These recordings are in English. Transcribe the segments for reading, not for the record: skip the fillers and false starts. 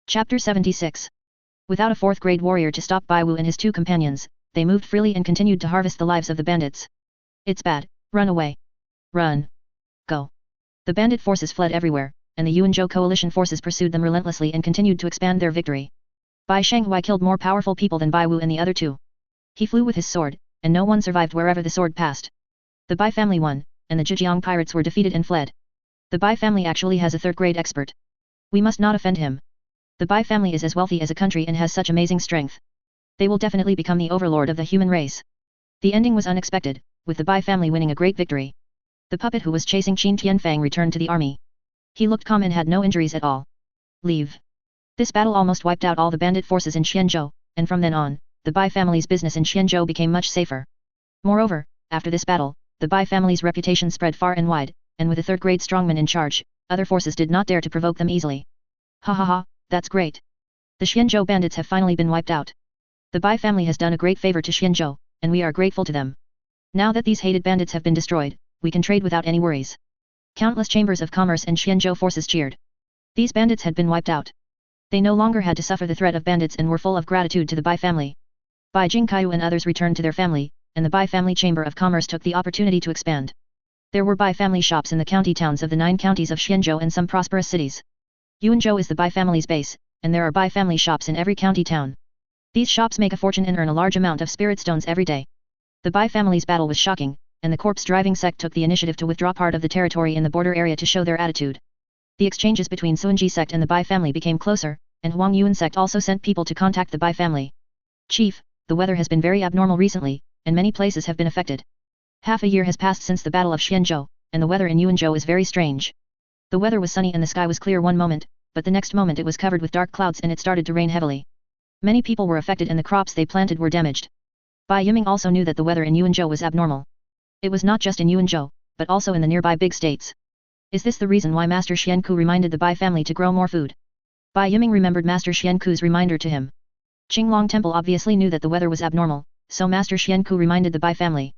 Chapter 76. Without a fourth-grade warrior to stop Baiwu and his two companions, they moved freely and continued to harvest the lives of the bandits. It's bad, run away. Run. Go. The bandit forces fled everywhere, and the Yuanzhou coalition forces pursued them relentlessly and continued to expand their victory. Bai Shanghui killed more powerful people than Baiwu and the other two. He flew with his sword, and no one survived wherever the sword passed. The Bai family won, and the Zhejiang pirates were defeated and fled. The Bai family actually has a third-grade expert. We must not offend him. The Bai family is as wealthy as a country and has such amazing strength. They will definitely become the overlord of the human race. The ending was unexpected, with the Bai family winning a great victory. The puppet who was chasing Qin Tianfang returned to the army. He looked calm and had no injuries at all. Leave. This battle almost wiped out all the bandit forces in Qianzhou, and from then on, the Bai family's business in Qianzhou became much safer. Moreover, after this battle, the Bai family's reputation spread far and wide, and with a third-grade strongman in charge, other forces did not dare to provoke them easily. Ha ha ha, that's great. The Qianzhou bandits have finally been wiped out. The Bai family has done a great favor to Qianzhou, and we are grateful to them. Now that these hated bandits have been destroyed, we can trade without any worries. Countless chambers of commerce and Qianzhou forces cheered. These bandits had been wiped out. They no longer had to suffer the threat of bandits and were full of gratitude to the Bai family. Bai Jingkaiyu and others returned to their family, and the Bai family chamber of commerce took the opportunity to expand. There were Bai family shops in the county towns of the 9 counties of Qianzhou and some prosperous cities. Yuanzhou is the Bai family's base, and there are Bai family shops in every county town. These shops make a fortune and earn a large amount of spirit stones every day. The Bai family's battle was shocking, and the corpse-driving sect took the initiative to withdraw part of the territory in the border area to show their attitude. The exchanges between Suanji sect and the Bai family became closer, and Huang Yuan sect also sent people to contact the Bai family. Chief, the weather has been very abnormal recently, and many places have been affected. Half a year has passed since the Battle of Qianzhou, and the weather in Yuanzhou is very strange. The weather was sunny and the sky was clear one moment, but the next moment it was covered with dark clouds and it started to rain heavily. Many people were affected and the crops they planted were damaged. Bai Yiming also knew that the weather in Yuanzhou was abnormal. It was not just in Yuanzhou, but also in the nearby big states. Is this the reason why Master Xianku reminded the Bai family to grow more food? Bai Yiming remembered Master Xianku's reminder to him. Qinglong Temple obviously knew that the weather was abnormal, so Master Xianku reminded the Bai family.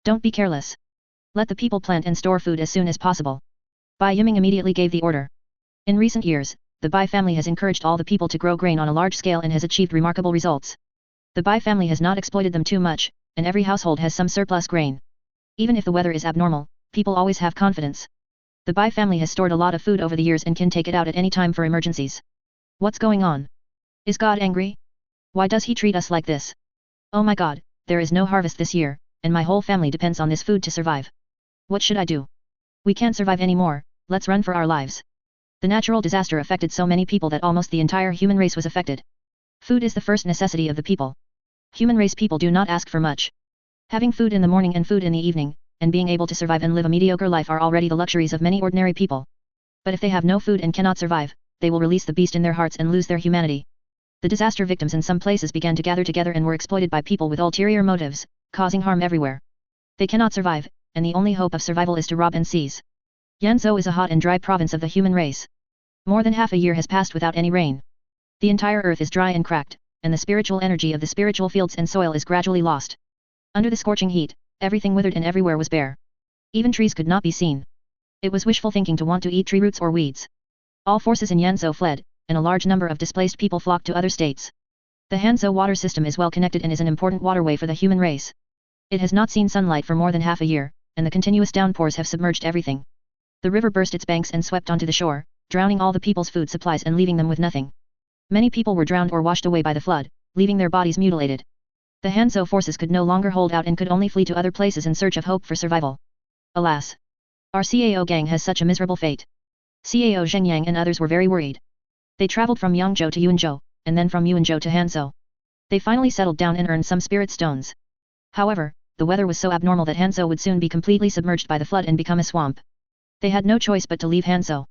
Don't be careless. Let the people plant and store food as soon as possible. Bai Yiming immediately gave the order. In recent years, the Bai family has encouraged all the people to grow grain on a large scale and has achieved remarkable results. The Bai family has not exploited them too much, and every household has some surplus grain. Even if the weather is abnormal, people always have confidence. The Bai family has stored a lot of food over the years and can take it out at any time for emergencies. What's going on? Is God angry? Why does he treat us like this? Oh my God, there is no harvest this year, and my whole family depends on this food to survive. What should I do? We can't survive anymore, let's run for our lives. The natural disaster affected so many people that almost the entire human race was affected. Food is the first necessity of the people. Human race people do not ask for much. Having food in the morning and food in the evening, and being able to survive and live a mediocre life are already the luxuries of many ordinary people. But if they have no food and cannot survive, they will release the beast in their hearts and lose their humanity. The disaster victims in some places began to gather together and were exploited by people with ulterior motives, causing harm everywhere. They cannot survive, and the only hope of survival is to rob and seize. Yanzhou is a hot and dry province of the human race. More than half a year has passed without any rain. The entire earth is dry and cracked, and the spiritual energy of the spiritual fields and soil is gradually lost. Under the scorching heat, everything withered and everywhere was bare. Even trees could not be seen. It was wishful thinking to want to eat tree roots or weeds. All forces in Yanzhou fled, and a large number of displaced people flocked to other states. The Hanzhou water system is well connected and is an important waterway for the human race. It has not seen sunlight for more than half a year, and the continuous downpours have submerged everything. The river burst its banks and swept onto the shore, drowning all the people's food supplies and leaving them with nothing. Many people were drowned or washed away by the flood, leaving their bodies mutilated. The Hanzhou forces could no longer hold out and could only flee to other places in search of hope for survival. Alas! Our CAO gang has such a miserable fate. CAO Zhengyang and others were very worried. They traveled from Yangzhou to Yuanzhou, and then from Yuanzhou to Hanzhou. They finally settled down and earned some spirit stones. However, the weather was so abnormal that Hanzhou would soon be completely submerged by the flood and become a swamp. They had no choice but to leave Hanzhou.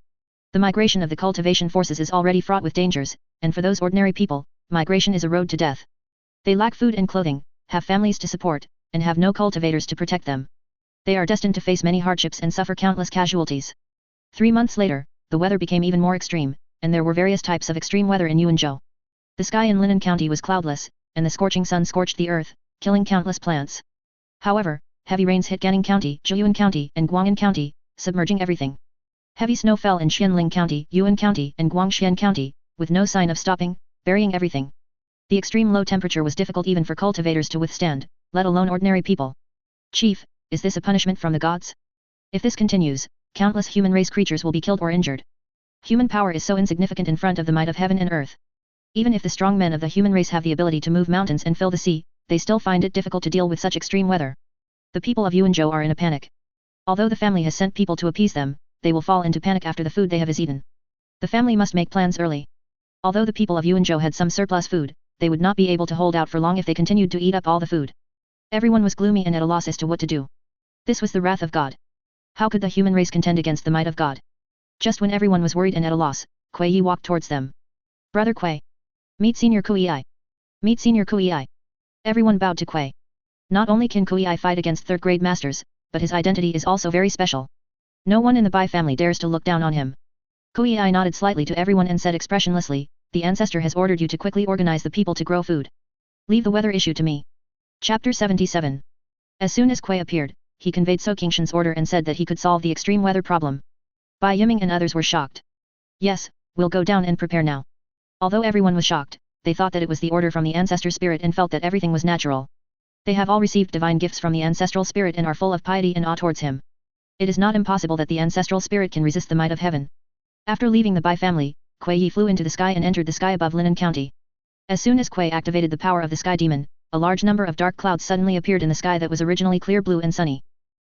The migration of the cultivation forces is already fraught with dangers, and for those ordinary people, migration is a road to death. They lack food and clothing, have families to support, and have no cultivators to protect them. They are destined to face many hardships and suffer countless casualties. 3 months later, the weather became even more extreme, and there were various types of extreme weather in Yuanzhou. The sky in Linan County was cloudless, and the scorching sun scorched the earth, killing countless plants. However, Heavy rains hit Ganning County, Zhiyuan County, and Guang'an County, submerging everything. Heavy snow fell in Xianling County, Yuan County, and Guangxian County, with no sign of stopping, burying everything. The extreme low temperature was difficult even for cultivators to withstand, let alone ordinary people. Chief, is this a punishment from the gods? If this continues, countless human race creatures will be killed or injured. Human power is so insignificant in front of the might of heaven and earth. Even if the strong men of the human race have the ability to move mountains and fill the sea, they still find it difficult to deal with such extreme weather. The people of Yuanzhou are in a panic. Although the family has sent people to appease them, they will fall into panic after the food they have eaten. The family must make plans early. Although the people of Yuanzhou had some surplus food, they would not be able to hold out for long if they continued to eat up all the food. Everyone was gloomy and at a loss as to what to do. This was the wrath of God. How could the human race contend against the might of God? Just when everyone was worried and at a loss, Kuei Yi walked towards them. Brother Kuei. Meet Senior Kuei. Meet Senior Kuei. Everyone bowed to Kuei. Not only can Kuei fight against third-grade masters, but his identity is also very special. No one in the Bai family dares to look down on him. Kuei nodded slightly to everyone and said expressionlessly, the Ancestor has ordered you to quickly organize the people to grow food. Leave the weather issue to me. Chapter 77. As soon as Kuei appeared, he conveyed Qingshan's order and said that he could solve the extreme weather problem. Bai Yiming and others were shocked. Yes, we'll go down and prepare now. Although everyone was shocked, they thought that it was the order from the Ancestor spirit and felt that everything was natural. They have all received divine gifts from the ancestral spirit and are full of piety and awe towards him. It is not impossible that the ancestral spirit can resist the might of heaven. After leaving the Bai family, Kuei Yi flew into the sky and entered the sky above Linan County. As soon as Kuei activated the power of the sky demon, a large number of dark clouds suddenly appeared in the sky that was originally clear blue and sunny.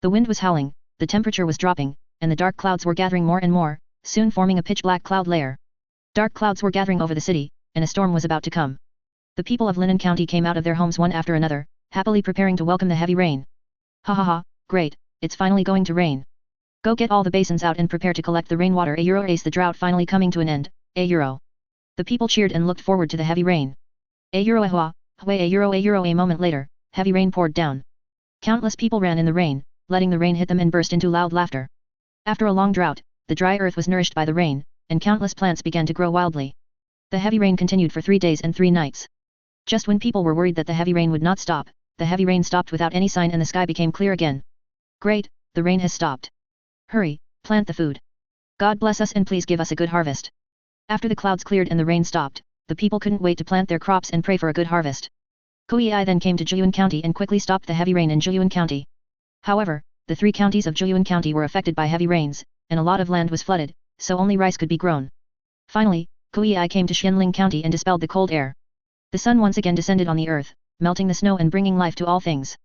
The wind was howling, the temperature was dropping, and the dark clouds were gathering more and more, soon forming a pitch-black cloud layer. Dark clouds were gathering over the city, and a storm was about to come. The people of Linan County came out of their homes one after another, happily preparing to welcome the heavy rain. Ha ha ha, great, it's finally going to rain. Go get all the basins out and prepare to collect the rainwater. Ace the drought finally coming to an end. The people cheered and looked forward to the heavy rain. A moment later, heavy rain poured down. Countless people ran in the rain, letting the rain hit them and burst into loud laughter. After a long drought, the dry earth was nourished by the rain, and countless plants began to grow wildly. The heavy rain continued for 3 days and 3 nights. Just when people were worried that the heavy rain would not stop, the heavy rain stopped without any sign and the sky became clear again. Great, the rain has stopped. Hurry, plant the food. God bless us and please give us a good harvest. After the clouds cleared and the rain stopped, the people couldn't wait to plant their crops and pray for a good harvest. Kuei then came to Zhiyuan County and quickly stopped the heavy rain in Zhiyuan County. However, the 3 counties of Zhiyuan County were affected by heavy rains, and a lot of land was flooded, so only rice could be grown. Finally, Kuei came to Xianling County and dispelled the cold air. The sun once again descended on the earth, melting the snow and bringing life to all things.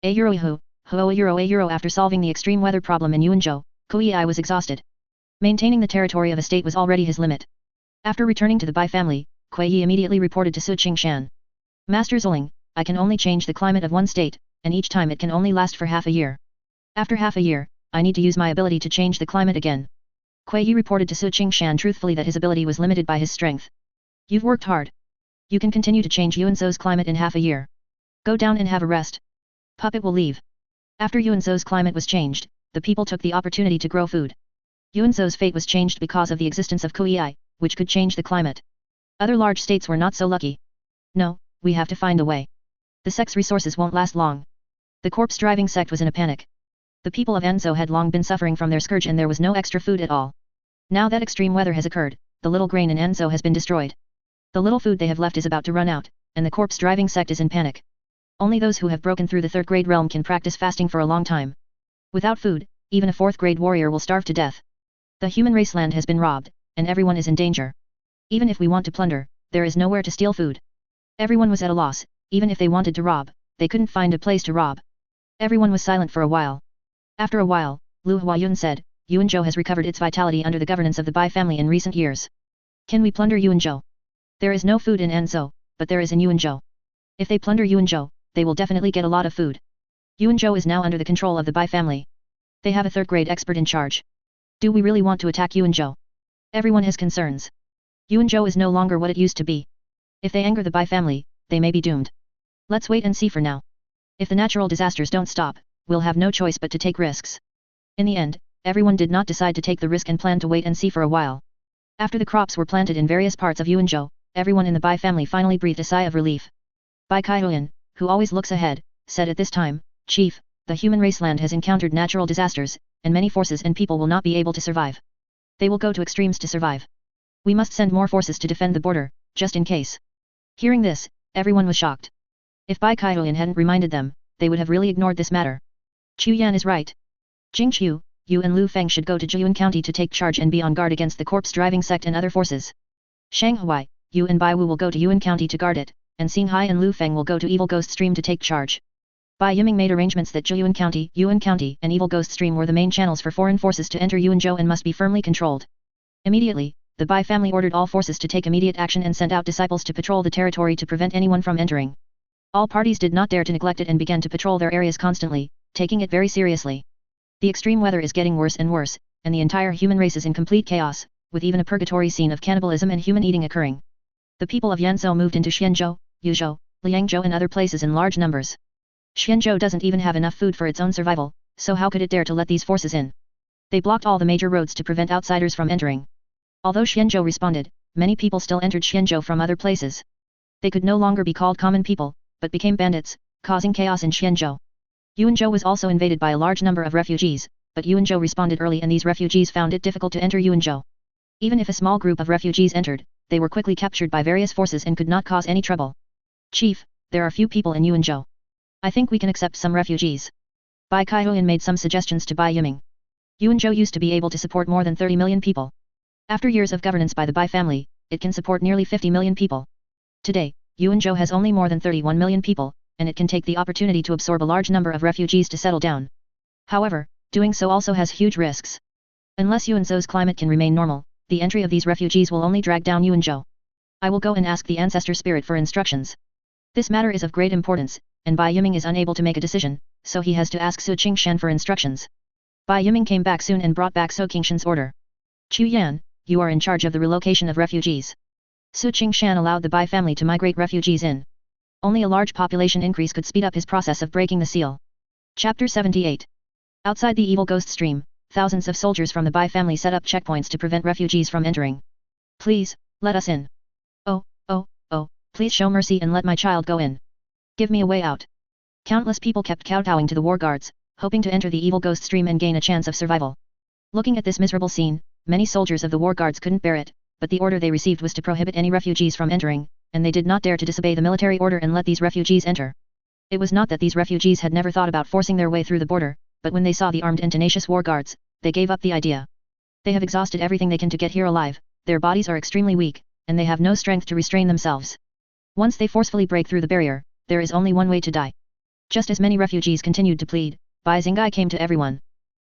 After solving the extreme weather problem in Yuanzhou, Kuei was exhausted. Maintaining the territory of a state was already his limit. After returning to the Bai family, Kuei immediately reported to Qingshan. Master Zuling, I can only change the climate of one state, and each time it can only last for half a year. After half a year, I need to use my ability to change the climate again. Kuei reported to Qingshan truthfully that his ability was limited by his strength. You've worked hard. You can continue to change Yuanzhou's climate in half a year. Go down and have a rest. Puppet will leave. After Yuanzhou's climate was changed, the people took the opportunity to grow food. Yuanzhou's fate was changed because of the existence of Kuei, which could change the climate. Other large states were not so lucky. No, we have to find a way. The sect's resources won't last long. The corpse-driving sect was in a panic. The people of Anzhou had long been suffering from their scourge and there was no extra food at all. Now that extreme weather has occurred, the little grain in Anzhou has been destroyed. The little food they have left is about to run out, and the corpse-driving sect is in panic. Only those who have broken through the 3rd grade realm can practice fasting for a long time. Without food, even a 4th grade warrior will starve to death. The human race land has been robbed, and everyone is in danger. Even if we want to plunder, there is nowhere to steal food. Everyone was at a loss, even if they wanted to rob, they couldn't find a place to rob. Everyone was silent for a while. After a while, Lu Huayun said, Yuanzhou has recovered its vitality under the governance of the Bai family in recent years. Can we plunder Yuanzhou? There is no food in Anzhou, but there is in Yuanzhou. If they plunder Yuanzhou, they will definitely get a lot of food. Yuanzhou is now under the control of the Bai family. They have a 3rd grade expert in charge. Do we really want to attack Yuanzhou? Everyone has concerns. Yuanzhou is no longer what it used to be. If they anger the Bai family, they may be doomed. Let's wait and see for now. If the natural disasters don't stop, we'll have no choice but to take risks. In the end, everyone did not decide to take the risk and plan to wait and see for a while. After the crops were planted in various parts of Yuanzhou, everyone in the Bai family finally breathed a sigh of relief. Bai Kaihuan, who always looks ahead, said at this time, Chief, the human race land has encountered natural disasters, and many forces and people will not be able to survive. They will go to extremes to survive. We must send more forces to defend the border, just in case. Hearing this, everyone was shocked. If Bai Kaihuan hadn't reminded them, they would have really ignored this matter. Chu Yan is right. Jingqiu, you and Lu Feng should go to Jiyuan County to take charge and be on guard against the corpse-driving sect and other forces. Shanghai, you and Bai Wu will go to Yuan County to guard it, and Xinghai and Lu Feng will go to Evil Ghost Stream to take charge. Bai Yiming made arrangements that Yuan County, and Evil Ghost Stream were the main channels for foreign forces to enter Yuanzhou and must be firmly controlled. Immediately, the Bai family ordered all forces to take immediate action and sent out disciples to patrol the territory to prevent anyone from entering. All parties did not dare to neglect it and began to patrol their areas constantly, taking it very seriously. The extreme weather is getting worse and worse, and the entire human race is in complete chaos, with even a purgatory scene of cannibalism and human eating occurring. The people of Yanzhou moved into Xianzhou, Yuzhou, Liangzhou and other places in large numbers. Xianzhou doesn't even have enough food for its own survival, so how could it dare to let these forces in? They blocked all the major roads to prevent outsiders from entering. Although Xianzhou responded, many people still entered Xianzhou from other places. They could no longer be called common people, but became bandits, causing chaos in Xianzhou. Yuanzhou was also invaded by a large number of refugees, but Yuanzhou responded early and these refugees found it difficult to enter Yuanzhou. Even if a small group of refugees entered, they were quickly captured by various forces and could not cause any trouble. Chief, there are few people in Yuanzhou. I think we can accept some refugees. Bai Kaihuan made some suggestions to Bai Yiming. Yuanzhou used to be able to support more than 30 million people. After years of governance by the Bai family, it can support nearly 50 million people. Today, Yuanzhou has only more than 31 million people, and it can take the opportunity to absorb a large number of refugees to settle down. However, doing so also has huge risks. Unless Yuanzhou's climate can remain normal, the entry of these refugees will only drag down Yuanzhou. I will go and ask the Ancestor spirit for instructions. This matter is of great importance, and Bai Yiming is unable to make a decision, so he has to ask Su Qingshan for instructions. Bai Yiming came back soon and brought back Su Qingshan's order. Chu Yan, you are in charge of the relocation of refugees. Su Qingshan allowed the Bai family to migrate refugees in. Only a large population increase could speed up his process of breaking the seal. Chapter 78. Outside the Evil Ghost Stream, thousands of soldiers from the Bai family set up checkpoints to prevent refugees from entering. Please, let us in. Oh, please show mercy and let my child go in. Give me a way out. Countless people kept kowtowing to the war guards, hoping to enter the Evil Ghost Stream and gain a chance of survival. Looking at this miserable scene, many soldiers of the war guards couldn't bear it, but the order they received was to prohibit any refugees from entering, and they did not dare to disobey the military order and let these refugees enter. It was not that these refugees had never thought about forcing their way through the border, but when they saw the armed and tenacious war guards, they gave up the idea. They have exhausted everything they can to get here alive, their bodies are extremely weak, and they have no strength to restrain themselves. Once they forcefully break through the barrier, there is only one way to die. Just as many refugees continued to plead, Bai Xingai came to everyone.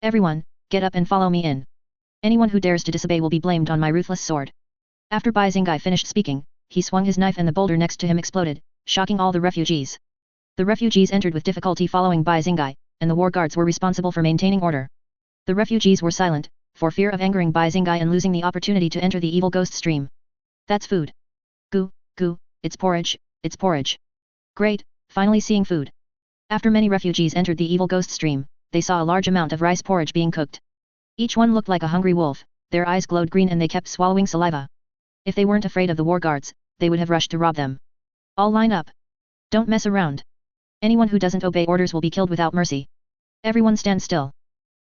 Everyone, get up and follow me in. Anyone who dares to disobey will be blamed on my ruthless sword. After Bai Xingai finished speaking, he swung his knife and the boulder next to him exploded, shocking all the refugees. The refugees entered with difficulty following Bai Xingai, and the war guards were responsible for maintaining order. The refugees were silent, for fear of angering Bai Xingai and losing the opportunity to enter the Evil Ghost Stream. That's food. Goo, it's porridge. Great, finally seeing food. After many refugees entered the Evil Ghost Stream, they saw a large amount of rice porridge being cooked. Each one looked like a hungry wolf, their eyes glowed green and they kept swallowing saliva. If they weren't afraid of the war guards, they would have rushed to rob them. All line up. Don't mess around. Anyone who doesn't obey orders will be killed without mercy. Everyone stand still.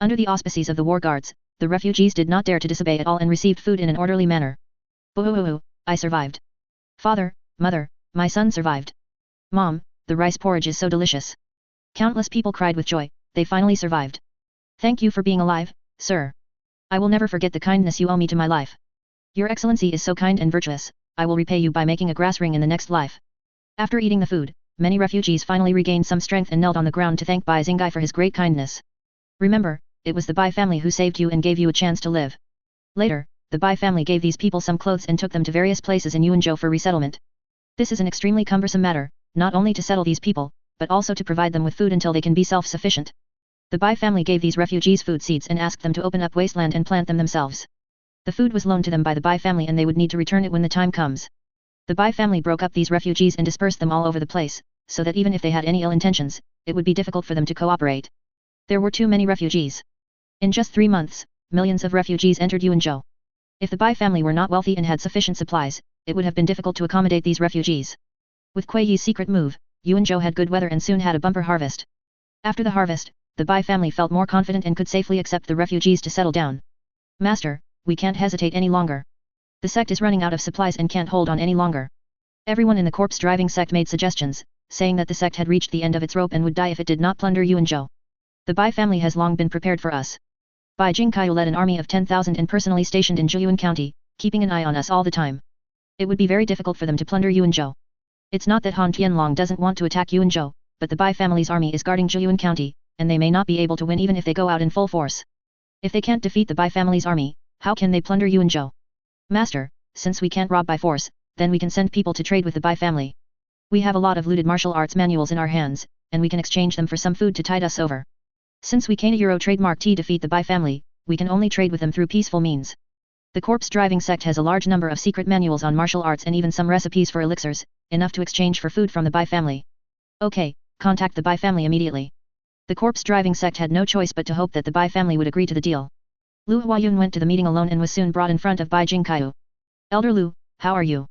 Under the auspices of the war guards, the refugees did not dare to disobey at all and received food in an orderly manner. Boo-hoo-hoo, I survived. Father, mother, my son survived. Mom, the rice porridge is so delicious. Countless people cried with joy, they finally survived. Thank you for being alive, sir. I will never forget the kindness you owe me to my life. Your Excellency is so kind and virtuous, I will repay you by making a grass ring in the next life. After eating the food, many refugees finally regained some strength and knelt on the ground to thank Bai Xingai for his great kindness. Remember, it was the Bai family who saved you and gave you a chance to live. Later, the Bai family gave these people some clothes and took them to various places in Yuanzhou for resettlement. This is an extremely cumbersome matter, not only to settle these people, but also to provide them with food until they can be self-sufficient. The Bai family gave these refugees food seeds and asked them to open up wasteland and plant them themselves. The food was loaned to them by the Bai family and they would need to return it when the time comes. The Bai family broke up these refugees and dispersed them all over the place, so that even if they had any ill intentions, it would be difficult for them to cooperate. There were too many refugees. In just 3 months, millions of refugees entered Yuanzhou. If the Bai family were not wealthy and had sufficient supplies, it would have been difficult to accommodate these refugees. With Kuei Yi's secret move, Yuanzhou had good weather and soon had a bumper harvest. After the harvest, the Bai family felt more confident and could safely accept the refugees to settle down. Master, we can't hesitate any longer. The sect is running out of supplies and can't hold on any longer. Everyone in the corpse-driving sect made suggestions, saying that the sect had reached the end of its rope and would die if it did not plunder Yuanzhou. The Bai family has long been prepared for us. Bai Jingkai led an army of 10,000 and personally stationed in Zhuyan County, keeping an eye on us all the time. It would be very difficult for them to plunder Yuanzhou. It's not that Han Tianlong doesn't want to attack Yuanzhou, but the Bai family's army is guarding Zhuyan County, and they may not be able to win even if they go out in full force. If they can't defeat the Bai family's army, how can they plunder Yuanzhou? Master, since we can't rob by force, then we can send people to trade with the Bai family. We have a lot of looted martial arts manuals in our hands, and we can exchange them for some food to tide us over. Since we can't Euro trademark T defeat the Bai family, we can only trade with them through peaceful means. The corpse-driving sect has a large number of secret manuals on martial arts and even some recipes for elixirs, enough to exchange for food from the Bai family. Okay, contact the Bai family immediately. The corpse-driving sect had no choice but to hope that the Bai family would agree to the deal. Lu Huayun went to the meeting alone and was soon brought in front of Bai Jingkai. Elder Lu, how are you?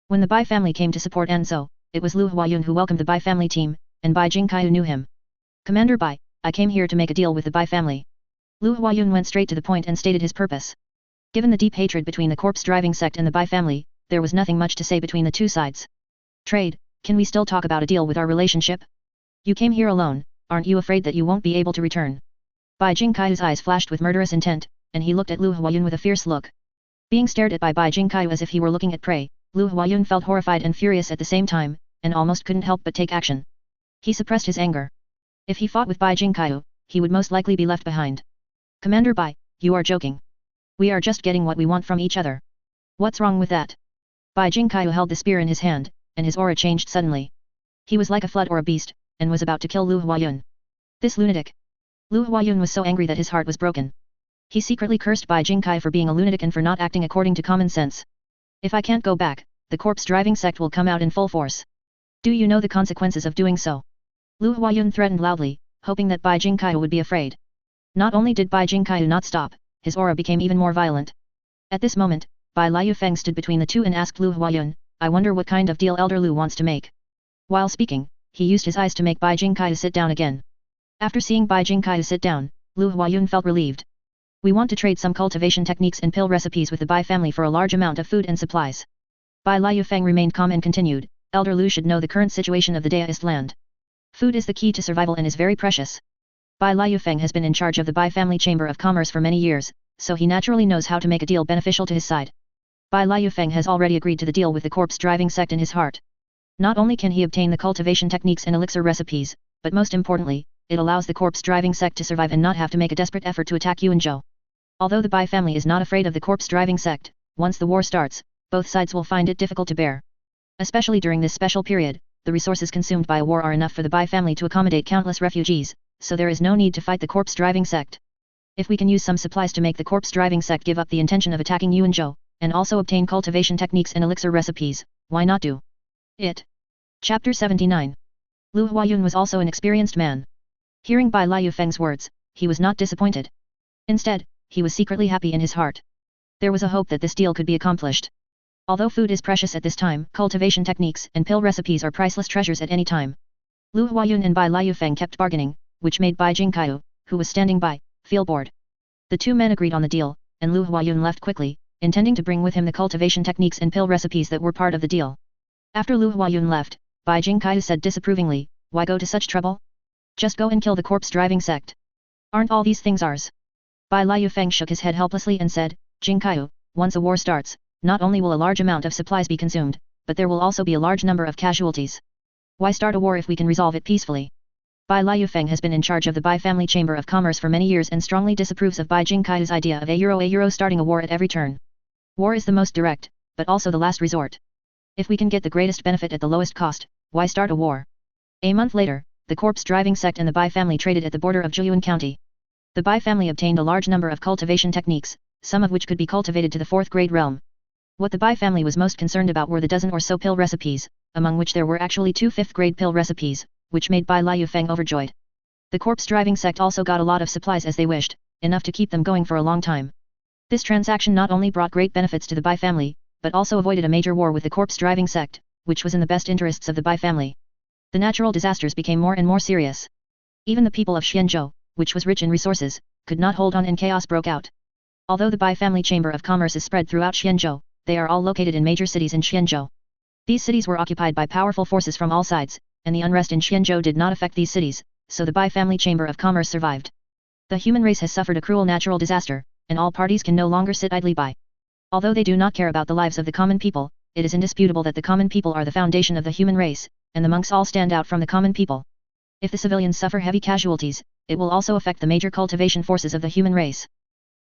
When the Bai family came to support Anzhou, it was Lu Huayun who welcomed the Bai family team, and Bai Jingkai knew him. Commander Bai, I came here to make a deal with the Bai family. Lu Huayun went straight to the point and stated his purpose. Given the deep hatred between the corpse-driving sect and the Bai family, there was nothing much to say between the two sides. Trade, can we still talk about a deal with our relationship? You came here alone, aren't you afraid that you won't be able to return? Bai Jingkai's eyes flashed with murderous intent, and he looked at Lu Huayun with a fierce look. Being stared at by Bai Jingkai as if he were looking at prey, Lu Huayun felt horrified and furious at the same time, and almost couldn't help but take action. He suppressed his anger. If he fought with Bai Jingkai, he would most likely be left behind. Commander Bai, you are joking. We are just getting what we want from each other. What's wrong with that? Bai Jingkai held the spear in his hand, and his aura changed suddenly. He was like a flood or a beast, and was about to kill Lu Huayun. This lunatic. Lu Huayun was so angry that his heart was broken. He secretly cursed Bai Jingkai for being a lunatic and for not acting according to common sense. If I can't go back, the corpse-driving sect will come out in full force. Do you know the consequences of doing so? Lu Huayun threatened loudly, hoping that Bai Jingkai would be afraid. Not only did Bai Jingkai not stop, his aura became even more violent. At this moment, Bai Liufeng stood between the two and asked Lu Huayun, I wonder what kind of deal Elder Lu wants to make. While speaking, he used his eyes to make Bai Jingkai sit down again. After seeing Bai Jingkai sit down, Lu Huayun felt relieved. We want to trade some cultivation techniques and pill recipes with the Bai family for a large amount of food and supplies. Bai Liufeng remained calm and continued, Elder Lu should know the current situation of the Daoist land. Food is the key to survival and is very precious. Bai Liufeng has been in charge of the Bai family chamber of commerce for many years, so he naturally knows how to make a deal beneficial to his side. Bai Liufeng has already agreed to the deal with the corpse-driving sect in his heart. Not only can he obtain the cultivation techniques and elixir recipes, but most importantly, it allows the corpse-driving sect to survive and not have to make a desperate effort to attack Yuanzhou. Although the Bai family is not afraid of the corpse-driving sect, once the war starts, both sides will find it difficult to bear. Especially during this special period, the resources consumed by a war are enough for the Bai family to accommodate countless refugees, so there is no need to fight the corpse-driving sect. If we can use some supplies to make the corpse-driving sect give up the intention of attacking Yuanzhou, and also obtain cultivation techniques and elixir recipes, why not do it? Chapter 79. Lu Huayun was also an experienced man. Hearing Bai Liufeng's words, he was not disappointed. Instead, he was secretly happy in his heart. There was a hope that this deal could be accomplished. Although food is precious at this time, cultivation techniques and pill recipes are priceless treasures at any time. Lu Huayun and Bai Liufeng kept bargaining, which made Bai Jingkai, who was standing by, feel bored. The two men agreed on the deal, and Lu Huayun left quickly, intending to bring with him the cultivation techniques and pill recipes that were part of the deal. After Lu Huayun left, Bai Jingkai said disapprovingly, why go to such trouble? Just go and kill the corpse-driving sect. Aren't all these things ours? Bai Liufeng shook his head helplessly and said, Jingkai, once a war starts, not only will a large amount of supplies be consumed, but there will also be a large number of casualties. Why start a war if we can resolve it peacefully? Bai Liufeng has been in charge of the Bai family chamber of commerce for many years and strongly disapproves of Bai Jingkai's idea of a euro starting a war at every turn. War is the most direct, but also the last resort. If we can get the greatest benefit at the lowest cost, why start a war? A month later, the corpse-driving sect and the Bai family traded at the border of Zhuyan County. The Bai family obtained a large number of cultivation techniques, some of which could be cultivated to the 4th grade realm. What the Bai family was most concerned about were the dozen or so pill recipes, among which there were actually 2 5th grade pill recipes, which made Bai Liufeng overjoyed. The corpse-driving sect also got a lot of supplies as they wished, enough to keep them going for a long time. This transaction not only brought great benefits to the Bai family, but also avoided a major war with the corpse-driving sect, which was in the best interests of the Bai family. The natural disasters became more and more serious. Even the people of Xianzhou, which was rich in resources, could not hold on and chaos broke out. Although the Bai family chamber of commerce is spread throughout Xianzhou, they are all located in major cities in Xianzhou. These cities were occupied by powerful forces from all sides, and the unrest in Xianzhou did not affect these cities, so the Bai family chamber of commerce survived. The human race has suffered a cruel natural disaster, and all parties can no longer sit idly by. Although they do not care about the lives of the common people, it is indisputable that the common people are the foundation of the human race, and the monks all stand out from the common people. If the civilians suffer heavy casualties, it will also affect the major cultivation forces of the human race.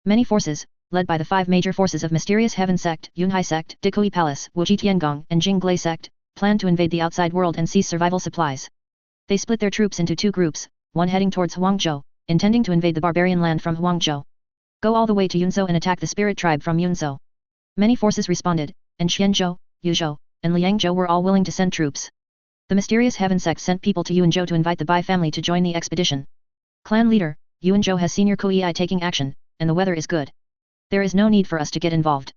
Many forces, led by the 5 major forces of Mysterious Heaven Sect, Yunhai Sect, Dikui Palace, Wuji Tiangong, and Jingglei Sect, plan to invade the outside world and seize survival supplies. They split their troops into 2 groups, one heading towards Huangzhou, intending to invade the barbarian land from Huangzhou. Go all the way to Yunzhou and attack the spirit tribe from Yunzhou. Many forces responded, and Xianzhou, Yuzhou, and Liangzhou were all willing to send troops. The Mysterious Heaven Sect sent people to Yuanzhou to invite the Bai family to join the expedition. Clan leader, Yuanzhou has senior Koei taking action, and the weather is good. There is no need for us to get involved.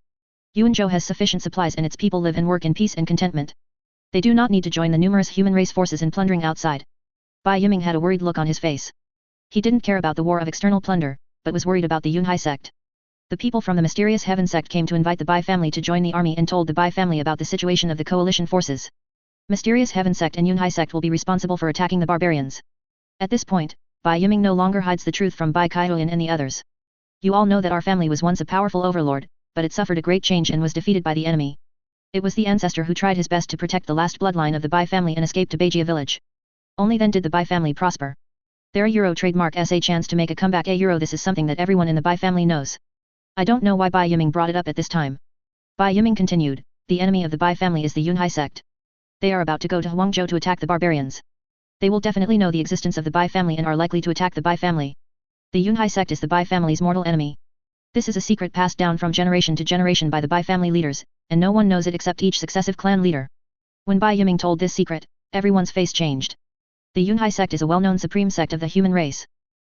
Yuanzhou has sufficient supplies and its people live and work in peace and contentment. They do not need to join the numerous human race forces in plundering outside. Bai Yiming had a worried look on his face. He didn't care about the war of external plunder, but was worried about the Yunhai sect. The people from the Mysterious Heaven sect came to invite the Bai family to join the army and told the Bai family about the situation of the coalition forces. Mysterious Heaven sect and Yunhai sect will be responsible for attacking the barbarians. At this point, Bai Yiming no longer hides the truth from Bai Kaihuyan and the others. You all know that our family was once a powerful overlord, but it suffered a great change and was defeated by the enemy. It was the ancestor who tried his best to protect the last bloodline of the Bai family and escaped to Beijia village. Only then did the Bai family prosper. Their Euro trademark as a chance to make a comeback. This is something that everyone in the Bai family knows. I don't know why Bai Yiming brought it up at this time. Bai Yiming continued, the enemy of the Bai family is the Yunhai sect. They are about to go to Huangzhou to attack the barbarians. They will definitely know the existence of the Bai family and are likely to attack the Bai family. The Yunhai sect is the Bai family's mortal enemy. This is a secret passed down from generation to generation by the Bai family leaders, and no one knows it except each successive clan leader. When Bai Yiming told this secret, everyone's face changed. The Yunhai sect is a well-known supreme sect of the human race.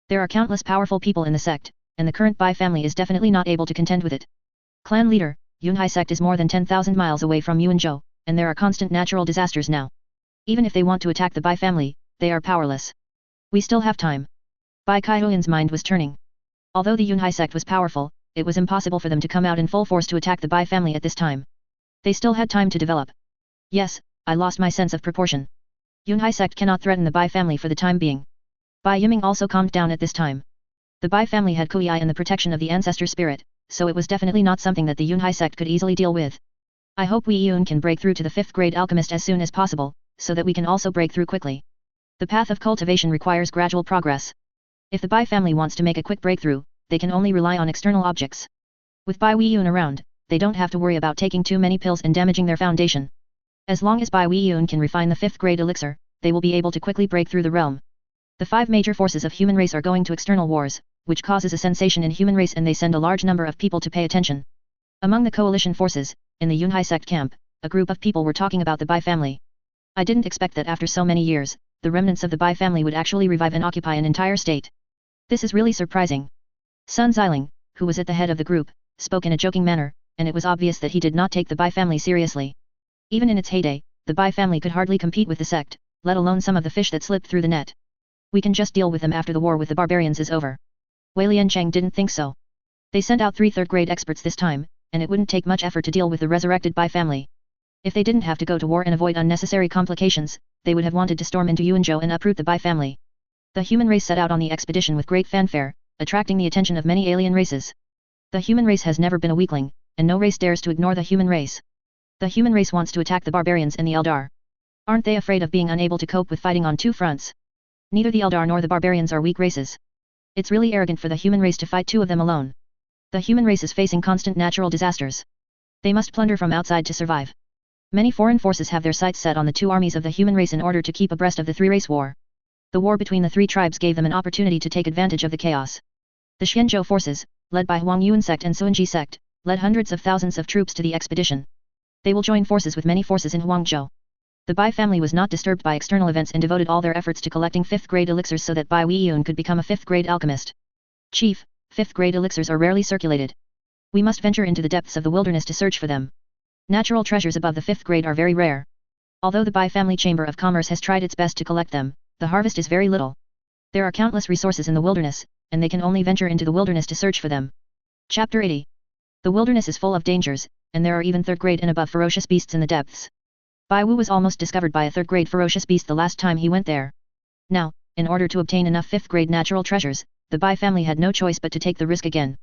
There are countless powerful people in the sect, and the current Bai family is definitely not able to contend with it. Clan leader, Yunhai sect is more than 10,000 miles away from Yuanzhou, and there are constant natural disasters now. Even if they want to attack the Bai family, they are powerless. We still have time. Bai Kaihuyan's mind was turning. Although the Yunhai sect was powerful, it was impossible for them to come out in full force to attack the Bai family at this time. They still had time to develop. Yes, I lost my sense of proportion. Yunhai sect cannot threaten the Bai family for the time being. Bai Yiming also calmed down at this time. The Bai family had Kuei and the protection of the ancestor spirit, so it was definitely not something that the Yunhai sect could easily deal with. I hope Wei Yun can break through to the 5th grade alchemist as soon as possible, so that we can also break through quickly. The path of cultivation requires gradual progress. If the Bai family wants to make a quick breakthrough, they can only rely on external objects. With Bai Wei Yun around, they don't have to worry about taking too many pills and damaging their foundation. As long as Bai Wei Yun can refine the 5th grade elixir, they will be able to quickly break through the realm. The 5 major forces of human race are going to external wars, which causes a sensation in human race and they send a large number of people to pay attention. Among the coalition forces, in the Yunhai sect camp, a group of people were talking about the Bai family. I didn't expect that after so many years, the remnants of the Bai family would actually revive and occupy an entire state. This is really surprising. Sun Xiling, who was at the head of the group, spoke in a joking manner, and it was obvious that he did not take the Bai family seriously. Even in its heyday, the Bai family could hardly compete with the sect, let alone some of the fish that slipped through the net. We can just deal with them after the war with the barbarians is over. Wei Liancheng didn't think so. They sent out 3 third-grade experts this time, and it wouldn't take much effort to deal with the resurrected Bai family. If they didn't have to go to war and avoid unnecessary complications, they would have wanted to storm into Yuanzhou and uproot the Bai family. The human race set out on the expedition with great fanfare, attracting the attention of many alien races. The human race has never been a weakling, and no race dares to ignore the human race. The human race wants to attack the barbarians and the Eldar. Aren't they afraid of being unable to cope with fighting on 2 fronts? Neither the Eldar nor the barbarians are weak races. It's really arrogant for the human race to fight 2 of them alone. The human race is facing constant natural disasters. They must plunder from outside to survive. Many foreign forces have their sights set on the 2 armies of the human race in order to keep abreast of the 3-race war. The war between the 3 tribes gave them an opportunity to take advantage of the chaos. The Xianzhou forces, led by Huang Yuan sect and Suanji sect, led hundreds of thousands of troops to the expedition. They will join forces with many forces in Huangzhou. The Bai family was not disturbed by external events and devoted all their efforts to collecting 5th grade elixirs so that Bai Wei Yun could become a 5th grade alchemist. Chief, 5th grade elixirs are rarely circulated. We must venture into the depths of the wilderness to search for them. Natural treasures above the 5th grade are very rare. Although the Bai family chamber of commerce has tried its best to collect them, the harvest is very little. There are countless resources in the wilderness, and they can only venture into the wilderness to search for them. Chapter 80. The wilderness is full of dangers, and there are even third grade and above ferocious beasts in the depths. Bai Wu was almost discovered by a third grade ferocious beast the last time he went there. Now, in order to obtain enough 5th grade natural treasures, the Bai family had no choice but to take the risk again.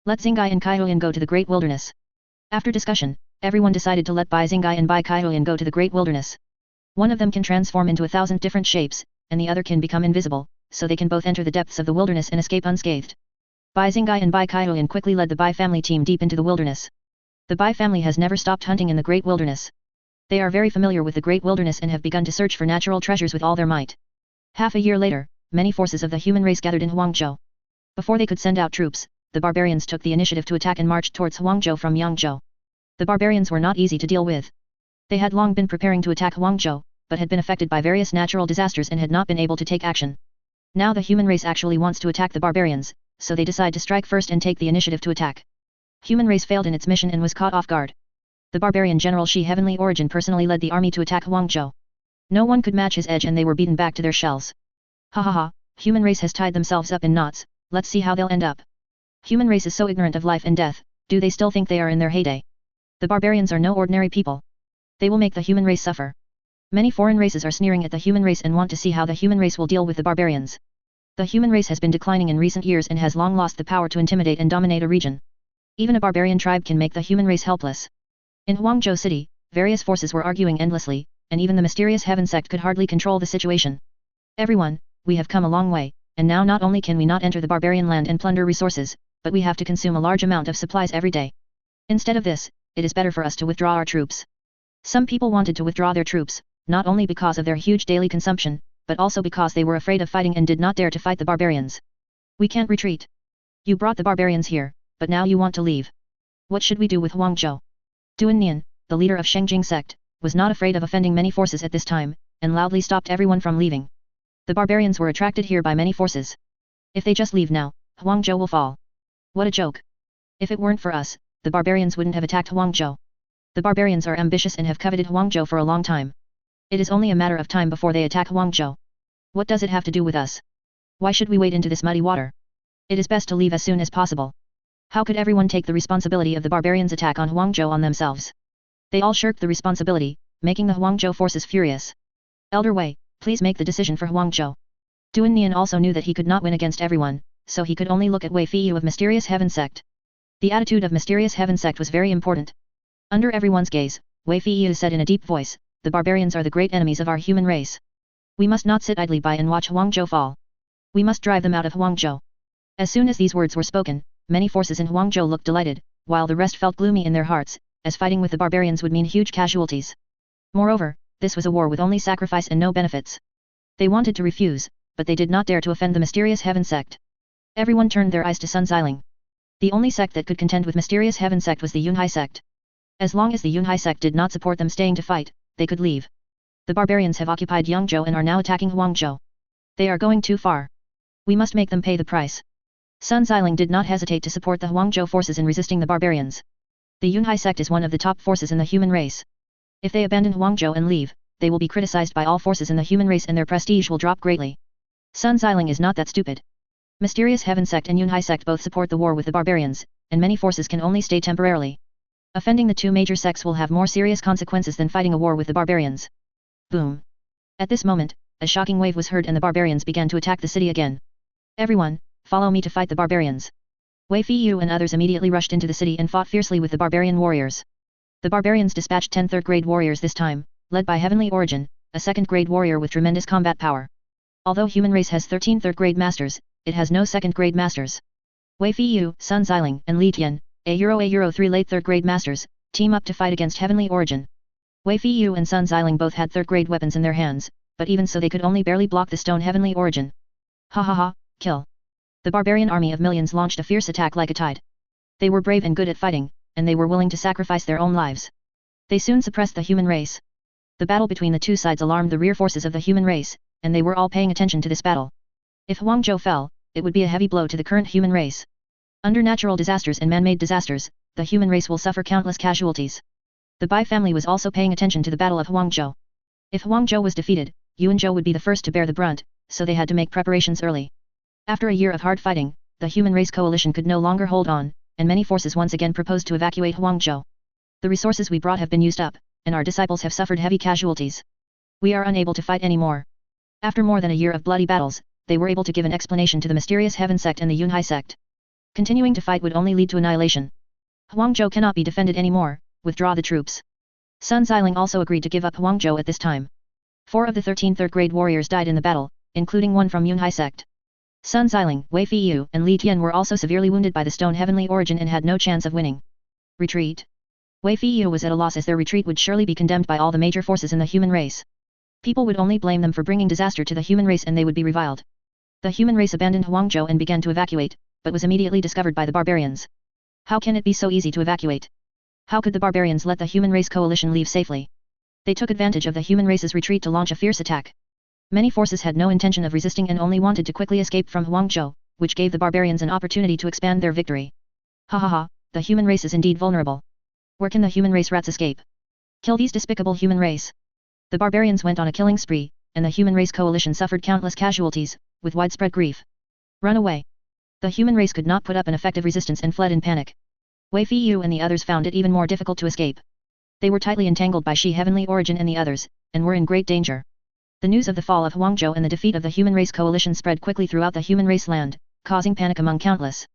Let Xingai and Kaihuyan go to the great wilderness. After discussion, everyone decided to let Bai Xingai and Bai Kaihuyan go to the great wilderness. One of them can transform into 1,000 different shapes, and the other can become invisible, so they can both enter the depths of the wilderness and escape unscathed. Bai Xingai and Bai Kaihuyan quickly led the Bai family team deep into the wilderness. The Bai family has never stopped hunting in the great wilderness. They are very familiar with the great wilderness and have begun to search for natural treasures with all their might. Half a year later, many forces of the human race gathered in Huangzhou. Before they could send out troops, the barbarians took the initiative to attack and marched towards Huangzhou from Yangzhou. The barbarians were not easy to deal with. They had long been preparing to attack Huangzhou, but had been affected by various natural disasters and had not been able to take action. Now the human race actually wants to attack the barbarians, so they decide to strike first and take the initiative to attack. Human race failed in its mission and was caught off guard. The barbarian general Shi Heavenly Origin personally led the army to attack Huangzhou. No one could match his edge and they were beaten back to their shells. Ha ha ha, human race has tied themselves up in knots, let's see how they'll end up. Human race is so ignorant of life and death, do they still think they are in their heyday? The barbarians are no ordinary people. They will make the human race suffer. Many foreign races are sneering at the human race and want to see how the human race will deal with the barbarians. The human race has been declining in recent years and has long lost the power to intimidate and dominate a region. Even a barbarian tribe can make the human race helpless. In Huangzhou City, various forces were arguing endlessly, and even the mysterious heaven sect could hardly control the situation. Everyone, we have come a long way, and now not only can we not enter the barbarian land and plunder resources, but we have to consume a large amount of supplies every day. Instead of this, it is better for us to withdraw our troops. Some people wanted to withdraw their troops, not only because of their huge daily consumption, but also because they were afraid of fighting and did not dare to fight the barbarians. We can't retreat. You brought the barbarians here, but now you want to leave. What should we do with Huangzhou? Duan Nian, the leader of Shengjing sect, was not afraid of offending many forces at this time, and loudly stopped everyone from leaving. The barbarians were attracted here by many forces. If they just leave now, Huangzhou will fall. What a joke. If it weren't for us, the barbarians wouldn't have attacked Huangzhou. The barbarians are ambitious and have coveted Huangzhou for a long time. It is only a matter of time before they attack Huangzhou. What does it have to do with us? Why should we wade into this muddy water? It is best to leave as soon as possible. How could everyone take the responsibility of the barbarians' attack on Huangzhou on themselves? They all shirked the responsibility, making the Huangzhou forces furious. Elder Wei, please make the decision for Huangzhou. Duan Nian also knew that he could not win against everyone, so he could only look at Wei Fiyu of Mysterious Heaven Sect. The attitude of Mysterious Heaven Sect was very important. Under everyone's gaze, Wei Fiyu said in a deep voice, the barbarians are the great enemies of our human race. We must not sit idly by and watch Huangzhou fall. We must drive them out of Huangzhou. As soon as these words were spoken, many forces in Huangzhou looked delighted, while the rest felt gloomy in their hearts, as fighting with the barbarians would mean huge casualties. Moreover, this was a war with only sacrifice and no benefits. They wanted to refuse, but they did not dare to offend the Mysterious Heaven Sect. Everyone turned their eyes to Sun Xiling. The only sect that could contend with Mysterious Heaven Sect was the Yunhai sect. As long as the Yunhai sect did not support them staying to fight, they could leave. The barbarians have occupied Yangzhou and are now attacking Huangzhou. They are going too far. We must make them pay the price. Sun Xiling did not hesitate to support the Huangzhou forces in resisting the barbarians. The Yunhai sect is one of the top forces in the human race. If they abandon Huangzhou and leave, they will be criticized by all forces in the human race and their prestige will drop greatly. Sun Xiling is not that stupid. Mysterious Heaven Sect and Yunhai Sect both support the war with the barbarians, and many forces can only stay temporarily. Offending the two major sects will have more serious consequences than fighting a war with the barbarians. Boom. At this moment, a shocking wave was heard and the barbarians began to attack the city again. Everyone, follow me to fight the barbarians. Wei Fiyu and others immediately rushed into the city and fought fiercely with the barbarian warriors. The barbarians dispatched 10 third-grade warriors this time, led by Heavenly Origin, a second-grade warrior with tremendous combat power. Although human race has 13 third-grade masters, it has no second-grade masters. Wei Fiyu, Sun Xiling, and Li Tian, a 3 late third-grade masters, team up to fight against Heavenly Origin. Wei Fiyu and Sun Xiling both had third-grade weapons in their hands, but even so they could only barely block the stone Heavenly Origin. Ha ha ha, kill. The barbarian army of millions launched a fierce attack like a tide. They were brave and good at fighting, and they were willing to sacrifice their own lives. They soon suppressed the human race. The battle between the two sides alarmed the rear forces of the human race, and they were all paying attention to this battle. If Huangzhou fell, it would be a heavy blow to the current human race. Under natural disasters and man-made disasters, the human race will suffer countless casualties. The Bai family was also paying attention to the Battle of Huangzhou. If Huangzhou was defeated, Yuanzhou would be the first to bear the brunt, so they had to make preparations early. After a year of hard fighting, the human race coalition could no longer hold on, and many forces once again proposed to evacuate Huangzhou. The resources we brought have been used up, and our disciples have suffered heavy casualties. We are unable to fight anymore. After more than a year of bloody battles, they were able to give an explanation to the mysterious Heaven sect and the Yunhai sect. Continuing to fight would only lead to annihilation. Huangzhou cannot be defended anymore, withdraw the troops. Sun Xiling also agreed to give up Huangzhou at this time. 4 of the 13 third-grade warriors died in the battle, including one from Yunhai sect. Sun Xiling, Wei Fiyu, and Li Tian were also severely wounded by the stone heavenly origin and had no chance of winning. Retreat. Wei Fiyu was at a loss as their retreat would surely be condemned by all the major forces in the human race. People would only blame them for bringing disaster to the human race and they would be reviled. The human race abandoned Huangzhou and began to evacuate, but was immediately discovered by the barbarians. How can it be so easy to evacuate? How could the barbarians let the human race coalition leave safely? They took advantage of the human race's retreat to launch a fierce attack. Many forces had no intention of resisting and only wanted to quickly escape from Huangzhou, which gave the barbarians an opportunity to expand their victory. Ha ha ha, the human race is indeed vulnerable. Where can the human race rats escape? Kill these despicable human race. The barbarians went on a killing spree, and the human race coalition suffered countless casualties, with widespread grief. Run away. The human race could not put up an effective resistance and fled in panic. Wei Fiyu and the others found it even more difficult to escape. They were tightly entangled by Shi Heavenly Origin and the others, and were in great danger. The news of the fall of Huangzhou and the defeat of the human race coalition spread quickly throughout the human race land, causing panic among countless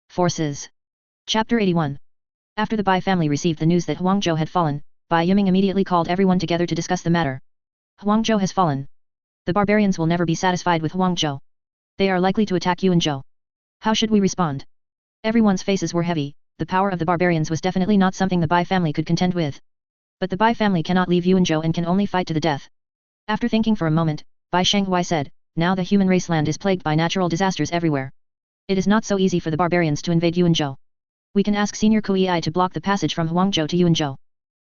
forces. Chapter 81. After the Bai family received the news that Huangzhou had fallen, Bai Yiming immediately called everyone together to discuss the matter. Huangzhou has fallen. The barbarians will never be satisfied with Huangzhou. They are likely to attack Yuanzhou. How should we respond? Everyone's faces were heavy. The power of the barbarians was definitely not something the Bai family could contend with. But the Bai family cannot leave Yuanzhou and can only fight to the death. After thinking for a moment, Bai Shenghui said, now the human race land is plagued by natural disasters everywhere. It is not so easy for the barbarians to invade Yuanzhou. We can ask Senior Kuei to block the passage from Huangzhou to Yuanzhou.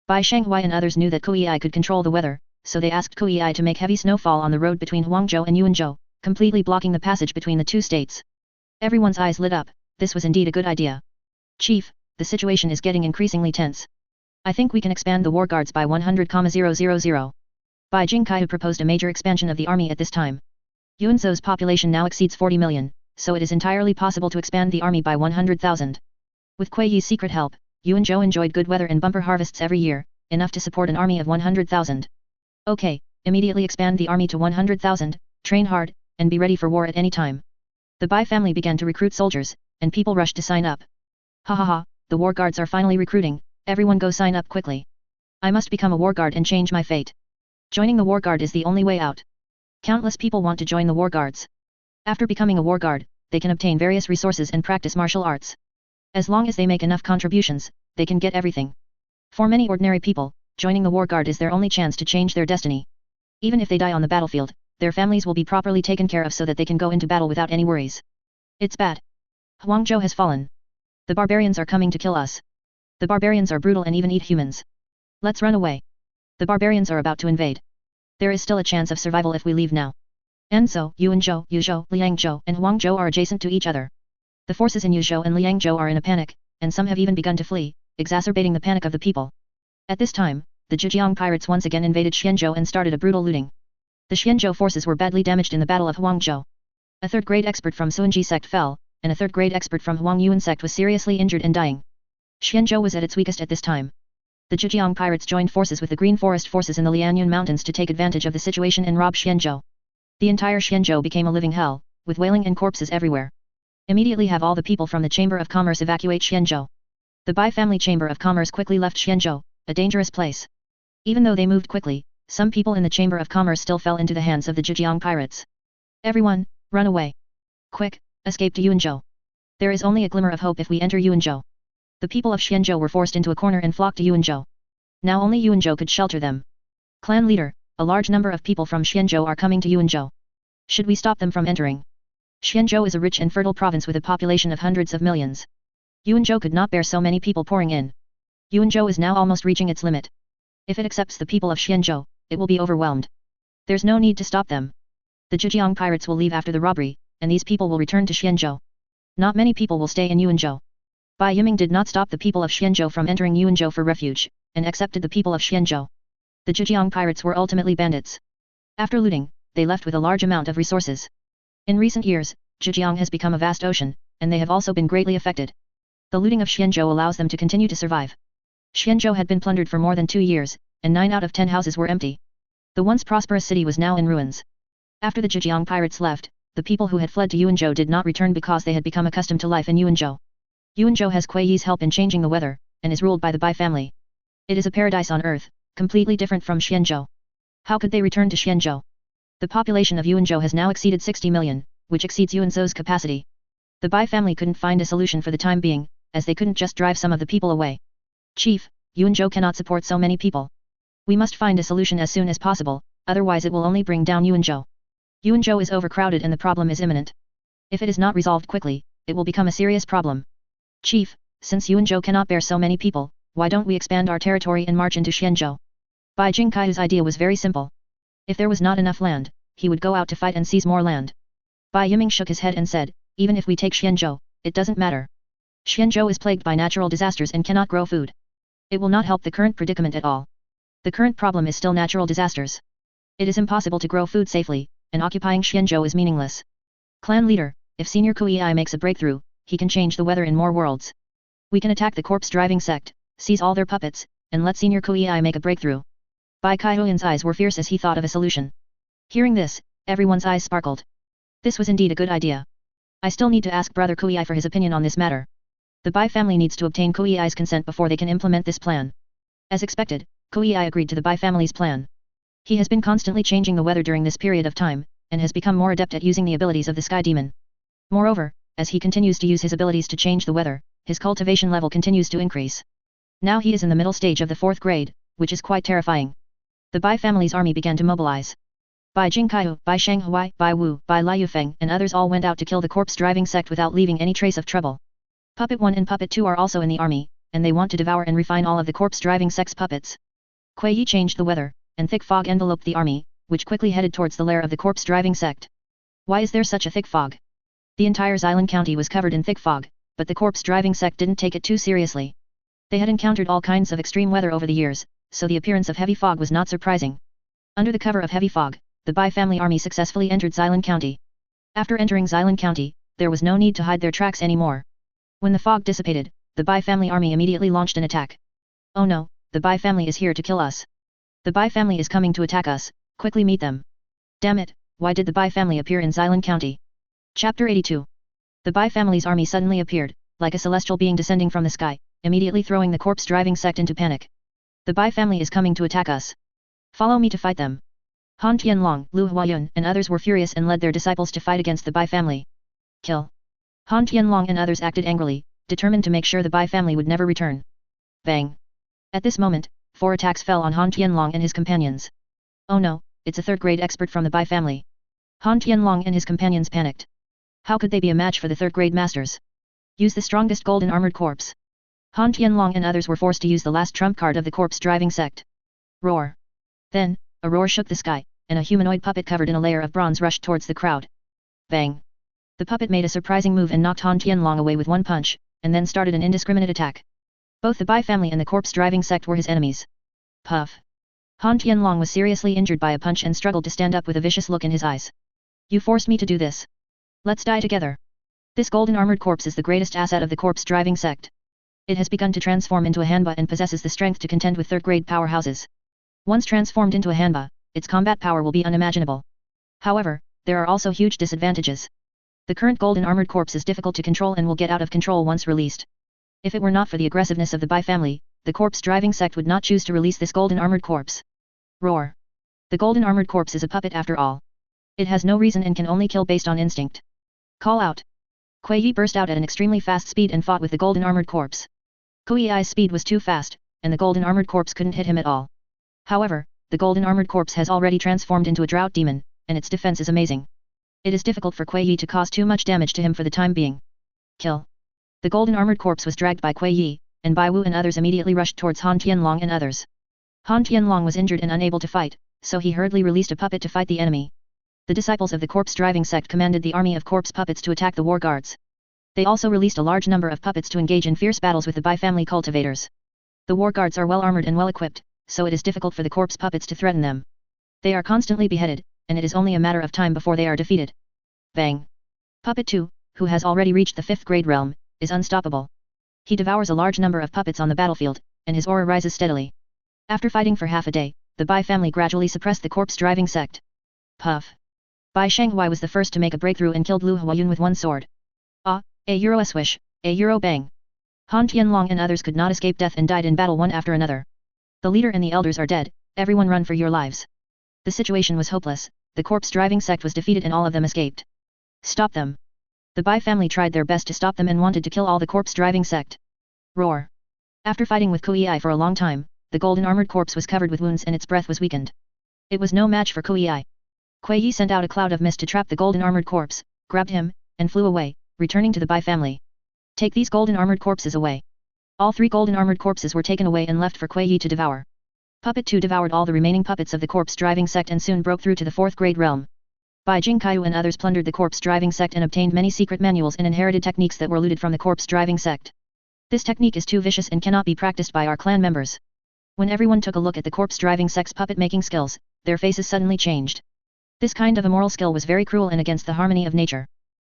Bai Shenghui and others knew that Kuei could control the weather, so they asked Kuei to make heavy snowfall on the road between Huangzhou and Yuanzhou, completely blocking the passage between the two states. Everyone's eyes lit up. This was indeed a good idea. Chief, the situation is getting increasingly tense. I think we can expand the war guards by 100,000. Bai Jingkai proposed a major expansion of the army at this time. Yuanzhou's population now exceeds 40 million, so it is entirely possible to expand the army by 100,000. With Kuei Yi's secret help, Yuanzhou enjoyed good weather and bumper harvests every year, enough to support an army of 100,000. Okay, immediately expand the army to 100,000, train hard, and be ready for war at any time. The Bai family began to recruit soldiers, and people rushed to sign up. Ha ha ha, the war guards are finally recruiting, everyone go sign up quickly. I must become a war guard and change my fate. Joining the war guard is the only way out. Countless people want to join the war guards. After becoming a war guard, they can obtain various resources and practice martial arts. As long as they make enough contributions, they can get everything. For many ordinary people, joining the war guard is their only chance to change their destiny. Even if they die on the battlefield, their families will be properly taken care of so that they can go into battle without any worries. It's bad. Huangzhou has fallen. The barbarians are coming to kill us. The barbarians are brutal and even eat humans. Let's run away. The barbarians are about to invade. There is still a chance of survival if we leave now. Anzhou, Yuanzhou, Yuzhou, Liangzhou, and Huangzhou are adjacent to each other. The forces in Yuzhou and Liangzhou are in a panic, and some have even begun to flee, exacerbating the panic of the people. At this time, the Zhejiang pirates once again invaded Xianzhou and started a brutal looting. The Xianzhou forces were badly damaged in the Battle of Huangzhou. A third-grade expert from Suanji sect fell, and a third-grade expert from Huang Yuan sect was seriously injured and dying. Xianzhou was at its weakest at this time. The Zhejiang pirates joined forces with the Green Forest forces in the Lianyun Mountains to take advantage of the situation and rob Xianzhou. The entire Xianzhou became a living hell, with wailing and corpses everywhere. Immediately have all the people from the Chamber of Commerce evacuate Xianzhou. The Bai family Chamber of Commerce quickly left Xianzhou, a dangerous place. Even though they moved quickly, some people in the Chamber of Commerce still fell into the hands of the Zhejiang pirates. Everyone, run away. Quick, escape to Yuanzhou. There is only a glimmer of hope if we enter Yuanzhou. The people of Xianzhou were forced into a corner and flocked to Yuanzhou. Now only Yuanzhou could shelter them. Clan leader, a large number of people from Xianzhou are coming to Yuanzhou. Should we stop them from entering? Xianzhou is a rich and fertile province with a population of hundreds of millions. Yuanzhou could not bear so many people pouring in. Yuanzhou is now almost reaching its limit. If it accepts the people of Xianzhou, it will be overwhelmed. There's no need to stop them. The Zhejiang pirates will leave after the robbery, and these people will return to Xianzhou. Not many people will stay in Yuanzhou. Bai Yiming did not stop the people of Xianzhou from entering Yuanzhou for refuge, and accepted the people of Xianzhou. The Zhejiang pirates were ultimately bandits. After looting, they left with a large amount of resources. In recent years, Zhejiang has become a vast ocean, and they have also been greatly affected. The looting of Xianzhou allows them to continue to survive. Xianzhou had been plundered for more than 2 years, and 9 out of 10 houses were empty. The once prosperous city was now in ruins. After the Zhejiang pirates left, the people who had fled to Yuanzhou did not return because they had become accustomed to life in Yuanzhou. Yuanzhou has Kuei Yi's help in changing the weather, and is ruled by the Bai family. It is a paradise on earth, completely different from Xianzhou. How could they return to Xianzhou? The population of Yuanzhou has now exceeded 60 million, which exceeds Yuanzhou's capacity. The Bai family couldn't find a solution for the time being, as they couldn't just drive some of the people away. Chief, Yuanzhou cannot support so many people. We must find a solution as soon as possible, otherwise it will only bring down Yuanzhou. Yuanzhou is overcrowded and the problem is imminent. If it is not resolved quickly, it will become a serious problem. Chief, since Yuanzhou cannot bear so many people, why don't we expand our territory and march into Xianzhou? Bai Jingkai's idea was very simple. If there was not enough land, he would go out to fight and seize more land. Bai Yiming shook his head and said, even if we take Xianzhou, it doesn't matter. Xianzhou is plagued by natural disasters and cannot grow food. It will not help the current predicament at all. The current problem is still natural disasters. It is impossible to grow food safely, and occupying Xianzhou is meaningless. Clan leader, if Senior Kuei makes a breakthrough, he can change the weather in more worlds. We can attack the corpse-driving sect, seize all their puppets, and let Senior Kuei make a breakthrough. Bai Kaihuyan's eyes were fierce as he thought of a solution. Hearing this, everyone's eyes sparkled. This was indeed a good idea. I still need to ask Brother Kuei for his opinion on this matter. The Bai family needs to obtain Kuei's consent before they can implement this plan. As expected, Kuei agreed to the Bai family's plan. He has been constantly changing the weather during this period of time, and has become more adept at using the abilities of the Sky Demon. Moreover, as he continues to use his abilities to change the weather, his cultivation level continues to increase. Now he is in the middle stage of the 4th grade, which is quite terrifying. The Bai family's army began to mobilize. Bai Jingkaihu, Bai Shanghuai, Bai Wu, Bai Liufeng and others all went out to kill the corpse-driving sect without leaving any trace of trouble. Puppet 1 and Puppet 2 are also in the army, and they want to devour and refine all of the corpse-driving sect's puppets. Kuei Yi changed the weather, and thick fog enveloped the army, which quickly headed towards the lair of the corpse-driving sect. Why is there such a thick fog? The entire Xylan County was covered in thick fog, but the corpse-driving sect didn't take it too seriously. They had encountered all kinds of extreme weather over the years, so the appearance of heavy fog was not surprising. Under the cover of heavy fog, the Bai family army successfully entered Xylan County. After entering Xylan County, there was no need to hide their tracks anymore. When the fog dissipated, the Bai family army immediately launched an attack. Oh no, the Bai family is here to kill us. The Bai family is coming to attack us, quickly meet them. Damn it, why did the Bai family appear in Xylan County? Chapter 82. The Bai family's army suddenly appeared, like a celestial being descending from the sky, immediately throwing the corpse-driving sect into panic. The Bai family is coming to attack us. Follow me to fight them. Han Tianlong, Lu Huayun and others were furious and led their disciples to fight against the Bai family. Kill. Han Tianlong and others acted angrily, determined to make sure the Bai family would never return. Bang. At this moment, 4 attacks fell on Han Tianlong and his companions. Oh no, it's a 3rd grade expert from the Bai family. Han Tianlong and his companions panicked. How could they be a match for the 3rd grade masters? Use the strongest golden armored corpse. Han Tianlong and others were forced to use the last trump card of the corpse-driving sect. Roar. Then, a roar shook the sky, and a humanoid puppet covered in a layer of bronze rushed towards the crowd. Bang. The puppet made a surprising move and knocked Han Tianlong away with one punch, and then started an indiscriminate attack. Both the Bai family and the corpse-driving sect were his enemies. Puff. Han Tianlong was seriously injured by a punch and struggled to stand up with a vicious look in his eyes. You forced me to do this. Let's die together. This golden armored corpse is the greatest asset of the corpse-driving sect. It has begun to transform into a Hanba and possesses the strength to contend with 3rd grade powerhouses. Once transformed into a Hanba, its combat power will be unimaginable. However, there are also huge disadvantages. The current golden armored corpse is difficult to control and will get out of control once released. If it were not for the aggressiveness of the Bai family, the corpse-driving sect would not choose to release this golden armored corpse. Roar. The golden armored corpse is a puppet after all. It has no reason and can only kill based on instinct. Call out. Kuei Yi burst out at an extremely fast speed and fought with the golden armored corpse. Kuei's speed was too fast, and the golden armored corpse couldn't hit him at all. However, the golden armored corpse has already transformed into a drought demon, and its defense is amazing. It is difficult for Kuei Yi to cause too much damage to him for the time being. Kill. The golden armored corpse was dragged by Kuei Yi, and Bai Wu and others immediately rushed towards Han Tianlong and others. Han Tianlong was injured and unable to fight, so he hurriedly released a puppet to fight the enemy. The disciples of the corpse-driving sect commanded the army of corpse puppets to attack the war guards. They also released a large number of puppets to engage in fierce battles with the Bai family cultivators. The war guards are well armored and well equipped, so it is difficult for the corpse puppets to threaten them. They are constantly beheaded, and it is only a matter of time before they are defeated. Bang! Puppet 2, who has already reached the 5th grade realm, is unstoppable. He devours a large number of puppets on the battlefield, and his aura rises steadily. After fighting for half a day, the Bai family gradually suppressed the corpse-driving sect. Puff! Bai Shenghui was the first to make a breakthrough and killed Lu Huayun with one sword. Ah, a euro swish, a euro bang. Han Tianlong and others could not escape death and died in battle one after another. The leader and the elders are dead, everyone run for your lives. The situation was hopeless, the corpse-driving sect was defeated and all of them escaped. Stop them. The Bai family tried their best to stop them and wanted to kill all the corpse-driving sect. Roar. After fighting with Kuei for a long time, the golden armored corpse was covered with wounds and its breath was weakened. It was no match for Kuei. Kuei sent out a cloud of mist to trap the golden armored corpse, grabbed him, and flew away, returning to the Bai family. Take these golden armored corpses away. All 3 golden armored corpses were taken away and left for Kuei to devour. Puppet 2 devoured all the remaining puppets of the corpse-driving sect and soon broke through to the 4th grade realm. Bai Jingkaiyu and others plundered the corpse-driving sect and obtained many secret manuals and inherited techniques that were looted from the corpse-driving sect. This technique is too vicious and cannot be practiced by our clan members. When everyone took a look at the corpse-driving sect's puppet-making skills, their faces suddenly changed. This kind of immoral skill was very cruel and against the harmony of nature.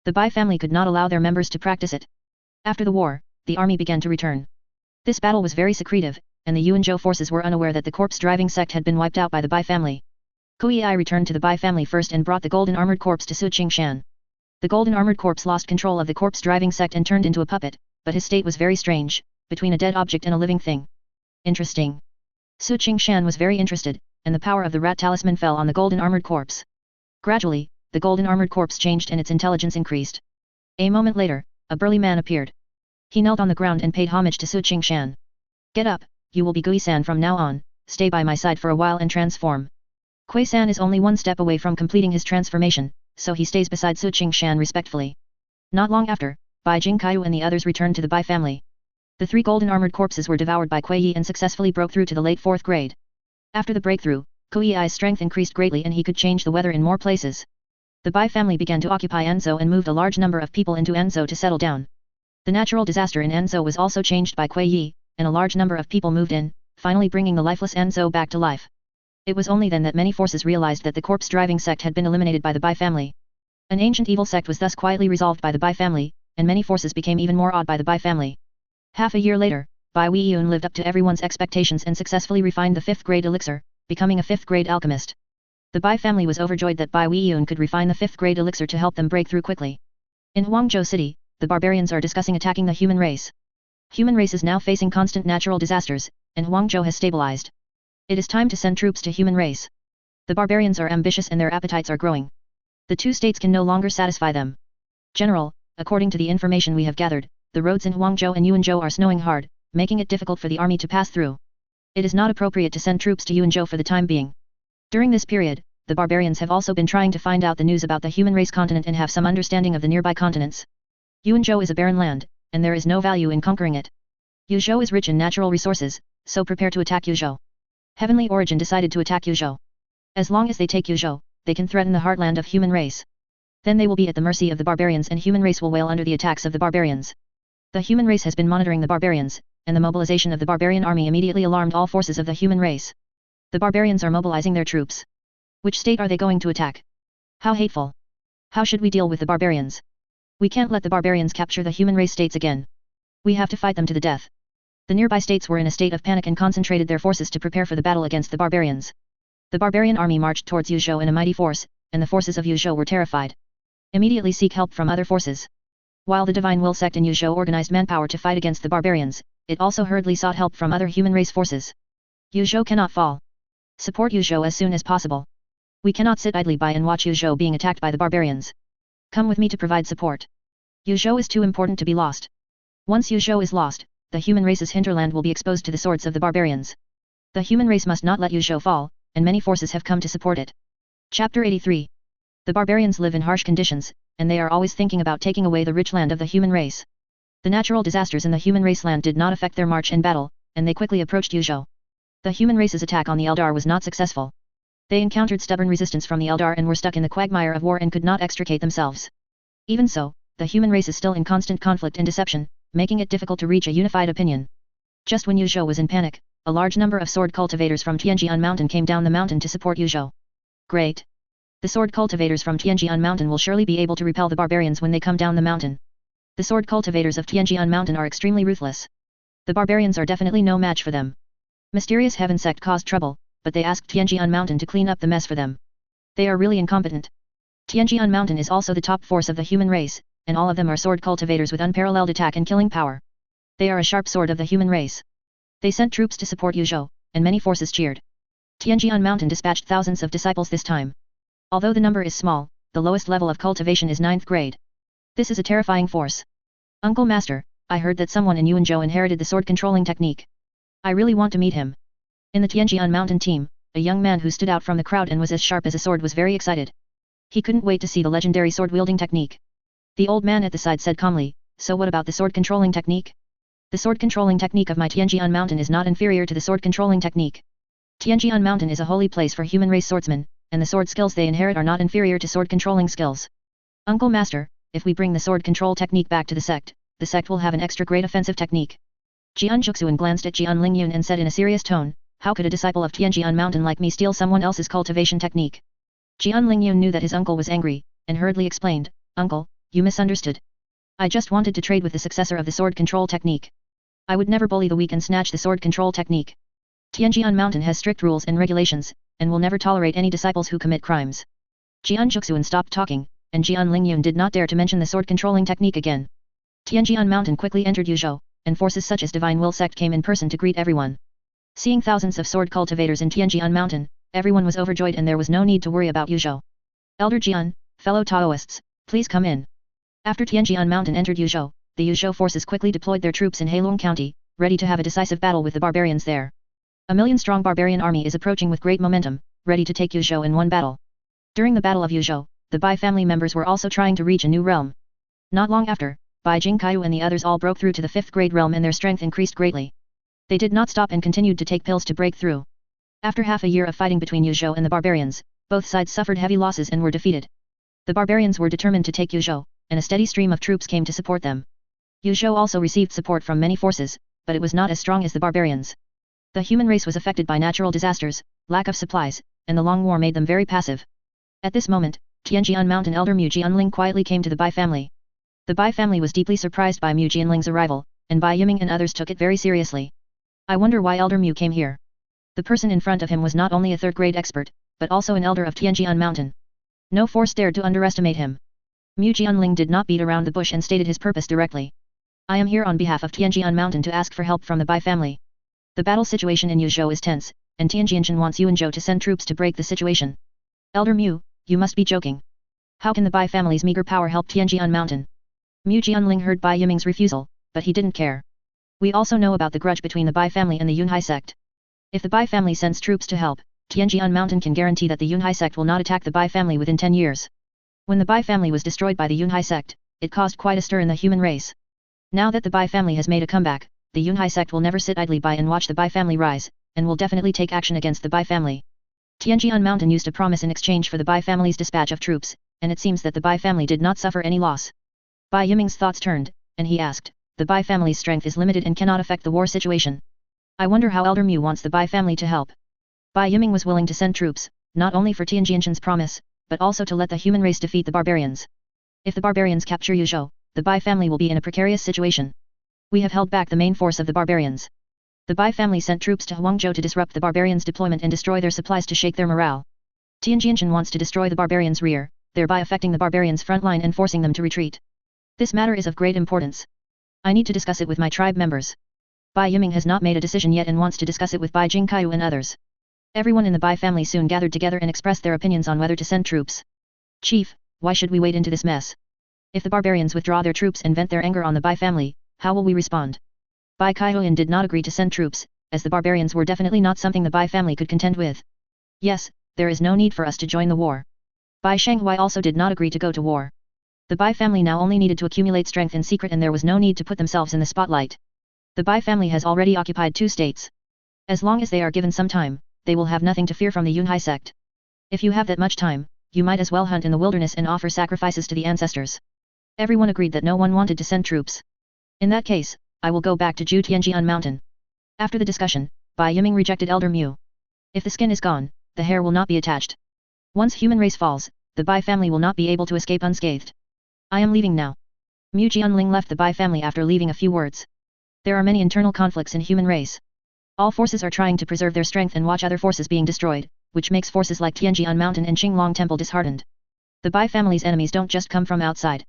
The Bai family could not allow their members to practice it. After the war, the army began to return. This battle was very secretive, and the Yuanzhou forces were unaware that the corpse-driving sect had been wiped out by the Bai family. Kuei returned to the Bai family first and brought the golden armored corpse to Qingshan. The golden armored corpse lost control of the corpse-driving sect and turned into a puppet, but his state was very strange, between a dead object and a living thing. Interesting. Qingshan was very interested, and the power of the rat talisman fell on the golden armored corpse. Gradually, the golden armored corpse changed and its intelligence increased. A moment later, a burly man appeared. He knelt on the ground and paid homage to Qingshan. Get up, you will be Gui-san from now on, stay by my side for a while and transform. Kui-san is only one step away from completing his transformation, so he stays beside Qingshan respectfully. Not long after, Bai Jingkaiyu and the others returned to the Bai family. The 3 golden armored corpses were devoured by Kuei and successfully broke through to the late 4th grade. After the breakthrough, Kuei's strength increased greatly and he could change the weather in more places. The Bai family began to occupy Anzhou and moved a large number of people into Anzhou to settle down. The natural disaster in Anzhou was also changed by Kuei, and a large number of people moved in, finally bringing the lifeless Anzhou back to life. It was only then that many forces realized that the corpse-driving sect had been eliminated by the Bai family. An ancient evil sect was thus quietly resolved by the Bai family, and many forces became even more awed by the Bai family. Half a year later, Bai Weiyun lived up to everyone's expectations and successfully refined the 5th grade elixir, becoming a 5th grade alchemist. The Bai family was overjoyed that Bai Weiyun could refine the 5th grade elixir to help them break through quickly. In Huangzhou City, the barbarians are discussing attacking the human race. Human race is now facing constant natural disasters, and Huangzhou has stabilized. It is time to send troops to human race. The barbarians are ambitious and their appetites are growing. The 2 states can no longer satisfy them. General, according to the information we have gathered, the roads in Huangzhou and Yuanzhou are snowing hard, making it difficult for the army to pass through. It is not appropriate to send troops to Yuanzhou for the time being. During this period, the barbarians have also been trying to find out the news about the human race continent and have some understanding of the nearby continents. Yuanzhou is a barren land, and there is no value in conquering it. Yuzhou is rich in natural resources, so prepare to attack Yuzhou. Heavenly Origin decided to attack Yuzhou. As long as they take Yuzhou, they can threaten the heartland of human race. Then they will be at the mercy of the barbarians and human race will wail under the attacks of the barbarians. The human race has been monitoring the barbarians, and the mobilization of the barbarian army immediately alarmed all forces of the human race. The barbarians are mobilizing their troops. Which state are they going to attack? How hateful! How should we deal with the barbarians? We can't let the barbarians capture the human race states again. We have to fight them to the death. The nearby states were in a state of panic and concentrated their forces to prepare for the battle against the barbarians. The barbarian army marched towards Yuzhou in a mighty force, and the forces of Yuzhou were terrified. Immediately seek help from other forces. While the Divine Will sect in Yuzhou organized manpower to fight against the barbarians, it also hurriedly sought help from other human race forces. Yuzhou cannot fall. Support Yuzhou as soon as possible. We cannot sit idly by and watch Yuzhou being attacked by the barbarians. Come with me to provide support. Yuzhou is too important to be lost. Once Yuzhou is lost, the human race's hinterland will be exposed to the swords of the barbarians. The human race must not let Yuzhou fall, and many forces have come to support it. Chapter 83. The barbarians live in harsh conditions, and they are always thinking about taking away the rich land of the human race. The natural disasters in the human race land did not affect their march and battle, and they quickly approached Yuzhou. The human race's attack on the Eldar was not successful. They encountered stubborn resistance from the Eldar and were stuck in the quagmire of war and could not extricate themselves. Even so, the human race is still in constant conflict and deception, making it difficult to reach a unified opinion. Just when Yuzhou was in panic, a large number of sword cultivators from Tianjian Mountain came down the mountain to support Yuzhou. Great! The sword cultivators from Qingshan Mountain will surely be able to repel the barbarians when they come down the mountain. The sword cultivators of Qingshan Mountain are extremely ruthless. The barbarians are definitely no match for them. Mysterious Heaven sect caused trouble, but they asked Qingshan Mountain to clean up the mess for them. They are really incompetent. Qingshan Mountain is also the top force of the human race, and all of them are sword cultivators with unparalleled attack and killing power. They are a sharp sword of the human race. They sent troops to support Yuzhou, and many forces cheered. Qingshan Mountain dispatched thousands of disciples this time. Although the number is small, the lowest level of cultivation is 9th grade. This is a terrifying force. Uncle Master, I heard that someone in Yuanzhou inherited the sword controlling technique. I really want to meet him. In the Qingshan Mountain team, a young man who stood out from the crowd and was as sharp as a sword was very excited. He couldn't wait to see the legendary sword-wielding technique. The old man at the side said calmly, "So what about the sword-controlling technique?" "The sword-controlling technique of my Qingshan Mountain is not inferior to the sword-controlling technique. Qingshan Mountain is a holy place for human race swordsmen, and the sword skills they inherit are not inferior to sword-controlling skills. Uncle Master, if we bring the sword control technique back to the sect will have an extra great offensive technique." Jian Juxuan glanced at Jian Lingyun and said in a serious tone, "How could a disciple of Qingshan Mountain like me steal someone else's cultivation technique?" Jian Lingyun knew that his uncle was angry, and hurriedly explained, "Uncle, you misunderstood. I just wanted to trade with the successor of the sword control technique. I would never bully the weak and snatch the sword control technique. Qingshan Mountain has strict rules and regulations, and will never tolerate any disciples who commit crimes." Jian Juxuan stopped talking, and Jian Lingyun did not dare to mention the sword controlling technique again. Qingshan Mountain quickly entered Yuzhou, and forces such as Divine Will sect came in person to greet everyone. Seeing thousands of sword cultivators in Qingshan Mountain, everyone was overjoyed and there was no need to worry about Yuzhou. "Elder Jian, fellow Taoists, please come in." After Qingshan Mountain entered Yuzhou, the Yuzhou forces quickly deployed their troops in Heilong County, ready to have a decisive battle with the barbarians there. A million-strong barbarian army is approaching with great momentum, ready to take Yuzhou in one battle. During the Battle of Yuzhou, the Bai family members were also trying to reach a new realm. Not long after, Bai Jingkaiu and the others all broke through to the 5th grade realm and their strength increased greatly. They did not stop and continued to take pills to break through. After half a year of fighting between Yuzhou and the barbarians, both sides suffered heavy losses and were defeated. The barbarians were determined to take Yuzhou, and a steady stream of troops came to support them. Yuzhou also received support from many forces, but it was not as strong as the barbarians. The human race was affected by natural disasters, lack of supplies, and the long war made them very passive. At this moment, Qingshan Mountain elder Mu Jianling quietly came to the Bai family. The Bai family was deeply surprised by Mu Jianling's arrival, and Bai Yiming and others took it very seriously. "I wonder why Elder Mu came here." The person in front of him was not only a 3rd-grade expert, but also an elder of Qingshan Mountain. No force dared to underestimate him. Mu Jianling did not beat around the bush and stated his purpose directly. "I am here on behalf of Qingshan Mountain to ask for help from the Bai family. The battle situation in Yuzhou is tense, and Qingshan wants Yuanzhou to send troops to break the situation." "Elder Mu, you must be joking. How can the Bai family's meager power help Qingshan Mountain?" Mu Jianling heard Bai Yiming's refusal, but he didn't care. "We also know about the grudge between the Bai family and the Yunhai sect. If the Bai family sends troops to help, Qingshan Mountain can guarantee that the Yunhai sect will not attack the Bai family within 10 years. When the Bai family was destroyed by the Yunhai sect, it caused quite a stir in the human race. Now that the Bai family has made a comeback, the Yunhai sect will never sit idly by and watch the Bai family rise, and will definitely take action against the Bai family." Qingshan Mountain used a promise in exchange for the Bai family's dispatch of troops, and it seems that the Bai family did not suffer any loss. Bai Yiming's thoughts turned, and he asked, "The Bai family's strength is limited and cannot affect the war situation. I wonder how Elder Mu wants the Bai family to help." Bai Yiming was willing to send troops, not only for Qingshan's promise, but also to let the human race defeat the barbarians. If the barbarians capture Yuzhou, the Bai family will be in a precarious situation. "We have held back the main force of the barbarians. The Bai family sent troops to Huangzhou to disrupt the barbarians' deployment and destroy their supplies to shake their morale. Qingshan wants to destroy the barbarians' rear, thereby affecting the barbarians' front line and forcing them to retreat. This matter is of great importance. I need to discuss it with my tribe members." Bai Yiming has not made a decision yet and wants to discuss it with Bai Jingkaiu and others. Everyone in the Bai family soon gathered together and expressed their opinions on whether to send troops. "Chief, why should we wade into this mess? If the barbarians withdraw their troops and vent their anger on the Bai family, how will we respond?" Bai Kaihuyan did not agree to send troops, as the barbarians were definitely not something the Bai family could contend with. "Yes, there is no need for us to join the war." Bai Shanghui also did not agree to go to war. The Bai family now only needed to accumulate strength in secret and there was no need to put themselves in the spotlight. The Bai family has already occupied 2 states. As long as they are given some time, they will have nothing to fear from the Yunhai sect. If you have that much time, you might as well hunt in the wilderness and offer sacrifices to the ancestors. Everyone agreed that no one wanted to send troops. "In that case, I will go back to Ju Qingshan Mountain." After the discussion, Bai Yiming rejected Elder Mu. "If the skin is gone, the hair will not be attached. Once human race falls, the Bai family will not be able to escape unscathed. I am leaving now. Mu Jianling left the Bai family after leaving a few words. There are many internal conflicts in human race. All forces are trying to preserve their strength and watch other forces being destroyed, which makes forces like Tianjian Mountain and Qinglong Temple disheartened. The Bai family's enemies don't just come from outside.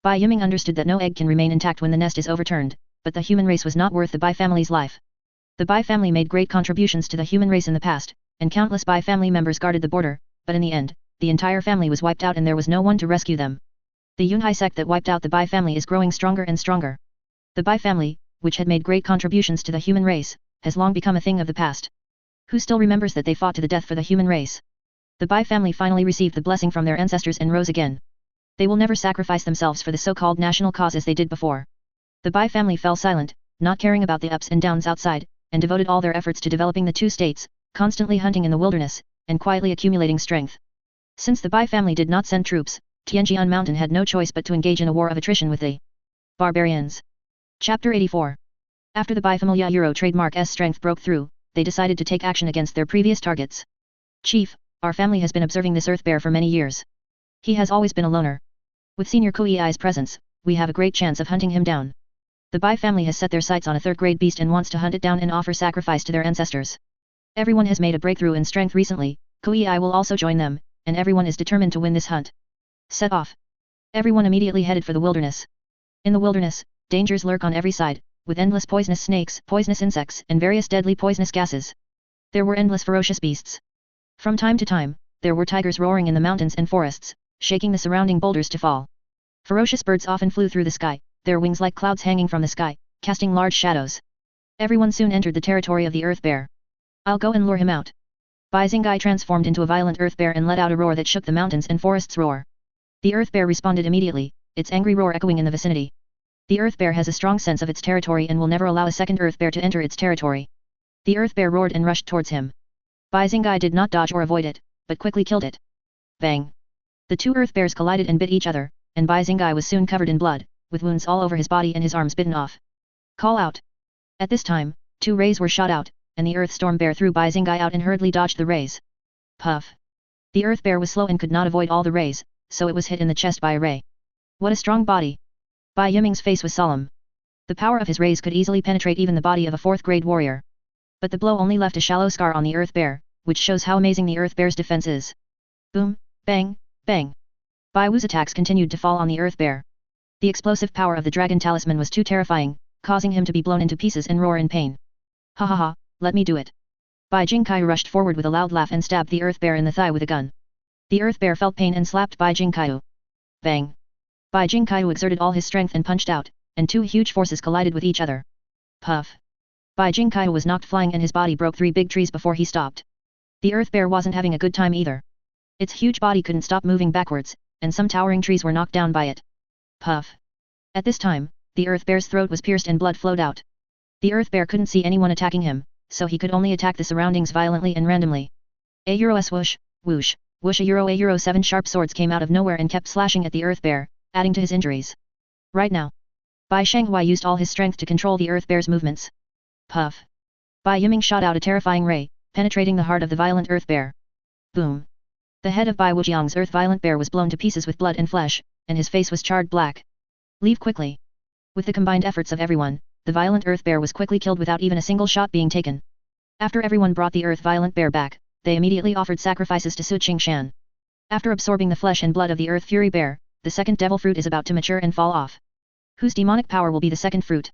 Bai Yiming understood that no egg can remain intact when the nest is overturned, but the human race was not worth the Bai family's life. The Bai family made great contributions to the human race in the past, and countless Bai family members guarded the border, but in the end, the entire family was wiped out and there was no one to rescue them. The Yunhai sect that wiped out the Bai family is growing stronger and stronger. The Bai family, which had made great contributions to the human race, has long become a thing of the past. Who still remembers that they fought to the death for the human race? The Bai family finally received the blessing from their ancestors and rose again. They will never sacrifice themselves for the so-called national cause as they did before. The Bai family fell silent, not caring about the ups and downs outside, and devoted all their efforts to developing the two states, constantly hunting in the wilderness, and quietly accumulating strength. Since the Bai family did not send troops, Tianjian Mountain had no choice but to engage in a war of attrition with the barbarians. Chapter 84. After the Bai Familia Euro trademark S strength broke through, they decided to take action against their previous targets. Chief, our family has been observing this earth bear for many years. He has always been a loner. With Senior Kui's presence, we have a great chance of hunting him down. The Bai family has set their sights on a third-grade beast and wants to hunt it down and offer sacrifice to their ancestors. Everyone has made a breakthrough in strength recently, Kui will also join them, and everyone is determined to win this hunt. Set off. Everyone immediately headed for the wilderness. In the wilderness, dangers lurk on every side, with endless poisonous snakes, poisonous insects, and various deadly poisonous gases. There were endless ferocious beasts. From time to time, there were tigers roaring in the mountains and forests, shaking the surrounding boulders to fall. Ferocious birds often flew through the sky, their wings like clouds hanging from the sky, casting large shadows. Everyone soon entered the territory of the earth bear. I'll go and lure him out. Bai Xingai transformed into a violent earth bear and let out a roar that shook the mountains and forests roar. The earth bear responded immediately, its angry roar echoing in the vicinity. The earth bear has a strong sense of its territory and will never allow a second earth bear to enter its territory. The earth bear roared and rushed towards him. Bai Xingai did not dodge or avoid it, but quickly killed it. Bang! The two earth bears collided and bit each other, and Bai Xingai was soon covered in blood, with wounds all over his body and his arms bitten off. Call out! At this time, two rays were shot out, and the earth storm bear threw Bai Xingai out and hurriedly dodged the rays. Puff! The earth bear was slow and could not avoid all the rays, so it was hit in the chest by a ray. What a strong body! Bai Yiming's face was solemn. The power of his rays could easily penetrate even the body of a fourth-grade warrior. But the blow only left a shallow scar on the earth bear, which shows how amazing the earth bear's defense is. Boom, bang, bang. Bai Wu's attacks continued to fall on the earth bear. The explosive power of the dragon talisman was too terrifying, causing him to be blown into pieces and roar in pain. Ha ha ha, let me do it. Bai Jingkai rushed forward with a loud laugh and stabbed the earth bear in the thigh with a gun. The earth bear felt pain and slapped Bai Jingkai. Bang! Bai Jingkai exerted all his strength and punched out, and two huge forces collided with each other. Puff! Bai Jingkai was knocked flying and his body broke 3 big trees before he stopped. The earth bear wasn't having a good time either. Its huge body couldn't stop moving backwards, and some towering trees were knocked down by it. Puff! At this time, the earth bear's throat was pierced and blood flowed out. The earth bear couldn't see anyone attacking him, so he could only attack the surroundings violently and randomly. A euro s whoosh, whoosh, whoosh a euro 7 sharp swords came out of nowhere and kept slashing at the earth bear, adding to his injuries. Right now, Bai Shenghui used all his strength to control the earth bear's movements. Puff! Bai Yiming shot out a terrifying ray, penetrating the heart of the violent earth bear. Boom! The head of Bai Wujiang's earth violent bear was blown to pieces with blood and flesh, and his face was charred black. Leave quickly! With the combined efforts of everyone, the violent earth bear was quickly killed without even a single shot being taken. After everyone brought the earth violent bear back, they immediately offered sacrifices to Su Qingshan. After absorbing the flesh and blood of the earth fury bear, the second devil fruit is about to mature and fall off. Whose demonic power will be the second fruit?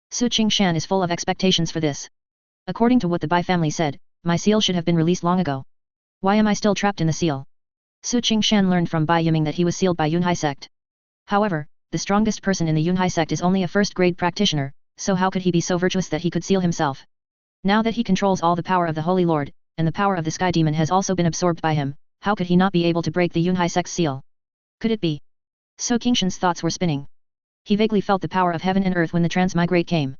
Su Qingshan is full of expectations for this. According to what the Bai family said, my seal should have been released long ago. Why am I still trapped in the seal? Su Qingshan learned from Bai Yiming that he was sealed by Yunhai sect. However, the strongest person in the Yunhai sect is only a first-grade practitioner, so how could he be so virtuous that he could seal himself? Now that he controls all the power of the Holy Lord, and the power of the Sky Demon has also been absorbed by him, how could he not be able to break the Yunhai sect's seal? Could it be? So Qingshan's thoughts were spinning. He vaguely felt the power of heaven and earth when the transmigrate came.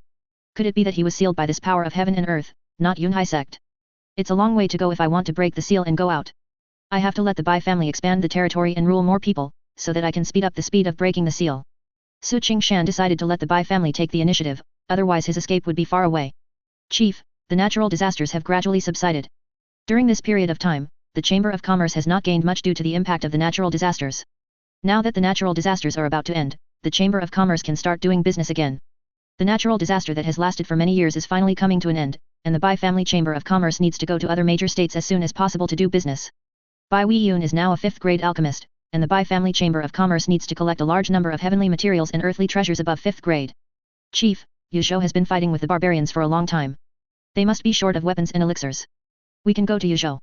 Could it be that he was sealed by this power of heaven and earth, not Yunhai sect? It's a long way to go if I want to break the seal and go out. I have to let the Bai family expand the territory and rule more people, so that I can speed up the speed of breaking the seal. Su Qingshan decided to let the Bai family take the initiative, otherwise his escape would be far away. Chief, the natural disasters have gradually subsided. During this period of time, the Chamber of Commerce has not gained much due to the impact of the natural disasters. Now that the natural disasters are about to end, the Chamber of Commerce can start doing business again. The natural disaster that has lasted for many years is finally coming to an end, and the Bai Family Chamber of Commerce needs to go to other major states as soon as possible to do business. Bai Weiyun is now a 5th grade alchemist, and the Bai Family Chamber of Commerce needs to collect a large number of heavenly materials and earthly treasures above 5th grade. Chief, Yuzhou has been fighting with the barbarians for a long time. They must be short of weapons and elixirs. We can go to Yuzhou.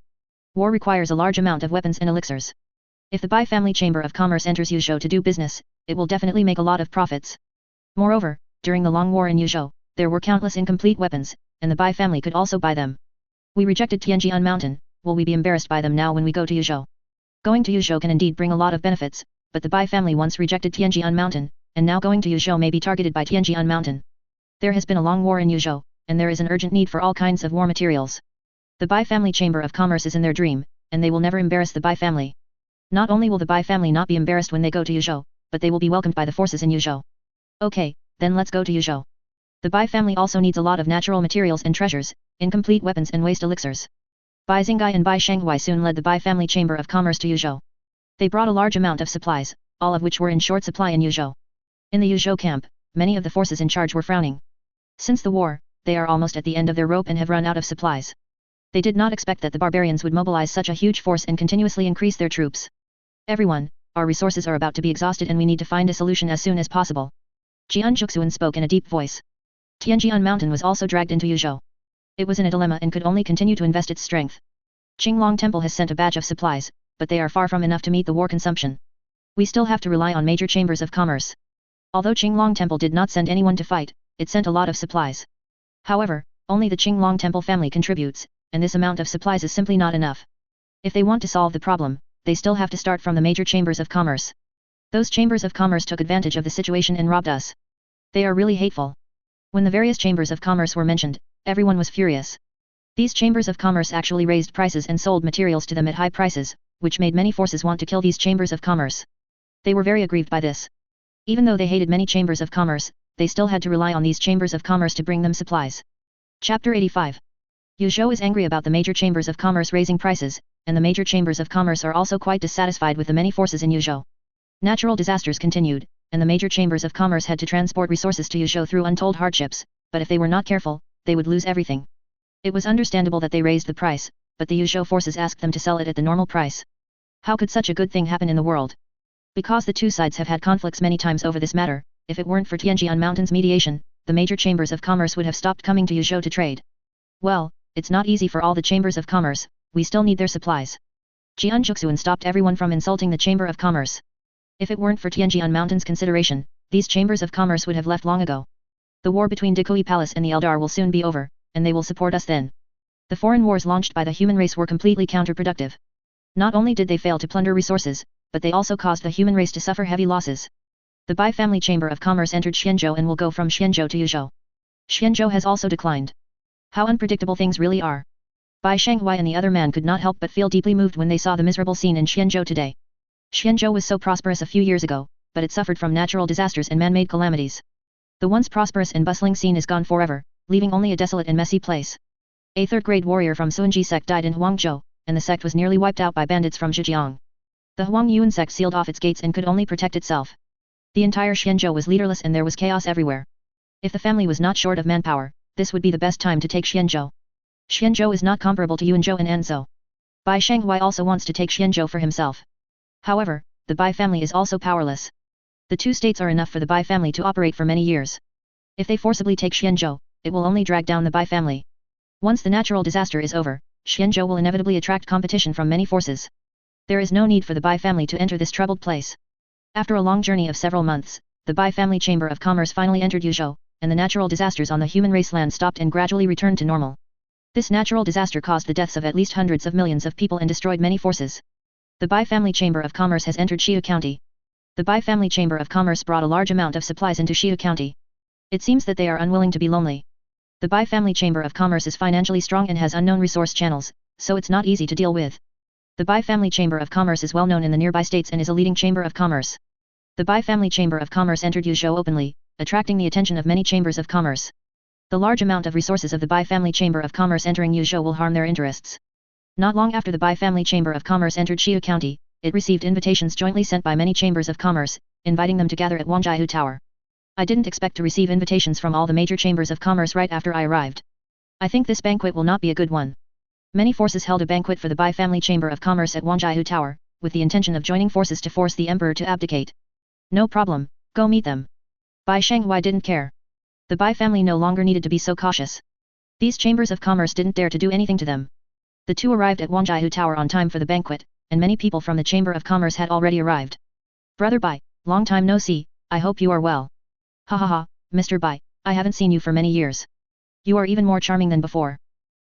War requires a large amount of weapons and elixirs. If the Bai Family Chamber of Commerce enters Yuzhou to do business, it will definitely make a lot of profits. Moreover, during the long war in Yuzhou, there were countless incomplete weapons, and the Bai family could also buy them. We rejected Tianjian Mountain, will we be embarrassed by them now when we go to Yuzhou? Going to Yuzhou can indeed bring a lot of benefits, but the Bai family once rejected Tianjian Mountain, and now going to Yuzhou may be targeted by Tianjian Mountain. There has been a long war in Yuzhou, and there is an urgent need for all kinds of war materials. The Bai Family Chamber of Commerce is in their dream, and they will never embarrass the Bai family. Not only will the Bai family not be embarrassed when they go to Yuzhou, but they will be welcomed by the forces in Yuzhou. Okay, then let's go to Yuzhou. The Bai family also needs a lot of natural materials and treasures, incomplete weapons and waste elixirs. Bai Xingai and Bai Shenghui soon led the Bai Family Chamber of Commerce to Yuzhou. They brought a large amount of supplies, all of which were in short supply in Yuzhou. In the Yuzhou camp, many of the forces in charge were frowning. Since the war, they are almost at the end of their rope and have run out of supplies. They did not expect that the barbarians would mobilize such a huge force and continuously increase their troops. Everyone, our resources are about to be exhausted and we need to find a solution as soon as possible. Jian Zhuxuan spoke in a deep voice. Tianjian Mountain was also dragged into Yuzhou. It was in a dilemma and could only continue to invest its strength. Qinglong Temple has sent a batch of supplies, but they are far from enough to meet the war consumption. We still have to rely on major chambers of commerce. Although Qinglong Temple did not send anyone to fight, it sent a lot of supplies. However, only the Qinglong Temple family contributes, and this amount of supplies is simply not enough. If they want to solve the problem, they still have to start from the major chambers of commerce. Those chambers of commerce took advantage of the situation and robbed us. They are really hateful. When the various chambers of commerce were mentioned, everyone was furious. These chambers of commerce actually raised prices and sold materials to them at high prices, which made many forces want to kill these chambers of commerce. They were very aggrieved by this. Even though they hated many chambers of commerce, they still had to rely on these chambers of commerce to bring them supplies. Chapter 85. Yuzhou is angry about the major chambers of commerce raising prices, and the major chambers of commerce are also quite dissatisfied with the many forces in Yuzhou. Natural disasters continued, and the major chambers of commerce had to transport resources to Yuzhou through untold hardships, but if they were not careful, they would lose everything. It was understandable that they raised the price, but the Yuzhou forces asked them to sell it at the normal price. How could such a good thing happen in the world? Because the two sides have had conflicts many times over this matter, if it weren't for Tianjian Mountain's mediation, the major chambers of commerce would have stopped coming to Yuzhou to trade. Well, it's not easy for all the chambers of commerce, we still need their supplies. Jian Zhuxuan stopped everyone from insulting the Chamber of Commerce. If it weren't for Tianjian Mountain's consideration, these chambers of commerce would have left long ago. The war between Dekui Palace and the Eldar will soon be over, and they will support us then. The foreign wars launched by the human race were completely counterproductive. Not only did they fail to plunder resources, but they also caused the human race to suffer heavy losses. The Bai Family Chamber of Commerce entered Xianzhou and will go from Xianzhou to Yuzhou. Xianzhou has also declined. How unpredictable things really are. Bai Shenghui and the other man could not help but feel deeply moved when they saw the miserable scene in Xianzhou today. Xianzhou was so prosperous a few years ago, but it suffered from natural disasters and man-made calamities. The once prosperous and bustling scene is gone forever, leaving only a desolate and messy place. A third-grade warrior from Suanji sect died in Huangzhou, and the sect was nearly wiped out by bandits from Zhejiang. The Huang Yuan sect sealed off its gates and could only protect itself. The entire Xianzhou was leaderless and there was chaos everywhere. If the family was not short of manpower, this would be the best time to take Xianzhou. Xianzhou is not comparable to Yuanzhou and Anzhou. Bai Shenghui also wants to take Xianzhou for himself. However, the Bai family is also powerless. The two states are enough for the Bai family to operate for many years. If they forcibly take Xianzhou, it will only drag down the Bai family. Once the natural disaster is over, Xianzhou will inevitably attract competition from many forces. There is no need for the Bai family to enter this troubled place. After a long journey of several months, the Bai Family Chamber of Commerce finally entered Yuzhou, and the natural disasters on the human race land stopped and gradually returned to normal. This natural disaster caused the deaths of at least hundreds of millions of people and destroyed many forces. The Bai Family Chamber of Commerce has entered Xia County. The Bai Family Chamber of Commerce brought a large amount of supplies into Xia County. It seems that they are unwilling to be lonely. The Bai Family Chamber of Commerce is financially strong and has unknown resource channels, so it's not easy to deal with. The Bai Family Chamber of Commerce is well known in the nearby states and is a leading chamber of commerce. The Bai Family Chamber of Commerce entered Yuzhou openly, attracting the attention of many chambers of commerce. The large amount of resources of the Bai Family Chamber of Commerce entering Yuzhou will harm their interests. Not long after the Bai Family Chamber of Commerce entered Xia County, it received invitations jointly sent by many chambers of commerce, inviting them to gather at Wanjihu Tower. I didn't expect to receive invitations from all the major chambers of commerce right after I arrived. I think this banquet will not be a good one. Many forces held a banquet for the Bai Family Chamber of Commerce at Wanjihu Tower, with the intention of joining forces to force the emperor to abdicate. No problem, go meet them. Bai Shenghui didn't care. The Bai family no longer needed to be so cautious. These chambers of commerce didn't dare to do anything to them. The two arrived at Wanjihu Tower on time for the banquet, and many people from the Chamber of Commerce had already arrived. Brother Bai, long time no see, I hope you are well. Ha ha ha, Mr. Bai, I haven't seen you for many years. You are even more charming than before.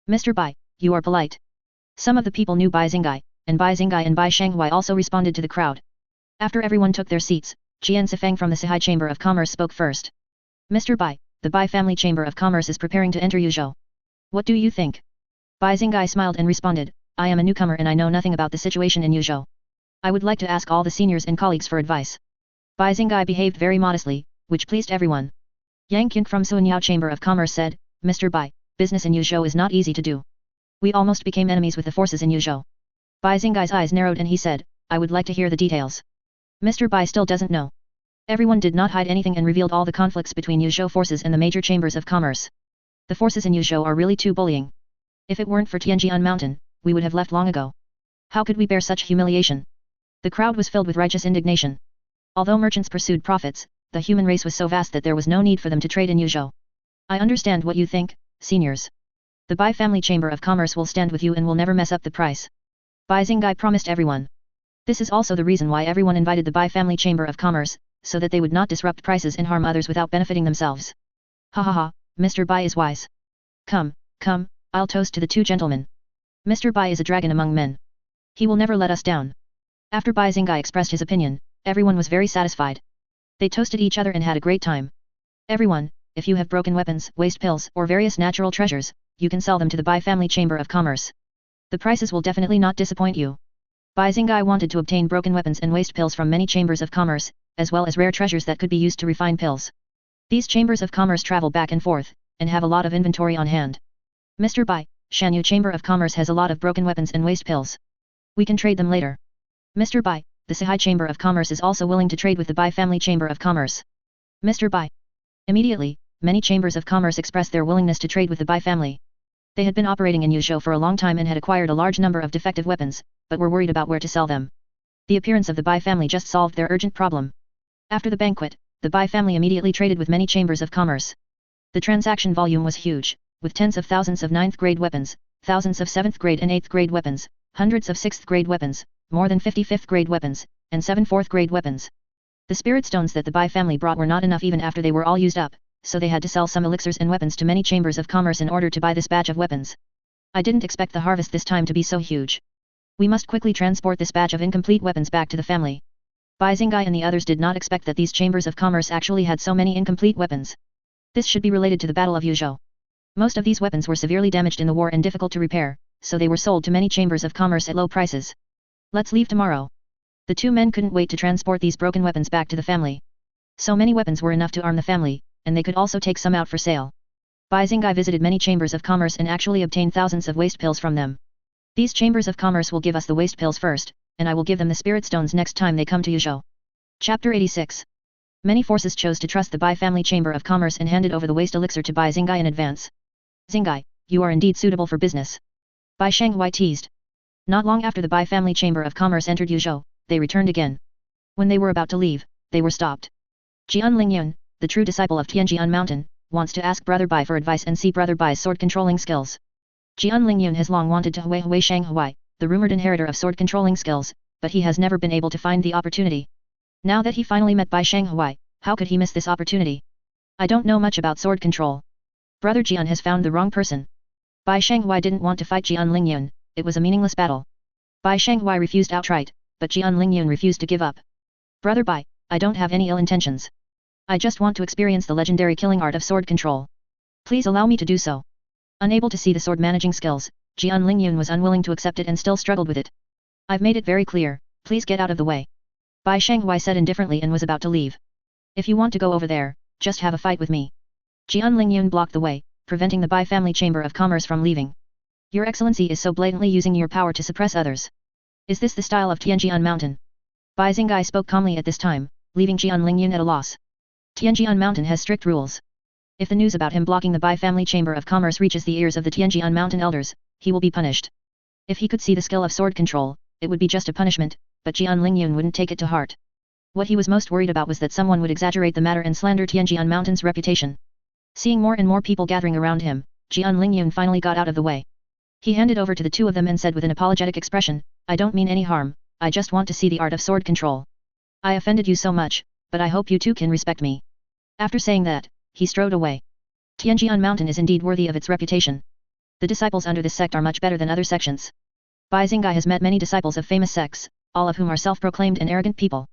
Mr. Bai, you are polite. Some of the people knew Bai Xingai, and Bai Shenghui also responded to the crowd. After everyone took their seats, Jian Sifang from the Sihai Chamber of Commerce spoke first. Mr. Bai, the Bai Family Chamber of Commerce is preparing to enter Yuzhou. What do you think? Bai Xingai smiled and responded, I am a newcomer and I know nothing about the situation in Yuzhou. I would like to ask all the seniors and colleagues for advice. Bai Xingai behaved very modestly, which pleased everyone. Yang Qing from Suanyao Chamber of Commerce said, Mr. Bai, business in Yuzhou is not easy to do. We almost became enemies with the forces in Yuzhou. Bai Xingai's eyes narrowed and he said, I would like to hear the details. Mr. Bai still doesn't know. Everyone did not hide anything and revealed all the conflicts between Yuzhou forces and the major chambers of commerce. The forces in Yuzhou are really too bullying. If it weren't for Tianjian Mountain, we would have left long ago. How could we bear such humiliation? The crowd was filled with righteous indignation. Although merchants pursued profits, the human race was so vast that there was no need for them to trade in Yuzhou. I understand what you think, seniors. The Bai Family Chamber of Commerce will stand with you and will never mess up the price. Bai Xingai promised everyone. This is also the reason why everyone invited the Bai Family Chamber of Commerce, so that they would not disrupt prices and harm others without benefiting themselves. Ha ha ha, Mr. Bai is wise. Come, come, I'll toast to the two gentlemen. Mr. Bai is a dragon among men. He will never let us down. After Bai Xingai expressed his opinion, everyone was very satisfied. They toasted each other and had a great time. Everyone, if you have broken weapons, waste pills, or various natural treasures, you can sell them to the Bai Family Chamber of Commerce. The prices will definitely not disappoint you. Bai Xingai wanted to obtain broken weapons and waste pills from many chambers of commerce, as well as rare treasures that could be used to refine pills. These chambers of commerce travel back and forth, and have a lot of inventory on hand. Mr. Bai, Shanyu Chamber of Commerce has a lot of broken weapons and waste pills. We can trade them later. Mr. Bai, the Sihai Chamber of Commerce is also willing to trade with the Bai Family Chamber of Commerce. Mr. Bai. Immediately, many chambers of commerce expressed their willingness to trade with the Bai family. They had been operating in Yuzhou for a long time and had acquired a large number of defective weapons, but were worried about where to sell them. The appearance of the Bai family just solved their urgent problem. After the banquet, the Bai family immediately traded with many chambers of commerce. The transaction volume was huge, with tens of thousands of 9th grade weapons, thousands of 7th grade and 8th grade weapons, hundreds of 6th grade weapons, more than 50 5th grade weapons, and 7 4th grade weapons. The spirit stones that the Bai family brought were not enough even after they were all used up, so they had to sell some elixirs and weapons to many chambers of commerce in order to buy this batch of weapons. I didn't expect the harvest this time to be so huge. We must quickly transport this batch of incomplete weapons back to the family. Bai Xingai and the others did not expect that these chambers of commerce actually had so many incomplete weapons. This should be related to the Battle of Yuzhou. Most of these weapons were severely damaged in the war and difficult to repair, so they were sold to many chambers of commerce at low prices. Let's leave tomorrow. The two men couldn't wait to transport these broken weapons back to the family. So many weapons were enough to arm the family, and they could also take some out for sale. Bai Xingai visited many chambers of commerce and actually obtained thousands of waste pills from them. These chambers of commerce will give us the waste pills first, and I will give them the spirit stones next time they come to Yuzhou. Chapter 86. Many forces chose to trust the Bai Family Chamber of Commerce and handed over the waste elixir to Bai Xingai in advance. Xingai, you are indeed suitable for business. Bai Shenghui teased. Not long after the Bai Family Chamber of Commerce entered Yuzhou, they returned again. When they were about to leave, they were stopped. Jian Lingyun, the true disciple of Tianjian Mountain, wants to ask Brother Bai for advice and see Brother Bai's sword controlling skills. Jian Lingyun has long wanted to Hui Shanghui, the rumored inheritor of sword controlling skills, but he has never been able to find the opportunity. Now that he finally met Bai Shanghui, how could he miss this opportunity? I don't know much about sword control. Brother Jian has found the wrong person. Bai Shanghui didn't want to fight Jian Lingyun, it was a meaningless battle. Bai Shanghui refused outright, but Jian Lingyun refused to give up. Brother Bai, I don't have any ill intentions. I just want to experience the legendary killing art of sword control. Please allow me to do so. Unable to see the sword managing skills, Jian Lingyun was unwilling to accept it and still struggled with it. I've made it very clear, please get out of the way. Bai Shanghui said indifferently and was about to leave. If you want to go over there, just have a fight with me. Jian Lingyun blocked the way, preventing the Bai Family Chamber of Commerce from leaving. Your Excellency is so blatantly using your power to suppress others. Is this the style of Qingshan Mountain? Bai Xingai spoke calmly at this time, leaving Jian Lingyun at a loss. Qingshan Mountain has strict rules. If the news about him blocking the Bai family chamber of commerce reaches the ears of the Qingshan Mountain elders, he will be punished. If he could see the skill of sword control, it would be just a punishment, but Jian Lingyun wouldn't take it to heart. What he was most worried about was that someone would exaggerate the matter and slander Qingshan Mountain's reputation. Seeing more and more people gathering around him, Jian Lingyun finally got out of the way. He handed over to the two of them and said with an apologetic expression, "I don't mean any harm, I just want to see the art of sword control. I offended you so much, but I hope you too can respect me." After saying that, he strode away. Qingshan Mountain is indeed worthy of its reputation. The disciples under this sect are much better than other sections. Bai Xingai has met many disciples of famous sects, all of whom are self-proclaimed and arrogant people.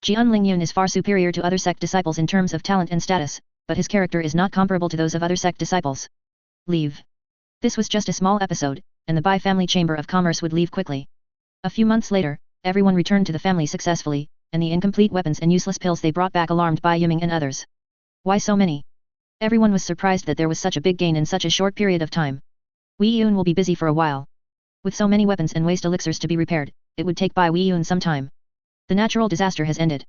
Jian Lingyun is far superior to other sect disciples in terms of talent and status, but his character is not comparable to those of other sect disciples. Leave. This was just a small episode, and the Bai family chamber of commerce would leave quickly. A few months later, everyone returned to the family successfully, and the incomplete weapons and useless pills they brought back alarmed Bai Yiming and others. Why so many? Everyone was surprised that there was such a big gain in such a short period of time. Wei Yun will be busy for a while. With so many weapons and waste elixirs to be repaired, it would take Bai Wei Yun some time. The natural disaster has ended.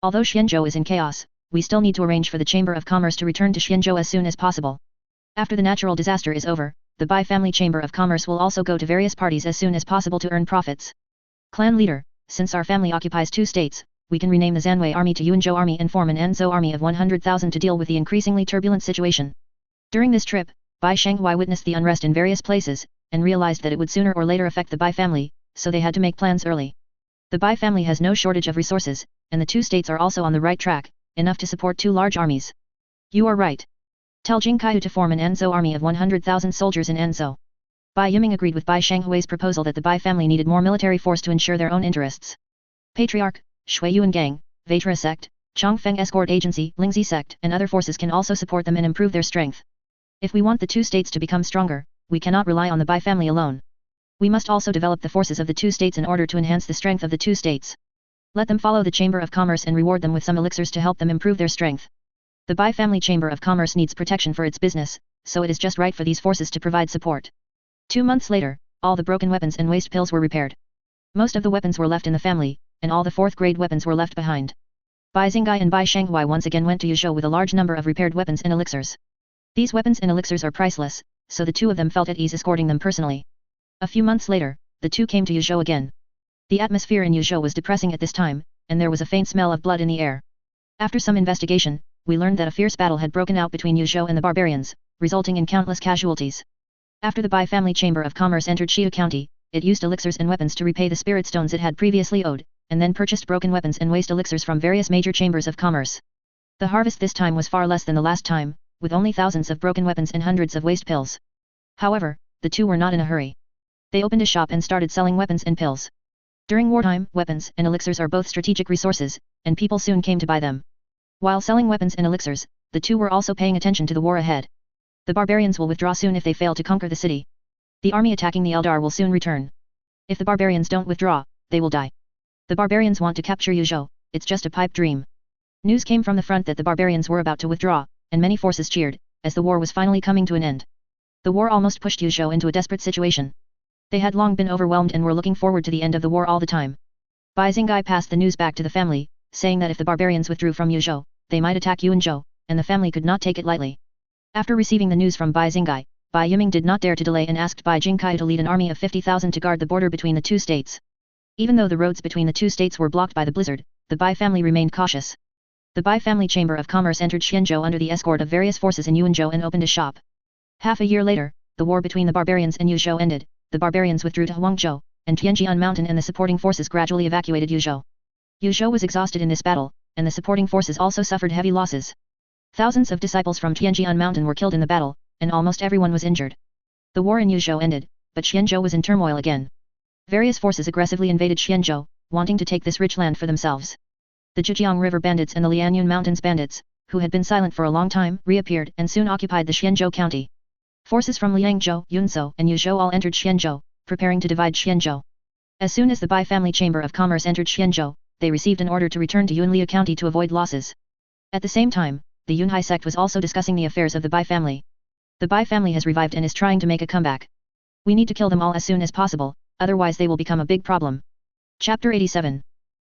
Although Xianzhou is in chaos, we still need to arrange for the Chamber of Commerce to return to Xianzhou as soon as possible. After the natural disaster is over, the Bai family Chamber of Commerce will also go to various parties as soon as possible to earn profits. Clan leader, since our family occupies 2 states, we can rename the Zanwei army to Yuanzhou army and form an Anzhou army of 100,000 to deal with the increasingly turbulent situation. During this trip, Bai Shenghui witnessed the unrest in various places, and realized that it would sooner or later affect the Bai family, so they had to make plans early. The Bai family has no shortage of resources, and the 2 states are also on the right track, enough to support 2 large armies. You are right. Tell Jing Kaihu to form an Anzhou army of 100,000 soldiers in Anzhou. Bai Yiming agreed with Bai Shenghui's proposal that the Bai family needed more military force to ensure their own interests. Patriarch, Shui Yuan Gang, Vaitra sect, Chongfeng escort agency, Lingzi sect, and other forces can also support them and improve their strength. If we want the 2 states to become stronger, we cannot rely on the Bai family alone. We must also develop the forces of the 2 states in order to enhance the strength of the 2 states. Let them follow the Chamber of Commerce and reward them with some elixirs to help them improve their strength. The Bai family Chamber of Commerce needs protection for its business, so it is just right for these forces to provide support. 2 months later, all the broken weapons and waste pills were repaired. Most of the weapons were left in the family, and all the 4th grade weapons were left behind. Bai Xingai and Bai Shenghui once again went to Yuzhou with a large number of repaired weapons and elixirs. These weapons and elixirs are priceless, so the 2 of them felt at ease escorting them personally. A few months later, the 2 came to Yuzhou again. The atmosphere in Yuzhou was depressing at this time, and there was a faint smell of blood in the air. After some investigation, we learned that a fierce battle had broken out between Yuzhou and the barbarians, resulting in countless casualties. After the Bai family Chamber of Commerce entered Xiu County, it used elixirs and weapons to repay the spirit stones it had previously owed, and then purchased broken weapons and waste elixirs from various major chambers of commerce. The harvest this time was far less than the last time, with only thousands of broken weapons and hundreds of waste pills. However, the 2 were not in a hurry. They opened a shop and started selling weapons and pills. During wartime, weapons and elixirs are both strategic resources, and people soon came to buy them. While selling weapons and elixirs, the 2 were also paying attention to the war ahead. The barbarians will withdraw soon if they fail to conquer the city. The army attacking the Eldar will soon return. If the barbarians don't withdraw, they will die. The barbarians want to capture Yuzhou, it's just a pipe dream. News came from the front that the barbarians were about to withdraw, and many forces cheered, as the war was finally coming to an end. The war almost pushed Yuzhou into a desperate situation. They had long been overwhelmed and were looking forward to the end of the war all the time. Bai Xingai passed the news back to the family, saying that if the barbarians withdrew from Yuzhou, they might attack Yuanzhou, and the family could not take it lightly. After receiving the news from Bai Xingai, Bai Yiming did not dare to delay and asked Bai Jingkai to lead an army of 50,000 to guard the border between the 2 states. Even though the roads between the 2 states were blocked by the blizzard, the Bai family remained cautious. The Bai family Chamber of Commerce entered Xianzhou under the escort of various forces in Yuanzhou and opened a shop. Half a year later, the war between the barbarians and Yuzhou ended, the barbarians withdrew to Huangzhou, and Qingshan Mountain and the supporting forces gradually evacuated Yuzhou. Yuzhou was exhausted in this battle, and the supporting forces also suffered heavy losses. Thousands of disciples from Qingshan Mountain were killed in the battle, and almost everyone was injured. The war in Yuzhou ended, but Xianzhou was in turmoil again. Various forces aggressively invaded Xianzhou, wanting to take this rich land for themselves. The Zhejiang River bandits and the Lianyun Mountains bandits, who had been silent for a long time, reappeared and soon occupied the Xianzhou county. Forces from Liangzhou, Yunzhou and Yuzhou all entered Xianzhou, preparing to divide Xianzhou. As soon as the Bai family Chamber of Commerce entered Xianzhou, they received an order to return to Yunlia County to avoid losses. At the same time, the Yunhai sect was also discussing the affairs of the Bai family. The Bai family has revived and is trying to make a comeback. We need to kill them all as soon as possible, otherwise they will become a big problem. Chapter 87.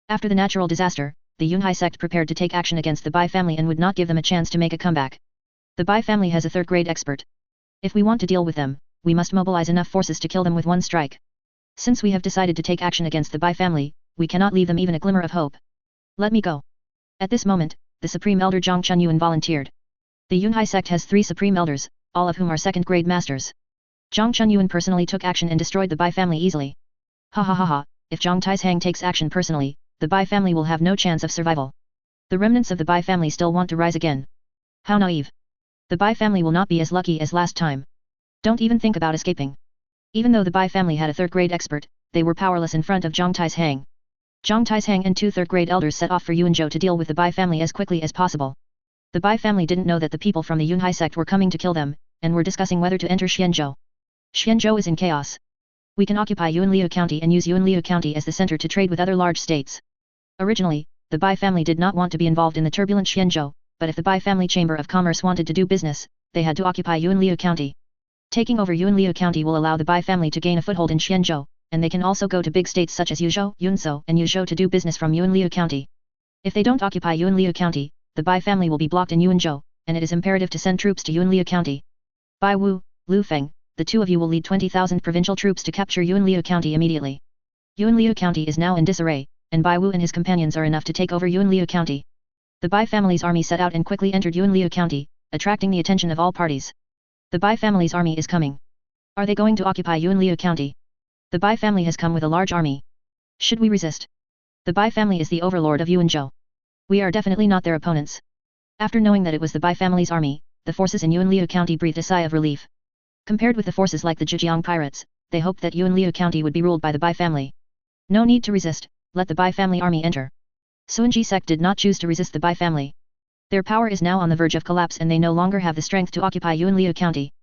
After the natural disaster, the Yunhai sect prepared to take action against the Bai family and would not give them a chance to make a comeback. The Bai family has a third-grade expert. If we want to deal with them, we must mobilize enough forces to kill them with one strike. Since we have decided to take action against the Bai family, we cannot leave them even a glimmer of hope. Let me go. At this moment, the Supreme Elder Zhang Chunyuan volunteered. The Yunhai sect has 3 Supreme Elders, all of whom are second-grade masters. Zhang Chunyuan personally took action and destroyed the Bai family easily. Ha ha ha ha, if Zhang Taishang takes action personally, the Bai family will have no chance of survival. The remnants of the Bai family still want to rise again. How naive. The Bai family will not be as lucky as last time. Don't even think about escaping. Even though the Bai family had a third-grade expert, they were powerless in front of Zhang Taishang. Zhang Taishang and 2 third-grade elders set off for Yuanzhou to deal with the Bai family as quickly as possible. The Bai family didn't know that the people from the Yunhai sect were coming to kill them, and were discussing whether to enter Xianzhou. Xianzhou is in chaos. We can occupy Yuanliu County and use Yuanliu County as the center to trade with other large states. Originally, the Bai family did not want to be involved in the turbulent Xianzhou, but if the Bai family Chamber of Commerce wanted to do business, they had to occupy Yuanliu County. Taking over Yuanliu County will allow the Bai family to gain a foothold in Xianzhou, and they can also go to big states such as Yuzhou, Yunzhou, and Yuzhou to do business from Yuanliu County. If they don't occupy Yuanliu County, the Bai family will be blocked in Yuanzhou, and it is imperative to send troops to Yuanliu County. Bai Wu, Lu Feng, the 2 of you will lead 20,000 provincial troops to capture Yuanliu County immediately. Yuanliu County is now in disarray, and Bai Wu and his companions are enough to take over Yuanliu County. The Bai family's army set out and quickly entered Yuanliu County, attracting the attention of all parties. The Bai family's army is coming. Are they going to occupy Yuanliu County? The Bai family has come with a large army. Should we resist? The Bai family is the overlord of Yuanzhou. We are definitely not their opponents. After knowing that it was the Bai family's army, the forces in Yuanliu County breathed a sigh of relief. Compared with the forces like the Zhejiang pirates, they hoped that Yuanliu County would be ruled by the Bai family. No need to resist, let the Bai family army enter. Suanji sect did not choose to resist the Bai family. Their power is now on the verge of collapse and they no longer have the strength to occupy Yuanliu County.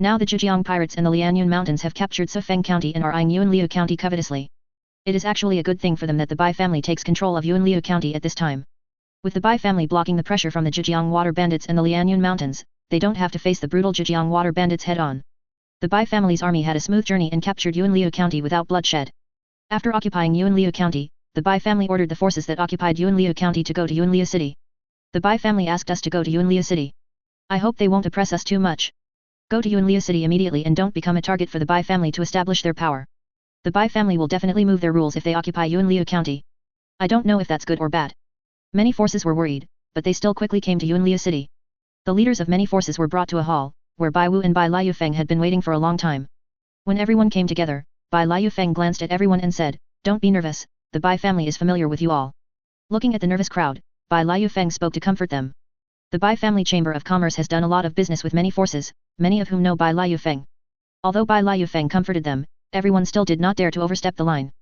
Now the Zhejiang pirates and the Lianyun mountains have captured Sufeng County and are eyeing Yuanliu County covetously. It is actually a good thing for them that the Bai family takes control of Yuanliu County at this time. With the Bai family blocking the pressure from the Zhejiang water bandits and the Lianyun mountains, they don't have to face the brutal Zhejiang water bandits head-on. The Bai family's army had a smooth journey and captured Yuanliu County without bloodshed. After occupying Yuanliu County, the Bai family ordered the forces that occupied Yuanliu County to go to Yuanliu City. The Bai family asked us to go to Yuanliu City. I hope they won't oppress us too much. Go to Yuanliu City immediately and don't become a target for the Bai family to establish their power. The Bai family will definitely move their rules if they occupy Yuanliu County. I don't know if that's good or bad. Many forces were worried, but they still quickly came to Yuanliu City. The leaders of many forces were brought to a hall, where Bai Wu and Bai Liufeng had been waiting for a long time. When everyone came together, Bai Liufeng glanced at everyone and said, "Don't be nervous, the Bai family is familiar with you all." Looking at the nervous crowd, Bai Liufeng spoke to comfort them. The Bai family Chamber of Commerce has done a lot of business with many forces, many of whom know Bai Liufeng. Although Bai Liufeng comforted them, everyone still did not dare to overstep the line.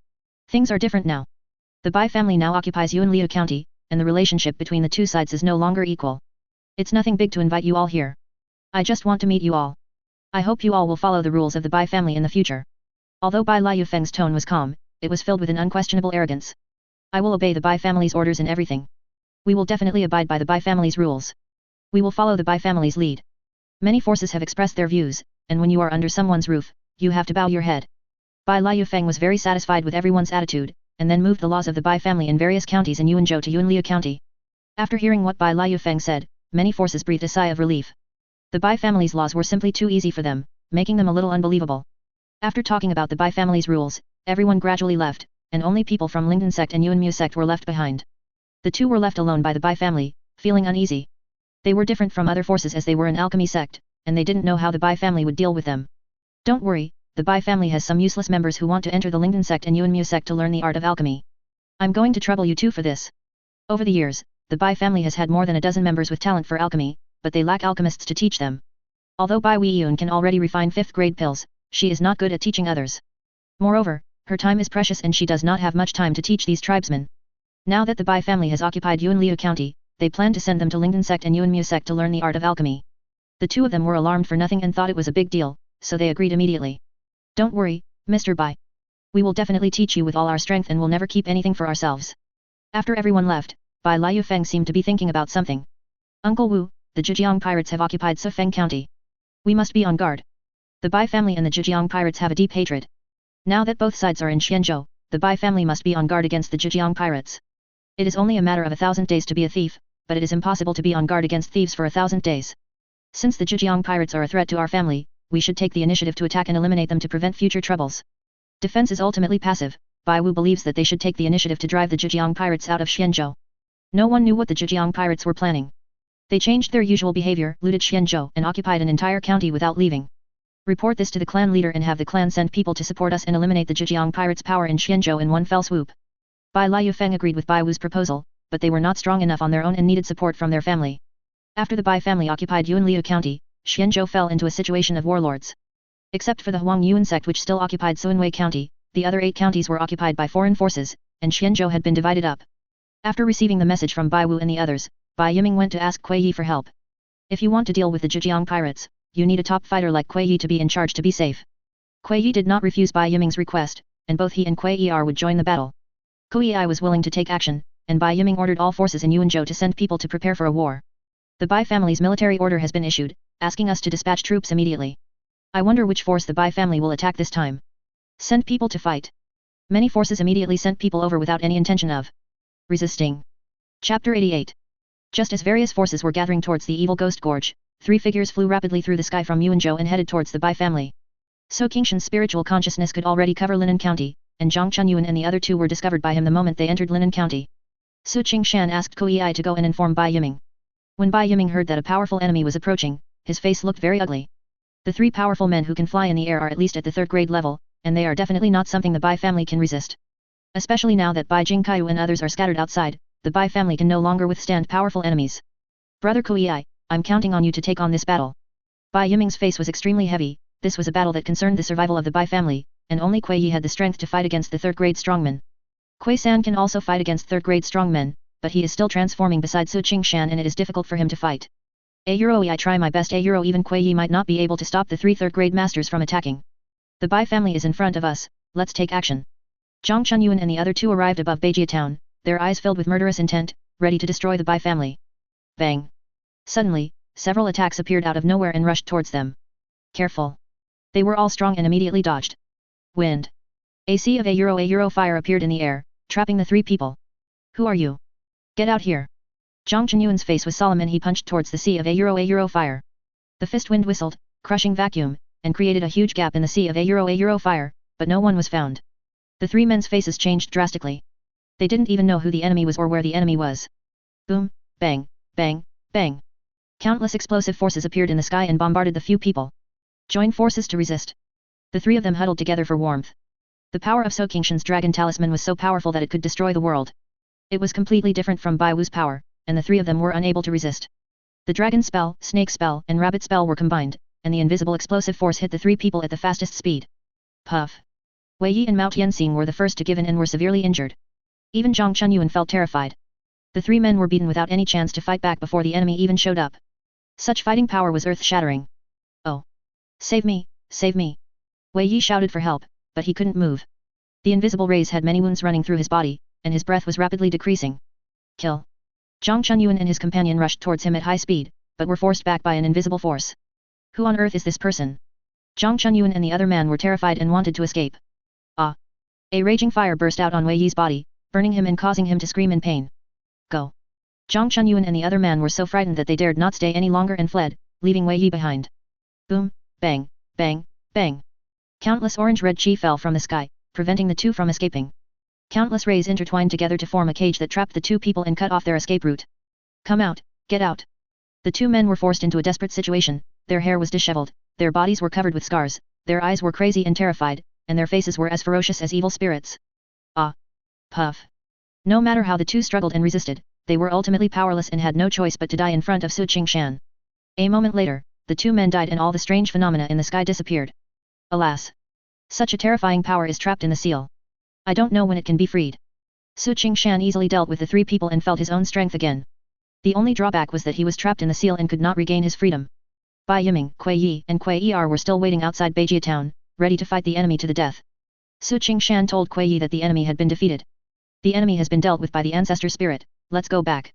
Things are different now. The Bai family now occupies Yuanliu County, and the relationship between the two sides is no longer equal. It's nothing big to invite you all here. I just want to meet you all. I hope you all will follow the rules of the Bai family in the future. Although Bai Liufeng's tone was calm, it was filled with an unquestionable arrogance. I will obey the Bai family's orders in everything. We will definitely abide by the Bai family's rules. We will follow the Bai family's lead. Many forces have expressed their views, and when you are under someone's roof, you have to bow your head. Bai Liufeng was very satisfied with everyone's attitude, and then moved the laws of the Bai family in various counties in Yuanzhou to Yuanliu County. After hearing what Bai Liufeng said, many forces breathed a sigh of relief. The Bai family's laws were simply too easy for them, making them a little unbelievable. After talking about the Bai family's rules, everyone gradually left, and only people from Lingdan sect and Yuanmu sect were left behind. The two were left alone by the Bai family, feeling uneasy. They were different from other forces as they were an alchemy sect, and they didn't know how the Bai family would deal with them. Don't worry, the Bai family has some useless members who want to enter the Lingdan sect and Yuanmu sect to learn the art of alchemy. I'm going to trouble you too for this. Over the years, the Bai family has had more than a dozen members with talent for alchemy, but they lack alchemists to teach them. Although Bai Weiyun can already refine 5th grade pills, she is not good at teaching others. Moreover, her time is precious and she does not have much time to teach these tribesmen. Now that the Bai family has occupied Yuanliu County, they plan to send them to Lingdan sect and Yuanmu sect to learn the art of alchemy. The two of them were alarmed for nothing and thought it was a big deal, so they agreed immediately. Don't worry, Mr. Bai. We will definitely teach you with all our strength and will never keep anything for ourselves. After everyone left, Bai Liufeng seemed to be thinking about something. Uncle Wu, the Zhejiang pirates have occupied Sufeng County. We must be on guard. The The Bai family and the Zhejiang pirates have a deep hatred. Now that both sides are in Xianzhou, the Bai family must be on guard against the Zhejiang pirates. It is only a matter of 1,000 days to be a thief, but it is impossible to be on guard against thieves for 1,000 days. Since the Zhejiang pirates are a threat to our family, we should take the initiative to attack and eliminate them to prevent future troubles. Defense is ultimately passive. Bai Wu believes that they should take the initiative to drive the Zhejiang pirates out of Xianzhou. No one knew what the Zhejiang pirates were planning. They changed their usual behavior, looted Xianzhou, and occupied an entire county without leaving. Report this to the clan leader and have the clan send people to support us and eliminate the Zhejiang pirates' power in Xianzhou in one fell swoop. Bai Liu Feng agreed with Bai Wu's proposal, but they were not strong enough on their own and needed support from their family. After the Bai family occupied Yunliu County, Xianzhou fell into a situation of warlords. Except for the Huang Yuan sect which still occupied Suanwei County, the other 8 counties were occupied by foreign forces, and Xianzhou had been divided up. After receiving the message from Bai Wu and the others, Bai Yiming went to ask Kuei Yi for help. If you want to deal with the Zhejiang pirates, you need a top fighter like Kuei Yi to be in charge to be safe. Kuei Yi did not refuse Bai Yiming's request, and both he and Kuei Yi would join the battle. Kuei Yi was willing to take action, and Bai Yiming ordered all forces in Yuanzhou to send people to prepare for a war. The Bai family's military order has been issued, asking us to dispatch troops immediately. I wonder which force the Bai family will attack this time. Send people to fight. Many forces immediately sent people over without any intention of resisting. Chapter 88. Just as various forces were gathering towards the evil Ghost Gorge, 3 figures flew rapidly through the sky from Yuanzhou and headed towards the Bai family. So Qingshan's spiritual consciousness could already cover Linan County, and Zhang Chunyuan and the other 2 were discovered by him the moment they entered Linan County. Su Qingshan asked Kuei Yi to go and inform Bai Yiming. When Bai Yiming heard that a powerful enemy was approaching, his face looked very ugly. The 3 powerful men who can fly in the air are at least at the 3rd grade level, and they are definitely not something the Bai family can resist. Especially now that Bai Jingkaiyu and others are scattered outside, the Bai family can no longer withstand powerful enemies. Brother Kuei Yi, I'm counting on you to take on this battle. Bai Yiming's face was extremely heavy. This was a battle that concerned the survival of the Bai family, and only Kuei Yi had the strength to fight against the 3rd grade strongmen. Kuei San can also fight against 3rd grade strongmen, but he is still transforming beside Su Qingshan and it is difficult for him to fight. I try my best. Even Kuei Yi might not be able to stop the 3 3rd grade masters from attacking. The Bai family is in front of us, let's take action. Zhang Chunyuan and the other 2 arrived above Beijia town, their eyes filled with murderous intent, ready to destroy the Bai family. Bang! Suddenly, several attacks appeared out of nowhere and rushed towards them. Careful! They were all strong and immediately dodged. Wind! A sea of a fire appeared in the air, trapping the 3 people. Who are you? Get out here! Zhang Chunyuan's face was solemn and he punched towards the sea of a fire. The fist wind whistled, crushing vacuum, and created a huge gap in the sea of a fire, but no one was found. The 3 men's faces changed drastically. They didn't even know who the enemy was or where the enemy was. Boom, bang, bang, bang. Countless explosive forces appeared in the sky and bombarded the few people. Join forces to resist. The 3 of them huddled together for warmth. The power of So Qingshan's dragon talisman was so powerful that it could destroy the world. It was completely different from Bai Wu's power, and the 3 of them were unable to resist. The dragon spell, snake spell, and rabbit spell were combined, and the invisible explosive force hit the 3 people at the fastest speed. Puff! Wei Yi and Mao Tianxing were the first to give in and were severely injured. Even Zhang Chunyuan felt terrified. The 3 men were beaten without any chance to fight back before the enemy even showed up. Such fighting power was earth-shattering. Oh! Save me! Save me! Wei Yi shouted for help, but he couldn't move. The invisible rays had many wounds running through his body, and his breath was rapidly decreasing. Kill! Zhang Chunyuan and his companion rushed towards him at high speed, but were forced back by an invisible force. Who on earth is this person? Zhang Chunyuan and the other man were terrified and wanted to escape. Ah! A raging fire burst out on Wei Yi's body, burning him and causing him to scream in pain. Go! Zhang Chunyuan and the other man were so frightened that they dared not stay any longer and fled, leaving Wei Yi behind. Boom! Bang! Bang! Bang! Countless orange-red chi fell from the sky, preventing the 2 from escaping. Countless rays intertwined together to form a cage that trapped the 2 people and cut off their escape route. Come out! Get out! The 2 men were forced into a desperate situation. Their hair was disheveled, their bodies were covered with scars, their eyes were crazy and terrified, and their faces were as ferocious as evil spirits. Ah! Puff! No matter how the 2 struggled and resisted, they were ultimately powerless and had no choice but to die in front of Su Qingshan. A moment later, the 2 men died and all the strange phenomena in the sky disappeared. Alas! Such a terrifying power is trapped in the seal. I don't know when it can be freed. Su Qingshan easily dealt with the 3 people and felt his own strength again. The only drawback was that he was trapped in the seal and could not regain his freedom. Bai Yiming, Kuei Yi, and Kuei Er were still waiting outside Beijia town, ready to fight the enemy to the death. Su Qingshan told Kuei Yi that the enemy had been defeated. The enemy has been dealt with by the Ancestor spirit, let's go back.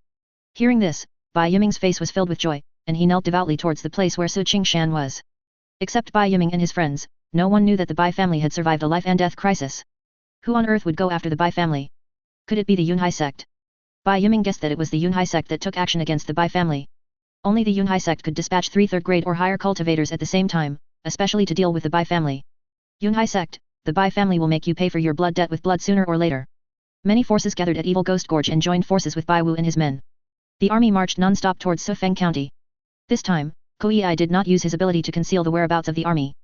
Hearing this, Bai Yiming's face was filled with joy, and he knelt devoutly towards the place where Su Qingshan was. Except Bai Yiming and his friends, no one knew that the Bai family had survived a life and death crisis. Who on earth would go after the Bai family? Could it be the Yunhai sect? Bai Yiming guessed that it was the Yunhai sect that took action against the Bai family. Only the Yunhai sect could dispatch 3 third-grade or higher cultivators at the same time, especially to deal with the Bai family. Yunhai sect, the Bai family will make you pay for your blood debt with blood sooner or later. Many forces gathered at Evil Ghost Gorge and joined forces with Bai Wu and his men. The army marched non-stop towards Sufeng County. This time, Koei did not use his ability to conceal the whereabouts of the army.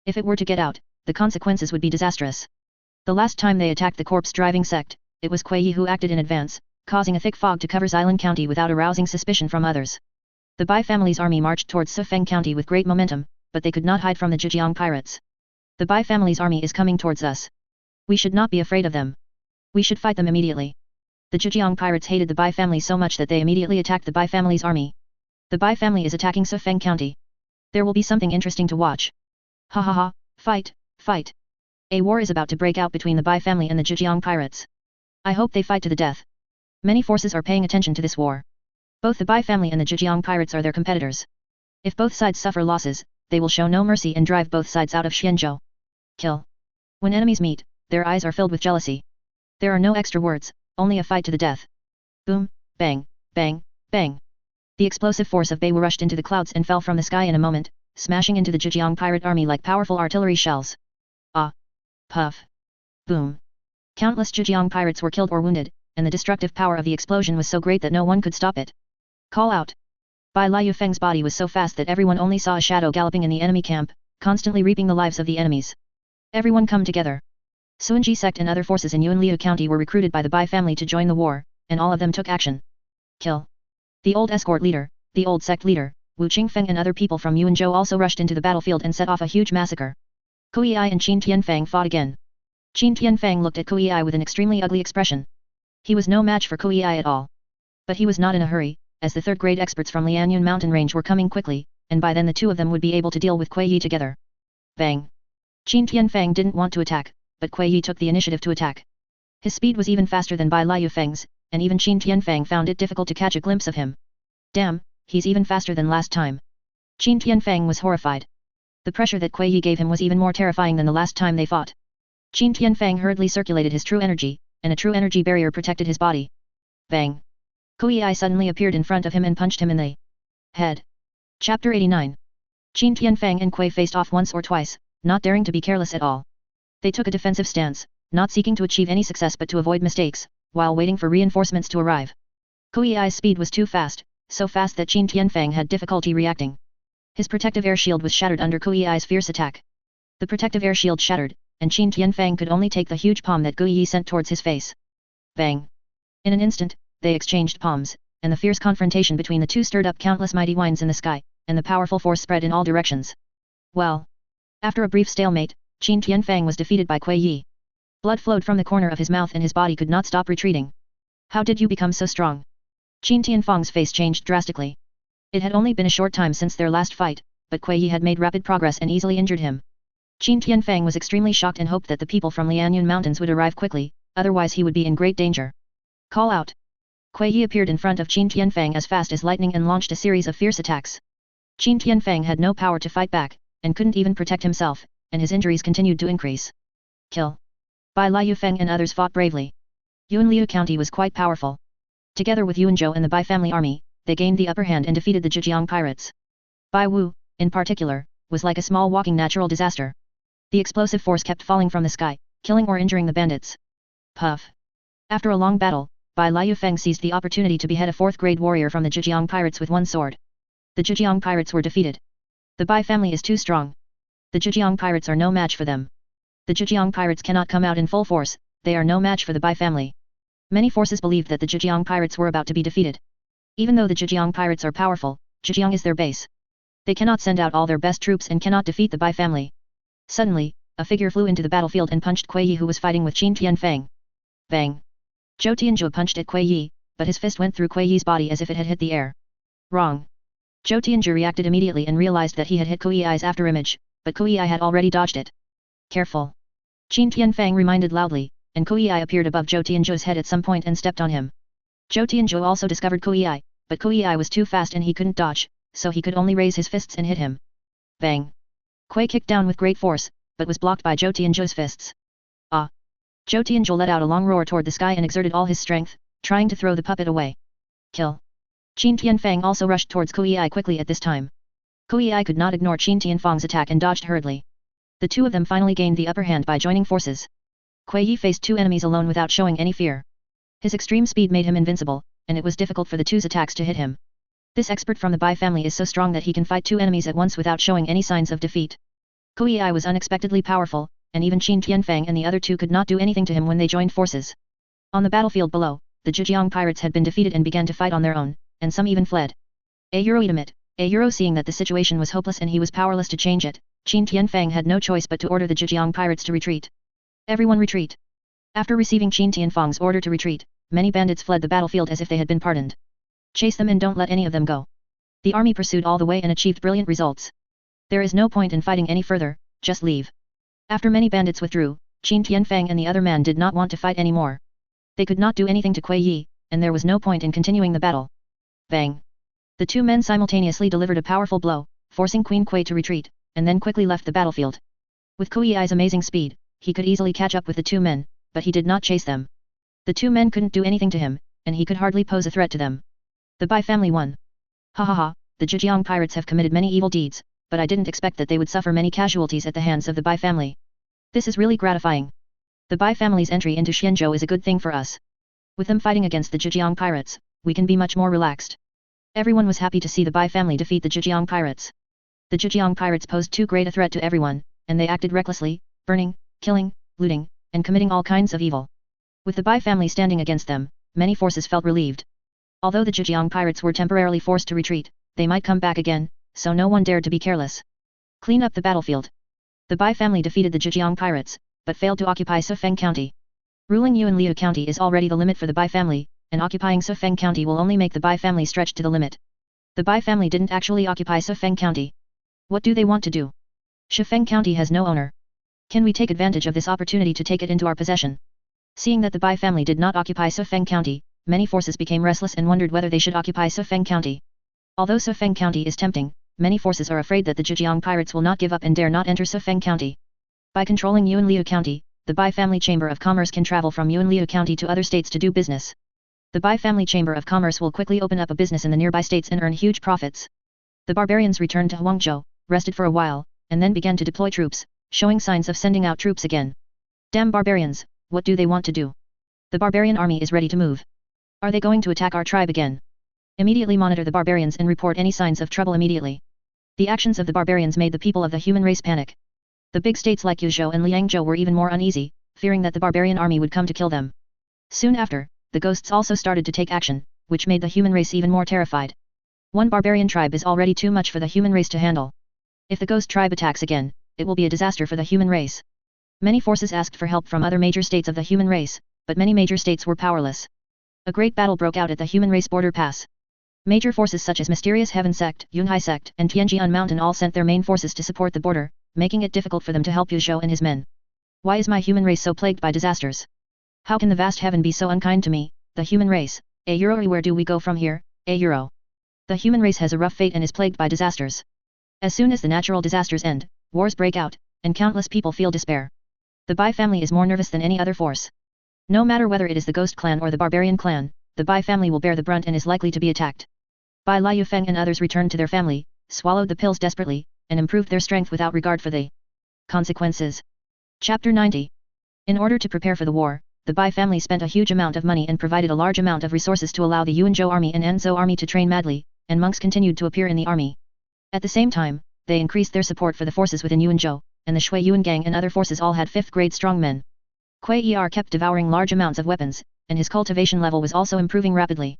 If it were to get out, the consequences would be disastrous. The last time they attacked the corpse-driving sect, it was Kuei who acted in advance, causing a thick fog to cover Xilan County without arousing suspicion from others. The Bai family's army marched towards Sufeng County with great momentum, but they could not hide from the Zhejiang pirates. The Bai family's army is coming towards us. We should not be afraid of them. We should fight them immediately. The Zhejiang pirates hated the Bai family so much that they immediately attacked the Bai family's army. The Bai family is attacking Sufeng County. There will be something interesting to watch. Ha ha ha, fight, fight. A war is about to break out between the Bai family and the Zhejiang pirates. I hope they fight to the death. Many forces are paying attention to this war. Both the Bai family and the Zhejiang pirates are their competitors. If both sides suffer losses, they will show no mercy and drive both sides out of Xianzhou. Kill. When enemies meet, their eyes are filled with jealousy. There are no extra words, only a fight to the death. Boom, bang, bang, bang. The explosive force of Beiwu rushed into the clouds and fell from the sky in a moment, smashing into the Zhejiang pirate army like powerful artillery shells. Ah. Puff. Boom. Countless Zhejiang pirates were killed or wounded, and the destructive power of the explosion was so great that no one could stop it. Call out. Bai Liu Feng's body was so fast that everyone only saw a shadow galloping in the enemy camp, constantly reaping the lives of the enemies. Everyone come together. Suanji sect and other forces in Yunliu County were recruited by the Bai family to join the war, and all of them took action. Kill. The old escort leader, the old sect leader, Wu Qingfeng and other people from Yuanzhou also rushed into the battlefield and set off a huge massacre. Kuei and Qin Tianfang fought again. Qin Tianfang looked at Kuei with an extremely ugly expression. He was no match for Kuei at all. But he was not in a hurry, as the third-grade experts from Lianyun mountain range were coming quickly, and by then the two of them would be able to deal with Kuei together. Bang! Qin Tianfang didn't want to attack, but Kuei took the initiative to attack. His speed was even faster than Bai Liu Feng's, and even Qin Tianfang found it difficult to catch a glimpse of him. Damn, he's even faster than last time. Qin Tianfang was horrified. The pressure that Kuei gave him was even more terrifying than the last time they fought. Qin Tianfang hurriedly circulated his true energy, and a true energy barrier protected his body. Bang! Kuei suddenly appeared in front of him and punched him in the head. Chapter 89. Qin Tianfang and Kuei faced off once or twice, not daring to be careless at all. They took a defensive stance, not seeking to achieve any success but to avoid mistakes, while waiting for reinforcements to arrive. Kuei's speed was too fast, so fast that Qin Tianfang had difficulty reacting. His protective air shield was shattered under Kuei's fierce attack. The protective air shield shattered, and Qin Tianfang could only take the huge palm that Kuei sent towards his face. Bang! In an instant, they exchanged palms, and the fierce confrontation between the two stirred up countless mighty winds in the sky, and the powerful force spread in all directions. Well. After a brief stalemate, Qin Tianfang was defeated by Kuei. Blood flowed from the corner of his mouth and his body could not stop retreating. How did you become so strong? Qin Tianfang's face changed drastically. It had only been a short time since their last fight, but Kuei had made rapid progress and easily injured him. Qin Tianfang was extremely shocked and hoped that the people from Lianyun Mountains would arrive quickly, otherwise he would be in great danger. Call out. Kuei appeared in front of Qin Tianfang as fast as lightning and launched a series of fierce attacks. Qin Tianfang had no power to fight back, and couldn't even protect himself, and his injuries continued to increase. Kill. Bai Liu Feng and others fought bravely. Yunliu County was quite powerful. Together with Yuanzhou and the Bai family army, they gained the upper hand and defeated the Zhejiang pirates. Bai Wu, in particular, was like a small walking natural disaster. The explosive force kept falling from the sky, killing or injuring the bandits. Puff. After a long battle, Bai Liu Feng seized the opportunity to behead a fourth-grade warrior from the Zhejiang pirates with one sword. The Zhejiang pirates were defeated. The Bai family is too strong. The Zhejiang pirates are no match for them. The Zhejiang pirates cannot come out in full force, they are no match for the Bai family. Many forces believed that the Zhejiang pirates were about to be defeated. Even though the Zhejiang pirates are powerful, Zhejiang is their base. They cannot send out all their best troops and cannot defeat the Bai family. Suddenly, a figure flew into the battlefield and punched Kuei who was fighting with Qin Tianfang. Bang! Zhou Tianzhu punched at Kuei, but his fist went through Kuei's body as if it had hit the air. Wrong. Zhou Tianzhu reacted immediately and realized that he had hit Kuei's afterimage, but Kuei had already dodged it. Careful. Qin Tianfang reminded loudly, and Kuei appeared above Zhou Tianzhu's head at some point and stepped on him. Zhou Tianzhu also discovered Kuei, but Kuei was too fast and he couldn't dodge, so he could only raise his fists and hit him. Bang! Kuei kicked down with great force, but was blocked by Zhou Tianzhuo's fists. Ah! Zhou Tianzhuo let out a long roar toward the sky and exerted all his strength, trying to throw the puppet away. Kill! Qin Tianfang also rushed towards Kuei quickly at this time. Kuei could not ignore Qin Tianfang's attack and dodged hurriedly. The two of them finally gained the upper hand by joining forces. Kuei faced two enemies alone without showing any fear. His extreme speed made him invincible, and it was difficult for the two's attacks to hit him. This expert from the Bai family is so strong that he can fight two enemies at once without showing any signs of defeat. Kuei was unexpectedly powerful, and even Qin Tianfang and the other two could not do anything to him when they joined forces. On the battlefield below, the Zhejiang pirates had been defeated and began to fight on their own, and some even fled. Seeing that the situation was hopeless and he was powerless to change it, Qin Tianfang had no choice but to order the Zhejiang pirates to retreat. Everyone retreat! After receiving Qin Tianfang's order to retreat, many bandits fled the battlefield as if they had been pardoned. Chase them and don't let any of them go. The army pursued all the way and achieved brilliant results. There is no point in fighting any further, just leave. After many bandits withdrew, Qin Tianfang and the other man did not want to fight anymore. They could not do anything to Kuei, and there was no point in continuing the battle. Bang! The two men simultaneously delivered a powerful blow, forcing Queen Kuei to retreat, and then quickly left the battlefield. With Kuei's amazing speed, he could easily catch up with the two men, but he did not chase them. The two men couldn't do anything to him, and he could hardly pose a threat to them. The Bai family won. Ha ha ha, the Zhejiang pirates have committed many evil deeds, but I didn't expect that they would suffer many casualties at the hands of the Bai family. This is really gratifying. The Bai family's entry into Shenzhou is a good thing for us. With them fighting against the Zhejiang pirates, we can be much more relaxed. Everyone was happy to see the Bai family defeat the Zhejiang pirates. The Zhejiang pirates posed too great a threat to everyone, and they acted recklessly, burning, killing, looting, and committing all kinds of evil. With the Bai family standing against them, many forces felt relieved. Although the Zhejiang pirates were temporarily forced to retreat, they might come back again, so no one dared to be careless. Clean up the battlefield. The Bai family defeated the Zhejiang pirates, but failed to occupy Sufeng County. Ruling Yuanliu County is already the limit for the Bai family, and occupying Sufeng County will only make the Bai family stretch to the limit. The Bai family didn't actually occupy Sufeng County. What do they want to do? Sufeng County has no owner. Can we take advantage of this opportunity to take it into our possession? Seeing that the Bai family did not occupy Sufeng County, many forces became restless and wondered whether they should occupy Sufeng County. Although Sufeng County is tempting, many forces are afraid that the Zhejiang pirates will not give up and dare not enter Sufeng County. By controlling Yuanliu County, the Bai Family Chamber of Commerce can travel from Yuanliu County to other states to do business. The Bai Family Chamber of Commerce will quickly open up a business in the nearby states and earn huge profits. The barbarians returned to Huangzhou, rested for a while, and then began to deploy troops, showing signs of sending out troops again. Damn barbarians, what do they want to do? The barbarian army is ready to move. Are they going to attack our tribe again? Immediately monitor the barbarians and report any signs of trouble immediately. The actions of the barbarians made the people of the human race panic. The big states like Yuzhou and Liangzhou were even more uneasy, fearing that the barbarian army would come to kill them. Soon after, the ghosts also started to take action, which made the human race even more terrified. One barbarian tribe is already too much for the human race to handle. If the ghost tribe attacks again, it will be a disaster for the human race. Many forces asked for help from other major states of the human race, but many major states were powerless. A great battle broke out at the human race border pass. Major forces such as Mysterious Heaven Sect, Yunhai Sect, and Tianjian Mountain all sent their main forces to support the border, making it difficult for them to help Yuzhou and his men. Why is my human race so plagued by disasters? How can the vast heaven be so unkind to me, the human race? Where do we go from here? The human race has a rough fate and is plagued by disasters. As soon as the natural disasters end, wars break out, and countless people feel despair. The Bai family is more nervous than any other force. No matter whether it is the Ghost Clan or the Barbarian Clan, the Bai family will bear the brunt and is likely to be attacked. Bai Liu Feng and others returned to their family, swallowed the pills desperately, and improved their strength without regard for the consequences. Chapter 90. In order to prepare for the war, the Bai family spent a huge amount of money and provided a large amount of resources to allow the Yuanzhou army and Anzhou army to train madly, and monks continued to appear in the army. At the same time, they increased their support for the forces within Yuanzhou, and the Shui Yuan gang and other forces all had 5th grade strongmen. Kuei kept devouring large amounts of weapons, and his cultivation level was also improving rapidly.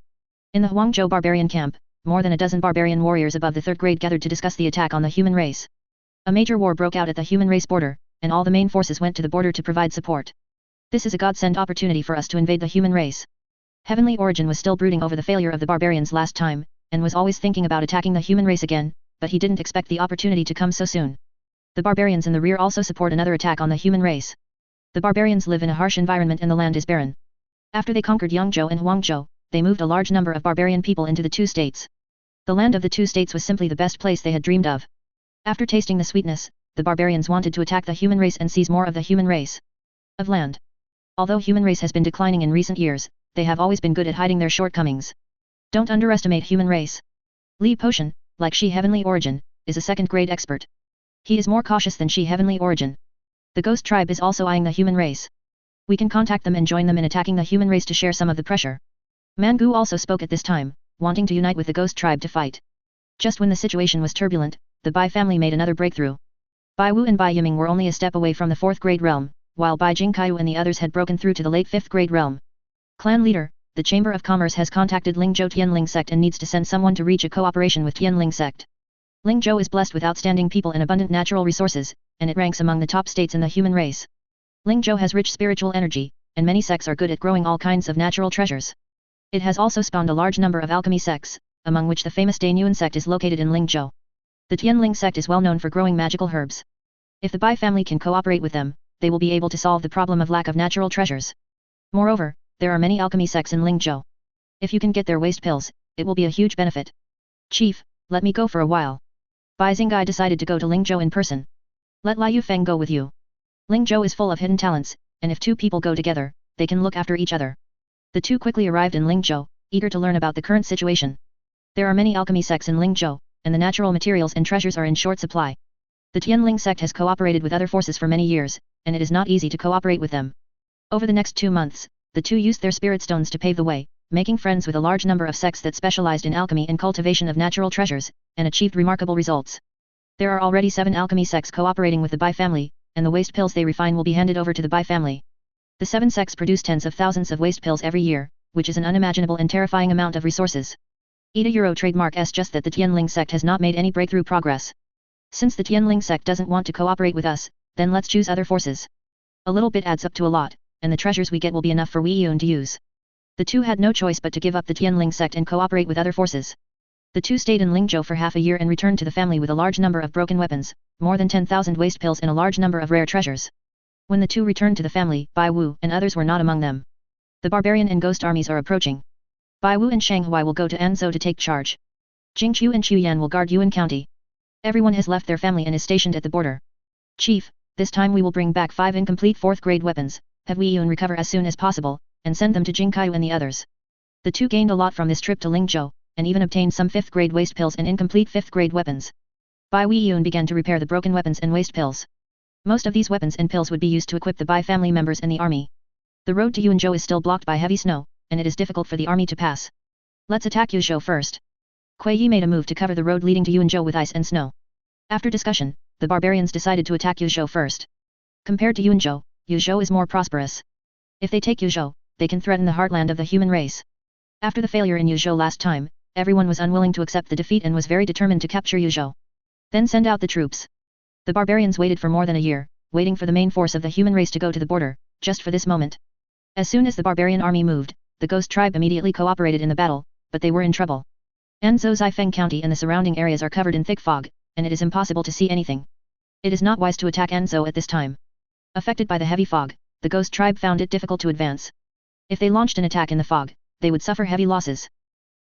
In the Huangzhou barbarian camp, more than a dozen barbarian warriors above the 3rd grade gathered to discuss the attack on the human race. A major war broke out at the human race border, and all the main forces went to the border to provide support. This is a godsend opportunity for us to invade the human race. Heavenly Origin was still brooding over the failure of the barbarians last time, and was always thinking about attacking the human race again, but he didn't expect the opportunity to come so soon. The barbarians in the rear also support another attack on the human race. The barbarians live in a harsh environment and the land is barren. After they conquered Yangzhou and Huangzhou, they moved a large number of barbarian people into the 2 states. The land of the 2 states was simply the best place they had dreamed of. After tasting the sweetness, the barbarians wanted to attack the human race and seize more of the human race of land. Although human race has been declining in recent years, they have always been good at hiding their shortcomings. Don't underestimate human race. Li Potion, like She Heavenly Origin, is a second-grade expert. He is more cautious than She Heavenly Origin. The Ghost Tribe is also eyeing the human race. We can contact them and join them in attacking the human race to share some of the pressure. Mangu also spoke at this time, wanting to unite with the Ghost Tribe to fight. Just when the situation was turbulent, the Bai family made another breakthrough. Bai Wu and Bai Yiming were only a step away from the 4th grade realm, while Bai Jingkaiyu and the others had broken through to the late 5th grade realm. Clan leader, the Chamber of Commerce has contacted Lingzhou Tianling sect and needs to send someone to reach a cooperation with Tianling sect. Lingzhou is blessed with outstanding people and abundant natural resources, and it ranks among the top states in the human race. Lingzhou has rich spiritual energy, and many sects are good at growing all kinds of natural treasures. It has also spawned a large number of alchemy sects, among which the famous Danyuan sect is located in Lingzhou. The Tianling sect is well known for growing magical herbs. If the Bai family can cooperate with them, they will be able to solve the problem of lack of natural treasures. Moreover, there are many alchemy sects in Lingzhou. If you can get their waste pills, it will be a huge benefit. Chief, let me go for a while. Bai Xingai decided to go to Lingzhou in person. Let Liu Feng go with you. Lingzhou is full of hidden talents, and if two people go together, they can look after each other. The two quickly arrived in Lingzhou, eager to learn about the current situation. There are many alchemy sects in Lingzhou, and the natural materials and treasures are in short supply. The Tianling sect has cooperated with other forces for many years, and it is not easy to cooperate with them. Over the next 2 months, the two used their spirit stones to pave the way, making friends with a large number of sects that specialized in alchemy and cultivation of natural treasures, and achieved remarkable results. There are already 7 alchemy sects cooperating with the Bai family, and the waste pills they refine will be handed over to the Bai family. The 7 sects produce tens of thousands of waste pills every year, which is an unimaginable and terrifying amount of resources. ETA Euro trademark S just that the Tianling sect has not made any breakthrough progress. Since the Tianling sect doesn't want to cooperate with us, then let's choose other forces. A little bit adds up to a lot, and the treasures we get will be enough for Wei Yun to use. The two had no choice but to give up the Tianling sect and cooperate with other forces. The two stayed in Lingzhou for half a year and returned to the family with a large number of broken weapons, more than 10,000 waste pills and a large number of rare treasures. When the two returned to the family, Bai Wu and others were not among them. The barbarian and ghost armies are approaching. Bai Wu and Shanghai will go to Anzhou to take charge. Jingqiu and Chuyan will guard Yuan County. Everyone has left their family and is stationed at the border. Chief, this time we will bring back 5 incomplete 4th grade weapons, have Wei Yun recover as soon as possible, and send them to Jingqiu and the others. The two gained a lot from this trip to Lingzhou, and even obtained some 5th grade waste pills and incomplete 5th grade weapons. Bai Wei Yun began to repair the broken weapons and waste pills. Most of these weapons and pills would be used to equip the Bai family members and the army. The road to Yuanzhou is still blocked by heavy snow, and it is difficult for the army to pass. Let's attack Yuzhou first. Kuei Yi made a move to cover the road leading to Yuanzhou with ice and snow. After discussion, the barbarians decided to attack Yuzhou first. Compared to Yuanzhou, Yuzhou is more prosperous. If they take Yuzhou, they can threaten the heartland of the human race. After the failure in Yuzhou last time, everyone was unwilling to accept the defeat and was very determined to capture Yuzhou. Then send out the troops. The barbarians waited for more than a year, waiting for the main force of the human race to go to the border, just for this moment. As soon as the barbarian army moved, the ghost tribe immediately cooperated in the battle, but they were in trouble. Anzhou Zifeng County and the surrounding areas are covered in thick fog, and it is impossible to see anything. It is not wise to attack Anzhou at this time. Affected by the heavy fog, the ghost tribe found it difficult to advance. If they launched an attack in the fog, they would suffer heavy losses.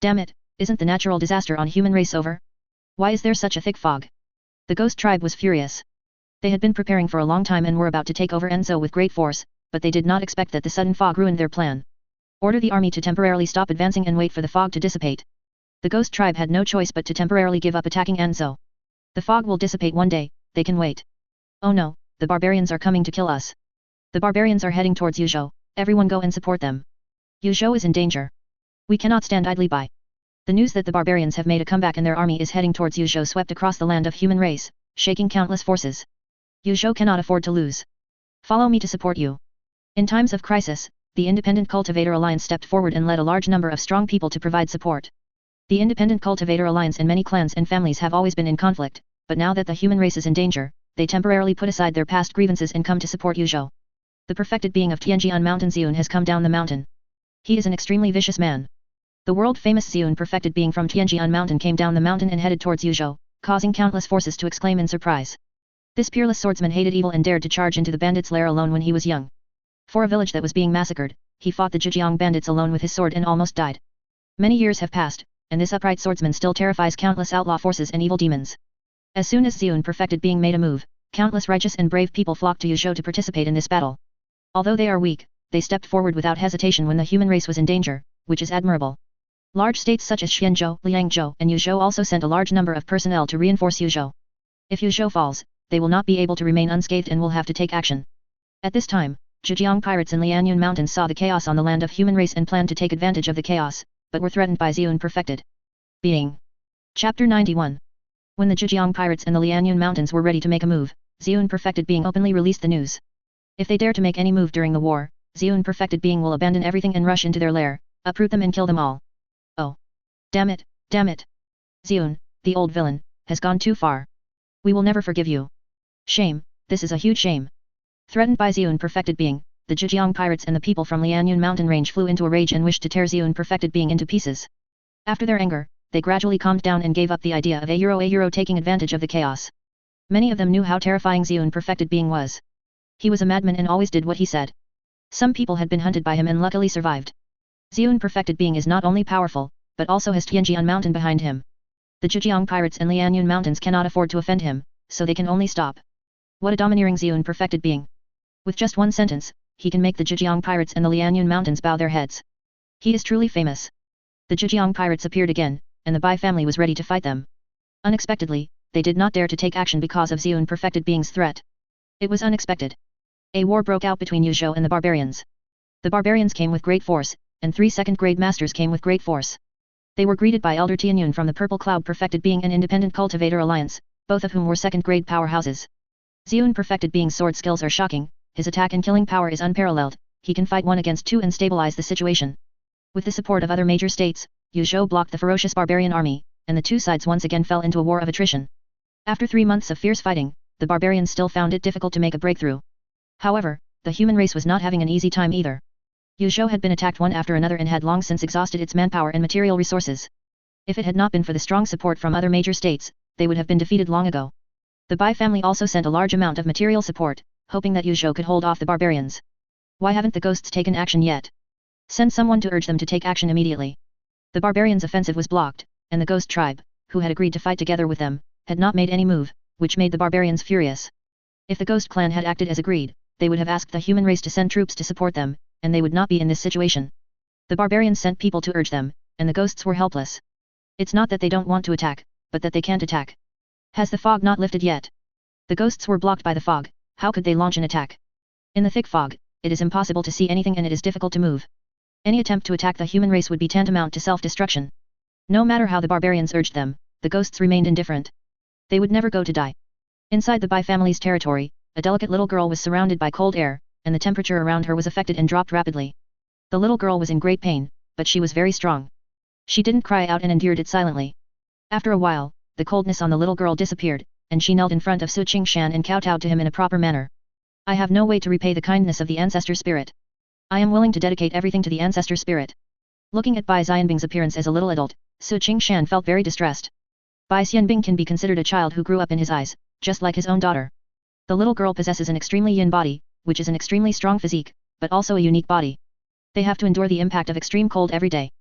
Damn it, isn't the natural disaster on human race over? Why is there such a thick fog? The ghost tribe was furious. They had been preparing for a long time and were about to take over Anzhou with great force, but they did not expect that the sudden fog ruined their plan. Order the army to temporarily stop advancing and wait for the fog to dissipate. The ghost tribe had no choice but to temporarily give up attacking Anzhou. The fog will dissipate one day, they can wait. Oh no, the barbarians are coming to kill us. The barbarians are heading towards Yuzhou, everyone go and support them. Yuzhou is in danger. We cannot stand idly by. The news that the barbarians have made a comeback and their army is heading towards Yuzhou swept across the land of human race, shaking countless forces. Yuzhou cannot afford to lose. Follow me to support you. In times of crisis, the Independent Cultivator Alliance stepped forward and led a large number of strong people to provide support. The Independent Cultivator Alliance and many clans and families have always been in conflict, but now that the human race is in danger, they temporarily put aside their past grievances and come to support Yuzhou. The perfected being of Tianjian Mountain Xiun has come down the mountain. He is an extremely vicious man. The world-famous Xiun perfected being from Tianjian Mountain came down the mountain and headed towards Yuzhou, causing countless forces to exclaim in surprise. This peerless swordsman hated evil and dared to charge into the bandits' lair alone when he was young. For a village that was being massacred, he fought the Zhejiang bandits alone with his sword and almost died. Many years have passed, and this upright swordsman still terrifies countless outlaw forces and evil demons. As soon as Xiun perfected being made a move, Countless righteous and brave people flocked to Yuzhou to participate in this battle. Although they are weak, they stepped forward without hesitation when the human race was in danger, which is admirable. Large states such as Xianzhou, Liangzhou, and Yuzhou also sent a large number of personnel to reinforce Yuzhou. If Yuzhou falls, they will not be able to remain unscathed and will have to take action. At this time, Zhejiang pirates in Lianyun Mountains saw the chaos on the land of human race and planned to take advantage of the chaos, but were threatened by Xiun perfected being. Chapter 91. When the Zhejiang pirates and the Lianyun Mountains were ready to make a move, Xiun perfected being openly released the news. If they dare to make any move during the war, Xiun perfected being will abandon everything and rush into their lair, uproot them and kill them all. Oh. Damn it, damn it. Xiun, the old villain, has gone too far. We will never forgive you. Shame, this is a huge shame. Threatened by Xiun perfected being, the Zhejiang pirates and the people from Lianyun mountain range flew into a rage and wished to tear Xiun perfected being into pieces. After their anger, they gradually calmed down and gave up the idea of a euro taking advantage of the chaos. Many of them knew how terrifying Xiun perfected being was. He was a madman and always did what he said. Some people had been hunted by him and luckily survived. Xiun perfected being is not only powerful, but also has Tianjian mountain behind him. The Zhejiang pirates and Lianyun mountains cannot afford to offend him, so they can only stop. What a domineering Xiun perfected being. With just one sentence, he can make the Zhejiang pirates and the Lianyun mountains bow their heads. He is truly famous. The Zhejiang pirates appeared again, and the Bai family was ready to fight them. Unexpectedly, they did not dare to take action because of Xiun perfected being's threat. It was unexpected. A war broke out between Yuzhou and the barbarians. The barbarians came with great force, and 3 second-grade masters came with great force. They were greeted by Elder Tianyun from the Purple Cloud Perfected Being and Independent Cultivator Alliance, both of whom were second-grade powerhouses. Xiun perfected being's sword skills are shocking, his attack and killing power is unparalleled, he can fight 1 against 2 and stabilize the situation. With the support of other major states, Yuzhou blocked the ferocious barbarian army, and the two sides once again fell into a war of attrition. After 3 months of fierce fighting, the barbarians still found it difficult to make a breakthrough. However, the human race was not having an easy time either. Yuzhou had been attacked one after another and had long since exhausted its manpower and material resources. If it had not been for the strong support from other major states, they would have been defeated long ago. The Bai family also sent a large amount of material support, hoping that Yuzhou could hold off the barbarians. Why haven't the ghosts taken action yet? Send someone to urge them to take action immediately. The barbarians' offensive was blocked, and the ghost tribe, who had agreed to fight together with them, had not made any move, which made the barbarians furious. If the ghost clan had acted as agreed, they would have asked the human race to send troops to support them, and they would not be in this situation. The barbarians sent people to urge them, and the ghosts were helpless. It's not that they don't want to attack, but that they can't attack. Has the fog not lifted yet? The ghosts were blocked by the fog, how could they launch an attack? In the thick fog, it is impossible to see anything and it is difficult to move. Any attempt to attack the human race would be tantamount to self-destruction. No matter how the barbarians urged them, the ghosts remained indifferent. They would never go to die. Inside the Bai family's territory, a delicate little girl was surrounded by cold air, and the temperature around her was affected and dropped rapidly. The little girl was in great pain, but she was very strong. She didn't cry out and endured it silently. After a while, the coldness on the little girl disappeared, and she knelt in front of Su Qingshan and kowtowed to him in a proper manner. I have no way to repay the kindness of the ancestor spirit. I am willing to dedicate everything to the ancestor spirit. Looking at Bai Xianbing's appearance as a little adult, Su Qingshan felt very distressed. Bai Xianbing can be considered a child who grew up in his eyes, just like his own daughter. The little girl possesses an extremely yin body, which is an extremely strong physique, but also a unique body. They have to endure the impact of extreme cold every day.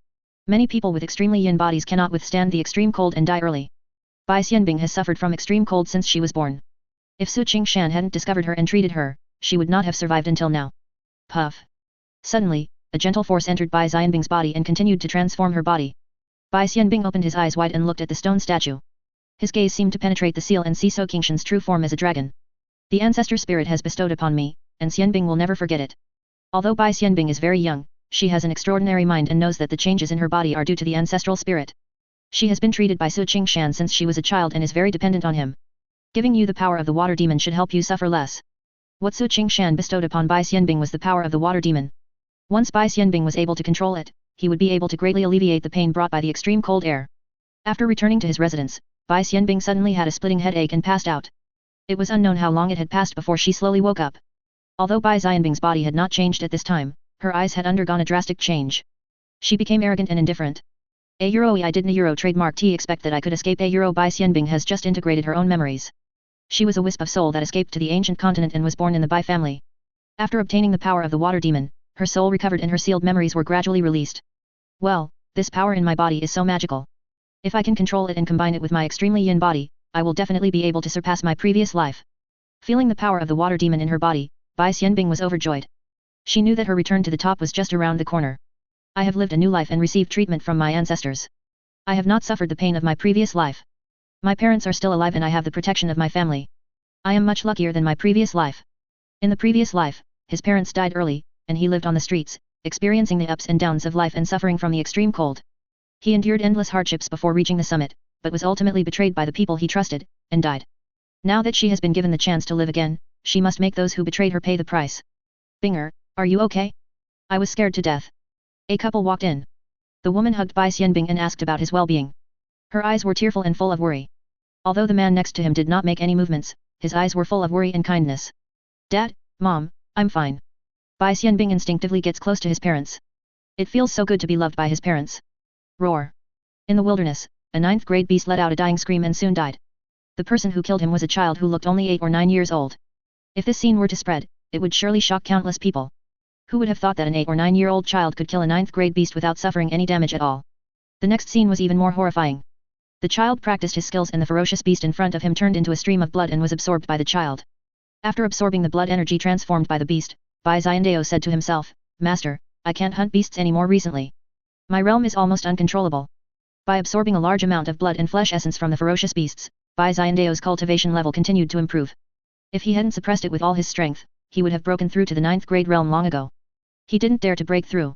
Many people with extremely yin bodies cannot withstand the extreme cold and die early. Bai Xianbing has suffered from extreme cold since she was born. If Su Qingshan hadn't discovered her and treated her, she would not have survived until now. Puff. Suddenly, a gentle force entered Bai Xianbing's body and continued to transform her body. Bai Xianbing opened his eyes wide and looked at the stone statue. His gaze seemed to penetrate the seal and see So Qingshan's true form as a dragon. The ancestor spirit has bestowed upon me, and Xianbing will never forget it. Although Bai Xianbing is very young, she has an extraordinary mind and knows that the changes in her body are due to the ancestral spirit. She has been treated by Su Qingshan since she was a child and is very dependent on him. Giving you the power of the water demon should help you suffer less. What Su Qingshan bestowed upon Bai Xianbing was the power of the water demon. Once Bai Xianbing was able to control it, he would be able to greatly alleviate the pain brought by the extreme cold air. After returning to his residence, Bai Xianbing suddenly had a splitting headache and passed out. It was unknown how long it had passed before she slowly woke up. Although Bai Xianbing's body had not changed at this time, her eyes had undergone a drastic change. She became arrogant and indifferent. I didn't Euro trademark T expect that I could escape Bai Xianbing has just integrated her own memories. She was a wisp of soul that escaped to the ancient continent and was born in the Bai family. After obtaining the power of the water demon, her soul recovered and her sealed memories were gradually released. Well, this power in my body is so magical. If I can control it and combine it with my extremely yin body, I will definitely be able to surpass my previous life. Feeling the power of the water demon in her body, Bai Xianbing was overjoyed. She knew that her return to the top was just around the corner. I have lived a new life and received treatment from my ancestors. I have not suffered the pain of my previous life. My parents are still alive and I have the protection of my family. I am much luckier than my previous life. In the previous life, his parents died early, and he lived on the streets, experiencing the ups and downs of life and suffering from the extreme cold. He endured endless hardships before reaching the summit, but was ultimately betrayed by the people he trusted, and died. Now that she has been given the chance to live again, she must make those who betrayed her pay the price. Binger, are you okay? I was scared to death. A couple walked in. The woman hugged Bai Xianbing and asked about his well-being. Her eyes were tearful and full of worry. Although the man next to him did not make any movements, his eyes were full of worry and kindness. Dad, Mom, I'm fine. Bai Xianbing instinctively gets close to his parents. It feels so good to be loved by his parents. Roar. In the wilderness, a 9th grade beast let out a dying scream and soon died. The person who killed him was a child who looked only 8 or 9 years old. If this scene were to spread, it would surely shock countless people. Who would have thought that an 8 or 9-year-old child could kill a 9th grade beast without suffering any damage at all? The next scene was even more horrifying. The child practiced his skills and the ferocious beast in front of him turned into a stream of blood and was absorbed by the child. After absorbing the blood energy transformed by the beast, Bai Xiandao said to himself, Master, I can't hunt beasts anymore recently. My realm is almost uncontrollable. By absorbing a large amount of blood and flesh essence from the ferocious beasts, Bai Xiandao's cultivation level continued to improve. If he hadn't suppressed it with all his strength, he would have broken through to the 9th grade realm long ago. He didn't dare to break through.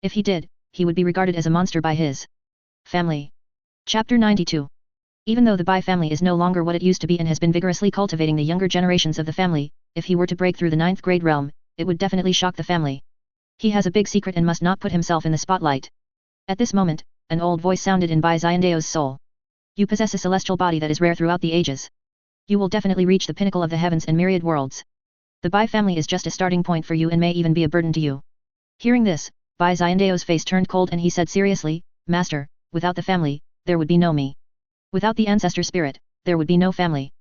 If he did, he would be regarded as a monster by his family. Chapter 92. Even though the Bai family is no longer what it used to be and has been vigorously cultivating the younger generations of the family, if he were to break through the 9th grade realm, it would definitely shock the family. He has a big secret and must not put himself in the spotlight. At this moment, an old voice sounded in Bai Xiandao's soul. You possess a celestial body that is rare throughout the ages. You will definitely reach the pinnacle of the heavens and myriad worlds. The Bai family is just a starting point for you and may even be a burden to you. Hearing this, Bai Xiandao's face turned cold and he said seriously, Master, without the family, there would be no me. Without the ancestor spirit, there would be no family.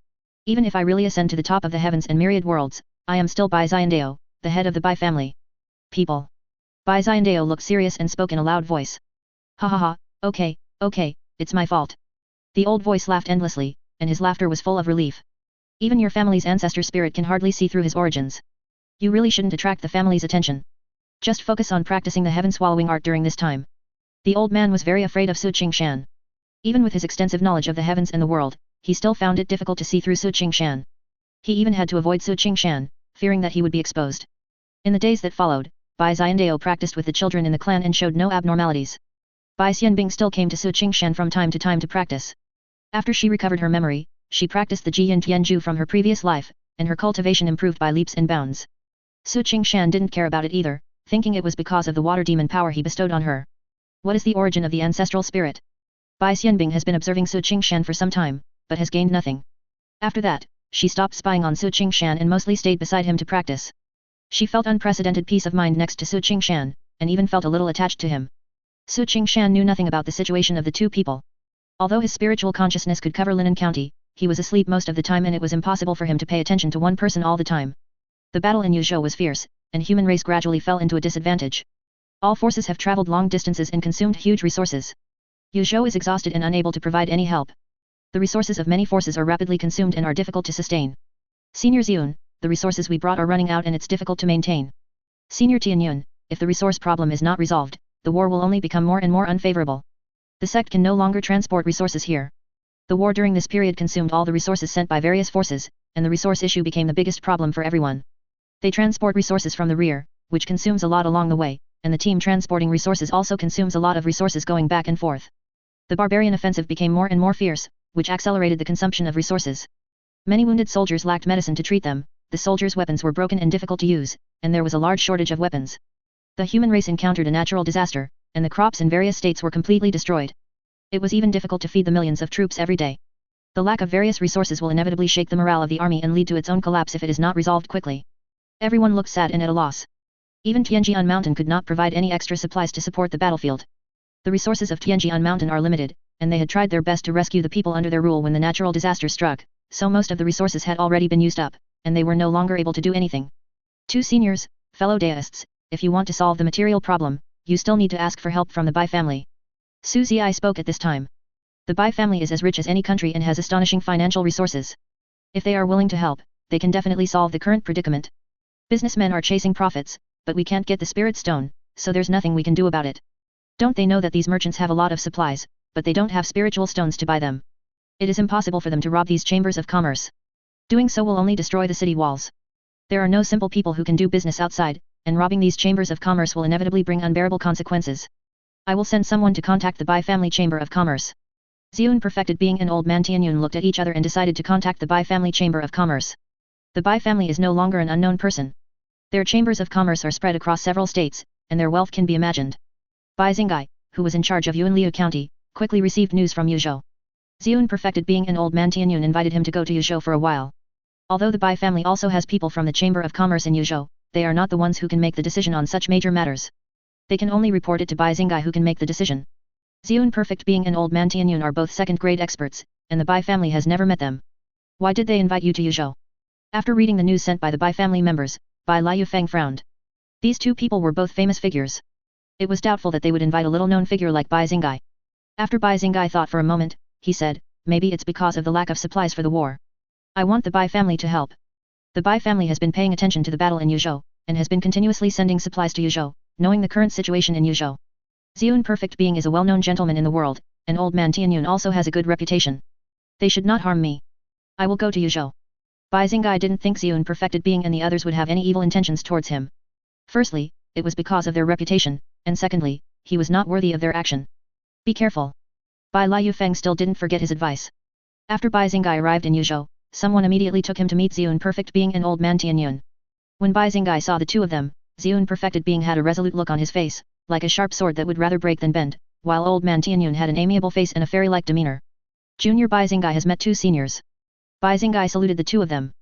Even if I really ascend to the top of the heavens and myriad worlds, I am still Bai Xiandao, the head of the Bai family. People. Bai Xiandao looked serious and spoke in a loud voice. Ha ha ha, okay, it's my fault. The old voice laughed endlessly, and his laughter was full of relief. Even your family's ancestor spirit can hardly see through his origins. You really shouldn't attract the family's attention. Just focus on practicing the heaven-swallowing art during this time. The old man was very afraid of Qingshan. Even with his extensive knowledge of the heavens and the world, he still found it difficult to see through Qingshan. He even had to avoid Qingshan, fearing that he would be exposed. In the days that followed, Bai Xiandao practiced with the children in the clan and showed no abnormalities. Bai Xianbing still came to Qingshan from time to practice. After she recovered her memory, she practiced the Ji and Tianju from her previous life, and her cultivation improved by leaps and bounds. Qingshan didn't care about it either, thinking it was because of the water demon power he bestowed on her. What is the origin of the ancestral spirit? Bai Xianbing has been observing Qingshan for some time, but has gained nothing. After that, she stopped spying on Qingshan and mostly stayed beside him to practice. She felt unprecedented peace of mind next to Qingshan, and even felt a little attached to him. Qingshan knew nothing about the situation of the two people. Although his spiritual consciousness could cover Linan County, he was asleep most of the time and it was impossible for him to pay attention to one person all the time. The battle in Yuzhou was fierce, and human race gradually fell into a disadvantage. All forces have traveled long distances and consumed huge resources. Yuzhou is exhausted and unable to provide any help. The resources of many forces are rapidly consumed and are difficult to sustain. Senior Xiun, the resources we brought are running out and it's difficult to maintain. Senior Tianyun, if the resource problem is not resolved, the war will only become more and more unfavorable. The sect can no longer transport resources here. The war during this period consumed all the resources sent by various forces, and the resource issue became the biggest problem for everyone. They transport resources from the rear, which consumes a lot along the way, and the team transporting resources also consumes a lot of resources going back and forth. The barbarian offensive became more and more fierce, which accelerated the consumption of resources. Many wounded soldiers lacked medicine to treat them, the soldiers' weapons were broken and difficult to use, and there was a large shortage of weapons. The human race encountered a natural disaster, and the crops in various states were completely destroyed. It was even difficult to feed the millions of troops every day. The lack of various resources will inevitably shake the morale of the army and lead to its own collapse if it is not resolved quickly. Everyone looked sad and at a loss. Even Tianjian Mountain could not provide any extra supplies to support the battlefield. The resources of Tianjian Mountain are limited, and they had tried their best to rescue the people under their rule when the natural disaster struck, so most of the resources had already been used up, and they were no longer able to do anything. Two seniors, fellow deists, if you want to solve the material problem, you still need to ask for help from the Bai family. Su Ziyi spoke at this time. The Bai family is as rich as any country and has astonishing financial resources. If they are willing to help, they can definitely solve the current predicament. Businessmen are chasing profits, but we can't get the spirit stone, so there's nothing we can do about it. Don't they know that these merchants have a lot of supplies, but they don't have spiritual stones to buy them? It is impossible for them to rob these chambers of commerce. Doing so will only destroy the city walls. There are no simple people who can do business outside, and robbing these chambers of commerce will inevitably bring unbearable consequences. I will send someone to contact the Bai family chamber of commerce. Xiun perfected being and old man Tianyun looked at each other and decided to contact the Bai family chamber of commerce. The Bai family is no longer an unknown person. Their chambers of commerce are spread across several states, and their wealth can be imagined. Bai Xingai, who was in charge of Yuanliu County, quickly received news from Yuzhou. Xiun perfected being and old man Tianyun invited him to go to Yuzhou for a while. Although the Bai family also has people from the Chamber of Commerce in Yuzhou, they are not the ones who can make the decision on such major matters. They can only report it to Bai Xingai who can make the decision. Xiun perfect being and old man Tianyun are both second-grade experts, and the Bai family has never met them. Why did they invite you to Yuzhou? After reading the news sent by the Bai family members, Bai Liu Feng frowned. These two people were both famous figures. It was doubtful that they would invite a little-known figure like Bai Xingai. After Bai Xingai thought for a moment, he said, maybe it's because of the lack of supplies for the war. I want the Bai family to help. The Bai family has been paying attention to the battle in Yuzhou, and has been continuously sending supplies to Yuzhou, knowing the current situation in Yuzhou. Xiun perfect being is a well-known gentleman in the world, and old man Tianyun also has a good reputation. They should not harm me. I will go to Yuzhou. Bai Xingai didn't think Xiun perfected being and the others would have any evil intentions towards him. Firstly, it was because of their reputation, and secondly, he was not worthy of their action. Be careful. Bai Liu Feng still didn't forget his advice. After Bai Xingai arrived in Yuzhou, someone immediately took him to meet Xiun perfect being and old man Tianyun. When Bai Xingai saw the two of them, Xiun perfected being had a resolute look on his face, like a sharp sword that would rather break than bend, while old man Tianyun had an amiable face and a fairy-like demeanor. Junior Bai Xingai has met two seniors. Bai Xingai saluted the two of them.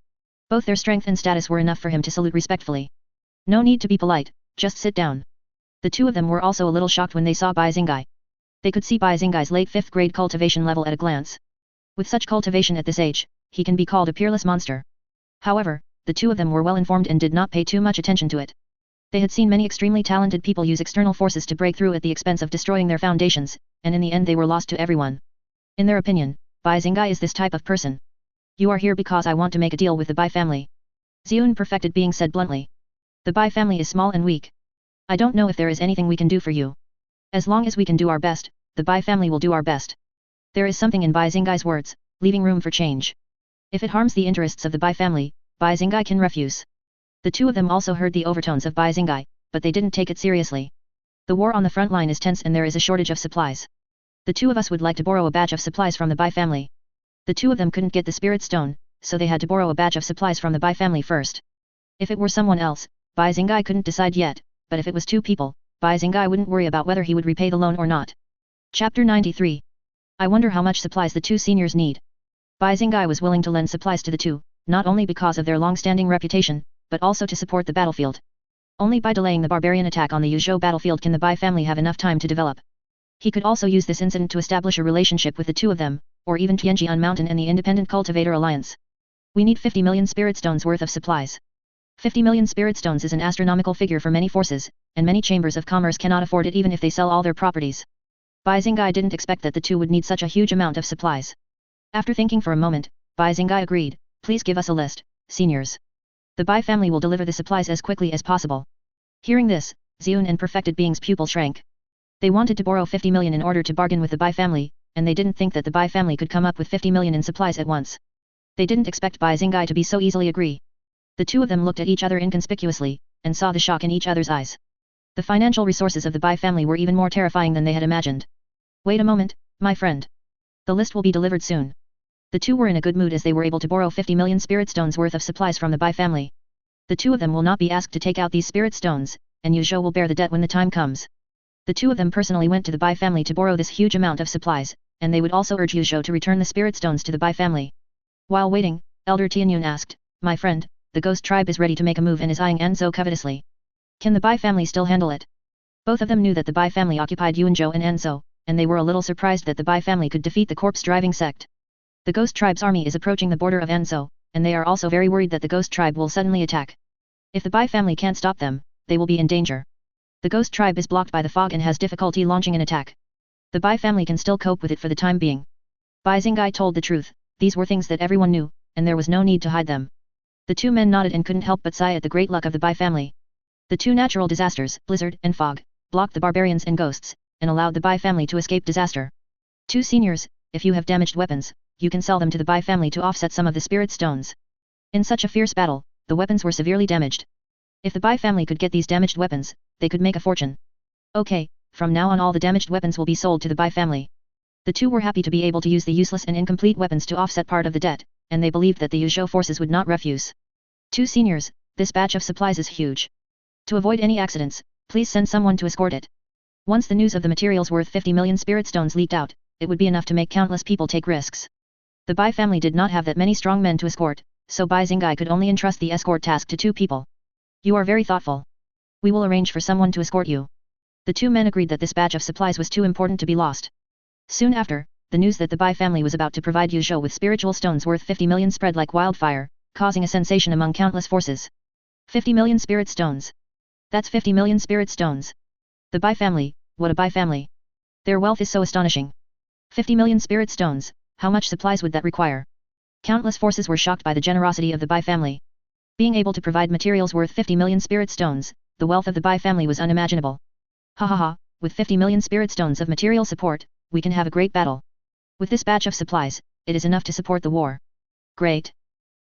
Both their strength and status were enough for him to salute respectfully. No need to be polite, just sit down. The two of them were also a little shocked when they saw Bai Xingai. They could see Bai Xingai's late 5th grade cultivation level at a glance. With such cultivation at this age, he can be called a peerless monster. However, the two of them were well informed and did not pay too much attention to it. They had seen many extremely talented people use external forces to break through at the expense of destroying their foundations, and in the end they were lost to everyone. In their opinion, Bai Xingai is this type of person. You are here because I want to make a deal with the Bai family. Xiun perfected being said bluntly. The Bai family is small and weak. I don't know if there is anything we can do for you. As long as we can do our best, the Bai family will do our best. There is something in Bai Xingai's words, leaving room for change. If it harms the interests of the Bai family, Bai Xingai can refuse. The two of them also heard the overtones of Bai Xingai, but they didn't take it seriously. The war on the front line is tense and there is a shortage of supplies. The two of us would like to borrow a batch of supplies from the Bai family. The two of them couldn't get the spirit stone, so they had to borrow a batch of supplies from the Bai family first. If it were someone else, Bai Xingai couldn't decide yet, but if it was two people, Bai Xingai wouldn't worry about whether he would repay the loan or not. Chapter 93. I wonder how much supplies the two seniors need. Bai Xingai was willing to lend supplies to the two, not only because of their long-standing reputation, but also to support the battlefield. Only by delaying the barbarian attack on the Yuzhou battlefield can the Bai family have enough time to develop. He could also use this incident to establish a relationship with the two of them, or even Tianjian Mountain and the Independent Cultivator Alliance. We need 50 million spirit stones worth of supplies. 50 million spirit stones is an astronomical figure for many forces, and many chambers of commerce cannot afford it even if they sell all their properties. Bai Xingai didn't expect that the two would need such a huge amount of supplies. After thinking for a moment, Bai Xingai agreed, please give us a list, seniors. The Bai family will deliver the supplies as quickly as possible. Hearing this, Xiun and perfected being's pupil shrank. They wanted to borrow 50 million in order to bargain with the Bai family, and they didn't think that the Bai family could come up with 50 million in supplies at once. They didn't expect Bai Xingai to be so easily agree. The two of them looked at each other inconspicuously, and saw the shock in each other's eyes. The financial resources of the Bai family were even more terrifying than they had imagined. Wait a moment, my friend. The list will be delivered soon. The two were in a good mood as they were able to borrow 50 million spirit stones worth of supplies from the Bai family. The two of them will not be asked to take out these spirit stones, and Yuzhou will bear the debt when the time comes. The two of them personally went to the Bai family to borrow this huge amount of supplies, and they would also urge Yuzhou to return the spirit stones to the Bai family. While waiting, Elder Tianyun asked, my friend, the ghost tribe is ready to make a move and is eyeing Anzhou covetously. Can the Bai family still handle it? Both of them knew that the Bai family occupied Yuanzhou and Anzhou, and they were a little surprised that the Bai family could defeat the corpse-driving sect. The ghost tribe's army is approaching the border of Anzhou, and they are also very worried that the ghost tribe will suddenly attack. If the Bai family can't stop them, they will be in danger. The ghost tribe is blocked by the fog and has difficulty launching an attack. The Bai family can still cope with it for the time being. Bai Xingai told the truth, these were things that everyone knew, and there was no need to hide them. The two men nodded and couldn't help but sigh at the great luck of the Bai family. The two natural disasters, blizzard and fog, blocked the barbarians and ghosts, and allowed the Bai family to escape disaster. Two seniors, if you have damaged weapons, you can sell them to the Bai family to offset some of the spirit stones. In such a fierce battle, the weapons were severely damaged. If the Bai family could get these damaged weapons, they could make a fortune. Okay, from now on all the damaged weapons will be sold to the Bai family. The two were happy to be able to use the useless and incomplete weapons to offset part of the debt, and they believed that the Yuzhou forces would not refuse. Two seniors, this batch of supplies is huge. To avoid any accidents, please send someone to escort it. Once the news of the materials worth 50 million spirit stones leaked out, it would be enough to make countless people take risks. The Bai family did not have that many strong men to escort, so Bai Xingai could only entrust the escort task to two people. You are very thoughtful. We will arrange for someone to escort you. The two men agreed that this batch of supplies was too important to be lost. Soon after, the news that the Bai family was about to provide Yuzhou with spiritual stones worth 50 million spread like wildfire, causing a sensation among countless forces. 50 million spirit stones. That's 50 million spirit stones. The Bai family, what a Bai family. Their wealth is so astonishing. 50 million spirit stones, how much supplies would that require? Countless forces were shocked by the generosity of the Bai family. Being able to provide materials worth 50 million spirit stones, the wealth of the Bai family was unimaginable. Ha ha ha, with 50 million spirit stones of material support, we can have a great battle. With this batch of supplies, it is enough to support the war. Great.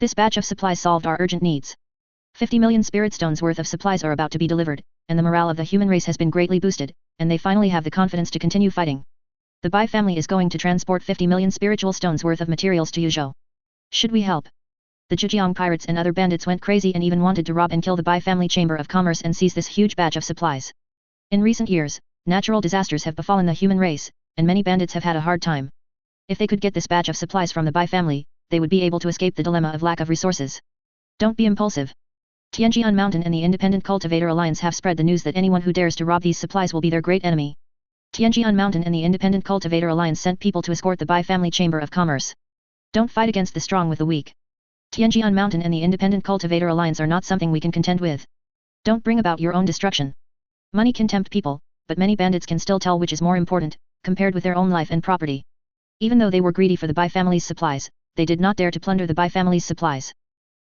This batch of supplies solved our urgent needs. 50 million spirit stones worth of supplies are about to be delivered, and the morale of the human race has been greatly boosted, and they finally have the confidence to continue fighting. The Bai family is going to transport 50 million spiritual stones worth of materials to Yuzhou. Should we help? The Zhejiang pirates and other bandits went crazy and even wanted to rob and kill the Bai family chamber of commerce and seize this huge batch of supplies. In recent years, natural disasters have befallen the human race, and many bandits have had a hard time. If they could get this batch of supplies from the Bai family, they would be able to escape the dilemma of lack of resources. Don't be impulsive. Tianjian Mountain and the Independent Cultivator Alliance have spread the news that anyone who dares to rob these supplies will be their great enemy. Tianjian Mountain and the Independent Cultivator Alliance sent people to escort the Bai family chamber of commerce. Don't fight against the strong with the weak. Tianjian Mountain and the Independent Cultivator Alliance are not something we can contend with. Don't bring about your own destruction. Money can tempt people, but many bandits can still tell which is more important, compared with their own life and property. Even though they were greedy for the Bai family's supplies, they did not dare to plunder the Bai family's supplies.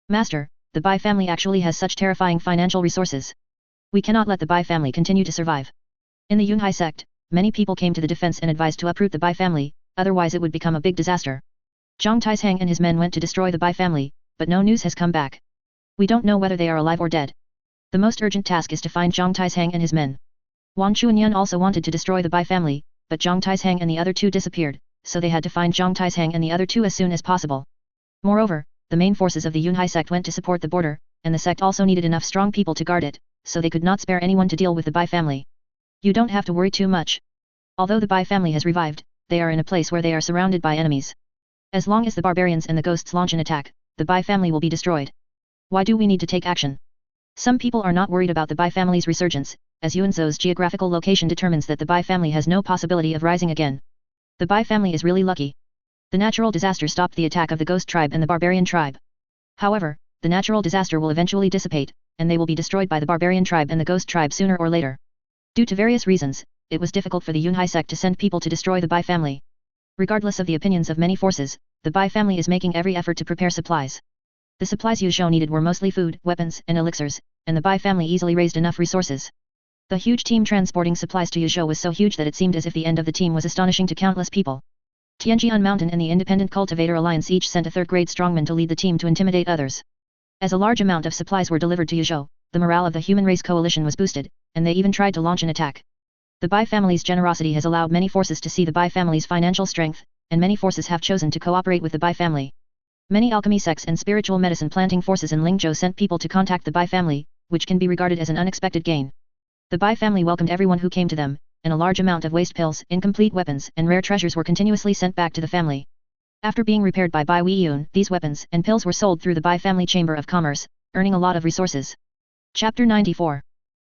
Master, the Bai family actually has such terrifying financial resources. We cannot let the Bai family continue to survive. In the Yunhai sect, many people came to the defense and advised to uproot the Bai family, otherwise it would become a big disaster. Zhang Taishang and his men went to destroy the Bai family, but no news has come back. We don't know whether they are alive or dead. The most urgent task is to find Zhang Taishang and his men. Wang Chuanyan also wanted to destroy the Bai family, but Zhang Taishang and the other two disappeared, so they had to find Zhang Taishang and the other two as soon as possible. Moreover, the main forces of the Yunhai sect went to support the border, and the sect also needed enough strong people to guard it, so they could not spare anyone to deal with the Bai family. You don't have to worry too much. Although the Bai family has revived, they are in a place where they are surrounded by enemies. As long as the barbarians and the ghosts launch an attack, the Bai family will be destroyed. Why do we need to take action? Some people are not worried about the Bai family's resurgence, as Yuanzhou's geographical location determines that the Bai family has no possibility of rising again. The Bai family is really lucky. The natural disaster stopped the attack of the ghost tribe and the barbarian tribe. However, the natural disaster will eventually dissipate, and they will be destroyed by the barbarian tribe and the ghost tribe sooner or later. Due to various reasons, it was difficult for the Yunhai sect to send people to destroy the Bai family. Regardless of the opinions of many forces, the Bai family is making every effort to prepare supplies. The supplies Yuzhou needed were mostly food, weapons, and elixirs, and the Bai family easily raised enough resources. The huge team transporting supplies to Yuzhou was so huge that it seemed as if the end of the team was astonishing to countless people. Tianjian Mountain and the Independent Cultivator Alliance each sent a third-grade strongman to lead the team to intimidate others. As a large amount of supplies were delivered to Yuzhou, the morale of the human race coalition was boosted, and they even tried to launch an attack. The Bai family's generosity has allowed many forces to see the Bai family's financial strength, and many forces have chosen to cooperate with the Bai family. Many alchemy sects and spiritual medicine planting forces in Lingzhou sent people to contact the Bai family, which can be regarded as an unexpected gain. The Bai family welcomed everyone who came to them, and a large amount of waste pills, incomplete weapons, and rare treasures were continuously sent back to the family. After being repaired by Bai Weiyun, these weapons and pills were sold through the Bai family chamber of commerce, earning a lot of resources. Chapter 94.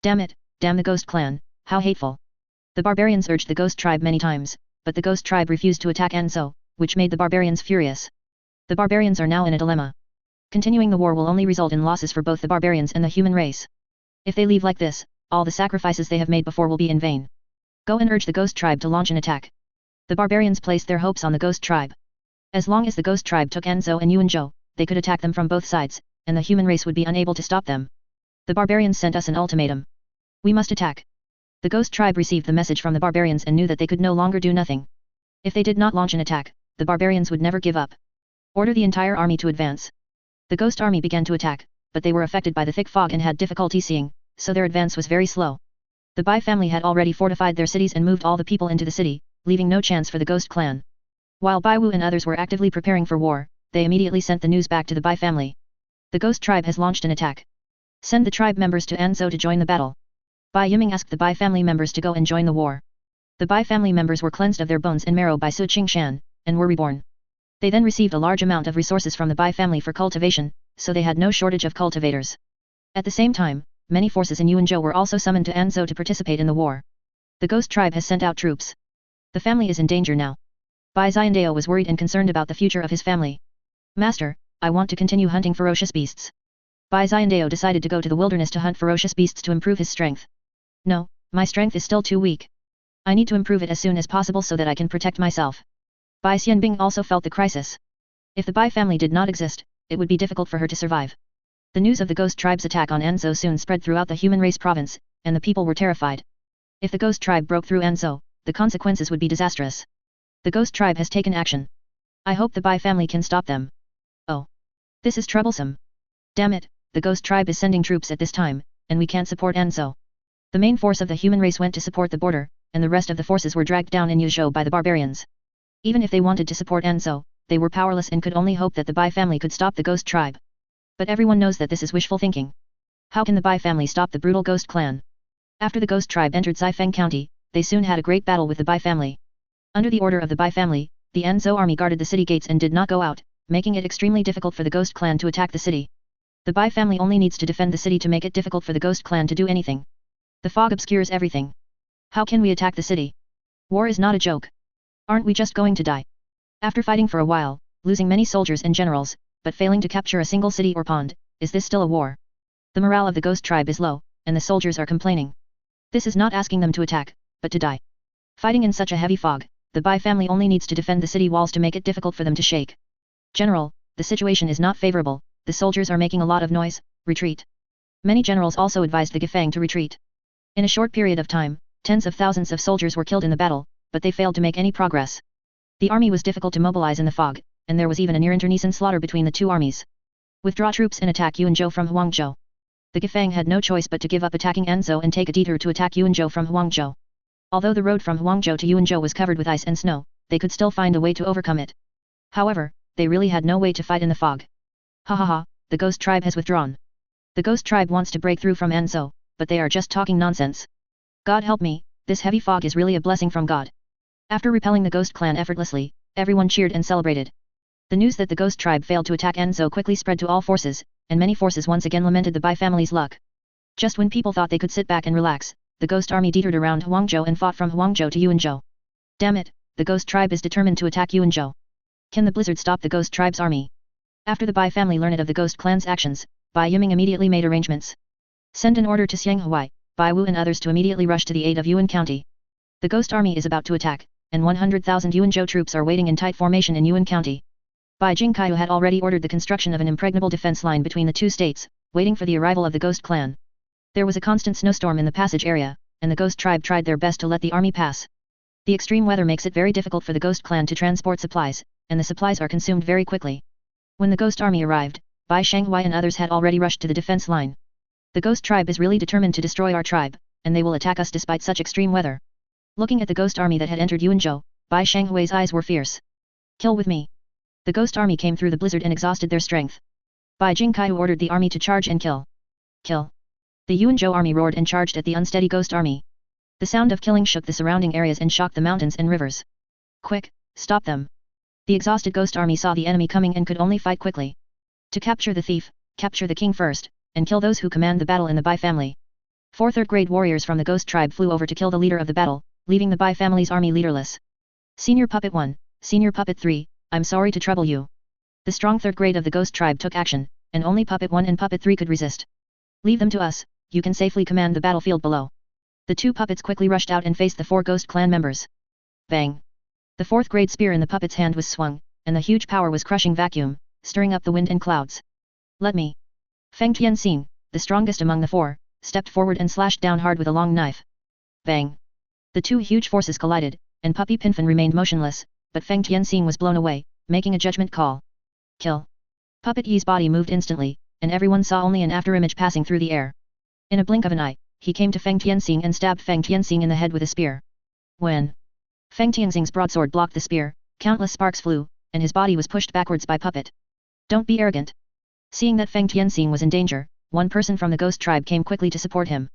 Damn it, damn the ghost clan, how hateful. The barbarians urged the ghost tribe many times, but the ghost tribe refused to attack Anzhou, which made the barbarians furious. The barbarians are now in a dilemma. Continuing the war will only result in losses for both the barbarians and the human race. If they leave like this, all the sacrifices they have made before will be in vain. Go and urge the ghost tribe to launch an attack. The barbarians placed their hopes on the ghost tribe. As long as the ghost tribe took Anzhou and Yuanzhou, they could attack them from both sides, and the human race would be unable to stop them. The barbarians sent us an ultimatum. We must attack. The ghost tribe received the message from the barbarians and knew that they could no longer do nothing. If they did not launch an attack, the barbarians would never give up. Order the entire army to advance. The ghost army began to attack, but they were affected by the thick fog and had difficulty seeing, so their advance was very slow. The Bai family had already fortified their cities and moved all the people into the city, leaving no chance for the ghost clan. While Bai Wu and others were actively preparing for war, they immediately sent the news back to the Bai family. The ghost tribe has launched an attack. Send the tribe members to Anzhou to join the battle. Bai Yiming asked the Bai family members to go and join the war. The Bai family members were cleansed of their bones and marrow by Su Qingshan, and were reborn. They then received a large amount of resources from the Bai family for cultivation, so they had no shortage of cultivators. At the same time, many forces in Yuanzhou were also summoned to Anzhou to participate in the war. The ghost tribe has sent out troops. The family is in danger now. Bai Xiandao was worried and concerned about the future of his family. Master, I want to continue hunting ferocious beasts. Bai Xiandao decided to go to the wilderness to hunt ferocious beasts to improve his strength. No, my strength is still too weak. I need to improve it as soon as possible so that I can protect myself. Bai Xianbing also felt the crisis. If the Bai family did not exist, it would be difficult for her to survive. The news of the ghost tribe's attack on Anzhou soon spread throughout the human race province, and the people were terrified. If the ghost tribe broke through Anzhou, the consequences would be disastrous. The ghost tribe has taken action. I hope the Bai family can stop them. Oh. This is troublesome. Damn it, the ghost tribe is sending troops at this time, and we can't support Anzhou. The main force of the human race went to support the border, and the rest of the forces were dragged down in Yuzhou by the barbarians. Even if they wanted to support Anzhou, they were powerless and could only hope that the Bai family could stop the ghost tribe. But everyone knows that this is wishful thinking. How can the Bai family stop the brutal ghost clan? After the ghost tribe entered Xifeng County, they soon had a great battle with the Bai family. Under the order of the Bai family, the Anzhou army guarded the city gates and did not go out, making it extremely difficult for the ghost clan to attack the city. The Bai family only needs to defend the city to make it difficult for the ghost clan to do anything. The fog obscures everything. How can we attack the city? War is not a joke. Aren't we just going to die? After fighting for a while, losing many soldiers and generals, but failing to capture a single city or pond, is this still a war? The morale of the ghost tribe is low, and the soldiers are complaining. This is not asking them to attack, but to die. Fighting in such a heavy fog, the Bai family only needs to defend the city walls to make it difficult for them to shake. General, the situation is not favorable, the soldiers are making a lot of noise, retreat. Many generals also advised the Gifeng to retreat. In a short period of time, tens of thousands of soldiers were killed in the battle, but they failed to make any progress. The army was difficult to mobilize in the fog, and there was even a near internecine slaughter between the two armies. Withdraw troops and attack Yuanzhou from Huangzhou. The Gifeng had no choice but to give up attacking Anzhou and take a detour to attack Yuanzhou from Huangzhou. Although the road from Huangzhou to Yuanzhou was covered with ice and snow, they could still find a way to overcome it. However, they really had no way to fight in the fog. Ha ha ha, the ghost tribe has withdrawn. The ghost tribe wants to break through from Anzhou, but they are just talking nonsense. God help me, this heavy fog is really a blessing from God. After repelling the ghost clan effortlessly, everyone cheered and celebrated. The news that the ghost tribe failed to attack Anzhou quickly spread to all forces, and many forces once again lamented the Bai family's luck. Just when people thought they could sit back and relax, the ghost army detoured around Huangzhou and fought from Huangzhou to Yuanzhou. Damn it, the ghost tribe is determined to attack Yuanzhou. Can the blizzard stop the ghost tribe's army? After the Bai family learned of the ghost clan's actions, Bai Yiming immediately made arrangements. Send an order to Xianghuai, Bai Wu and others to immediately rush to the aid of Yuan County. The ghost army is about to attack, and 100,000 Yuanzhou troops are waiting in tight formation in Yuan County. Bai Jingkaiu had already ordered the construction of an impregnable defense line between the two states, waiting for the arrival of the ghost clan. There was a constant snowstorm in the passage area, and the ghost tribe tried their best to let the army pass. The extreme weather makes it very difficult for the ghost clan to transport supplies, and the supplies are consumed very quickly. When the ghost army arrived, Bai Shanghai and others had already rushed to the defense line. The ghost tribe is really determined to destroy our tribe, and they will attack us despite such extreme weather. Looking at the ghost army that had entered Yuanzhou, Bai Shanghui's eyes were fierce. Kill with me. The ghost army came through the blizzard and exhausted their strength. Bai Jingkaiu ordered the army to charge and kill. Kill. The Yuanzhou army roared and charged at the unsteady ghost army. The sound of killing shook the surrounding areas and shocked the mountains and rivers. Quick, stop them. The exhausted ghost army saw the enemy coming and could only fight quickly. To capture the thief, capture the king first, and kill those who command the battle in the Bai family. 4 third-grade warriors from the ghost tribe flew over to kill the leader of the battle, leaving the Bai family's army leaderless. Senior Puppet 1, Senior Puppet 3, I'm sorry to trouble you. The strong third grade of the ghost tribe took action, and only Puppet 1 and Puppet 3 could resist. Leave them to us, you can safely command the battlefield below. The 2 puppets quickly rushed out and faced the 4 ghost clan members. Bang! The 4th grade spear in the puppet's hand was swung, and the huge power was crushing vacuum, stirring up the wind and clouds. Let me. Feng Tianxing, the strongest among the four, stepped forward and slashed down hard with a long knife. Bang! The two huge forces collided, and Puppy Pinfin remained motionless, but Feng Tianxing was blown away, making a judgment call. Kill. Puppet Yi's body moved instantly, and everyone saw only an afterimage passing through the air. In a blink of an eye, he came to Feng Tianxing and stabbed Feng Tianxing in the head with a spear. When Feng Tianxing's broadsword blocked the spear, countless sparks flew, and his body was pushed backwards by Puppet. Don't be arrogant. Seeing that Feng Tianxing was in danger, one person from the ghost tribe came quickly to support him.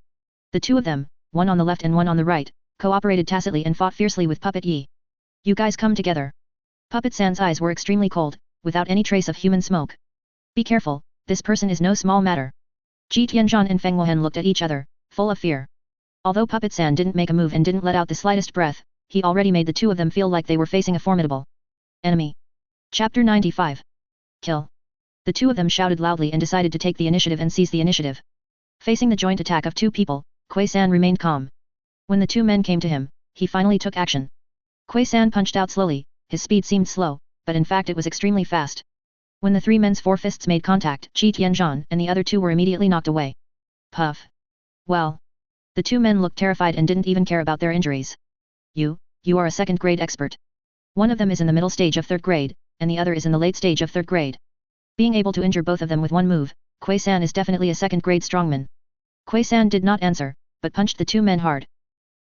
The two of them, one on the left and one on the right, cooperated tacitly and fought fiercely with Puppet Yi. You guys come together. Puppet San's eyes were extremely cold, without any trace of human smoke. Be careful, this person is no small matter. Ji Tianzhan and Feng Wuhan looked at each other, full of fear. Although Puppet San didn't make a move and didn't let out the slightest breath, he already made the two of them feel like they were facing a formidable enemy. Chapter 95. Kill. The two of them shouted loudly and decided to take the initiative and seize the initiative. Facing the joint attack of two people, Kuei San remained calm. When the two men came to him, he finally took action. Kuei San punched out slowly, his speed seemed slow, but in fact it was extremely fast. When the three men's four fists made contact, Ji Tianzhan and the other two were immediately knocked away. Puff. Well. The two men looked terrified and didn't even care about their injuries. You are a second-grade expert. One of them is in the middle stage of third grade, and the other is in the late stage of third grade. Being able to injure both of them with one move, Kuei San is definitely a second-grade strongman. Kuei San did not answer, but punched the two men hard.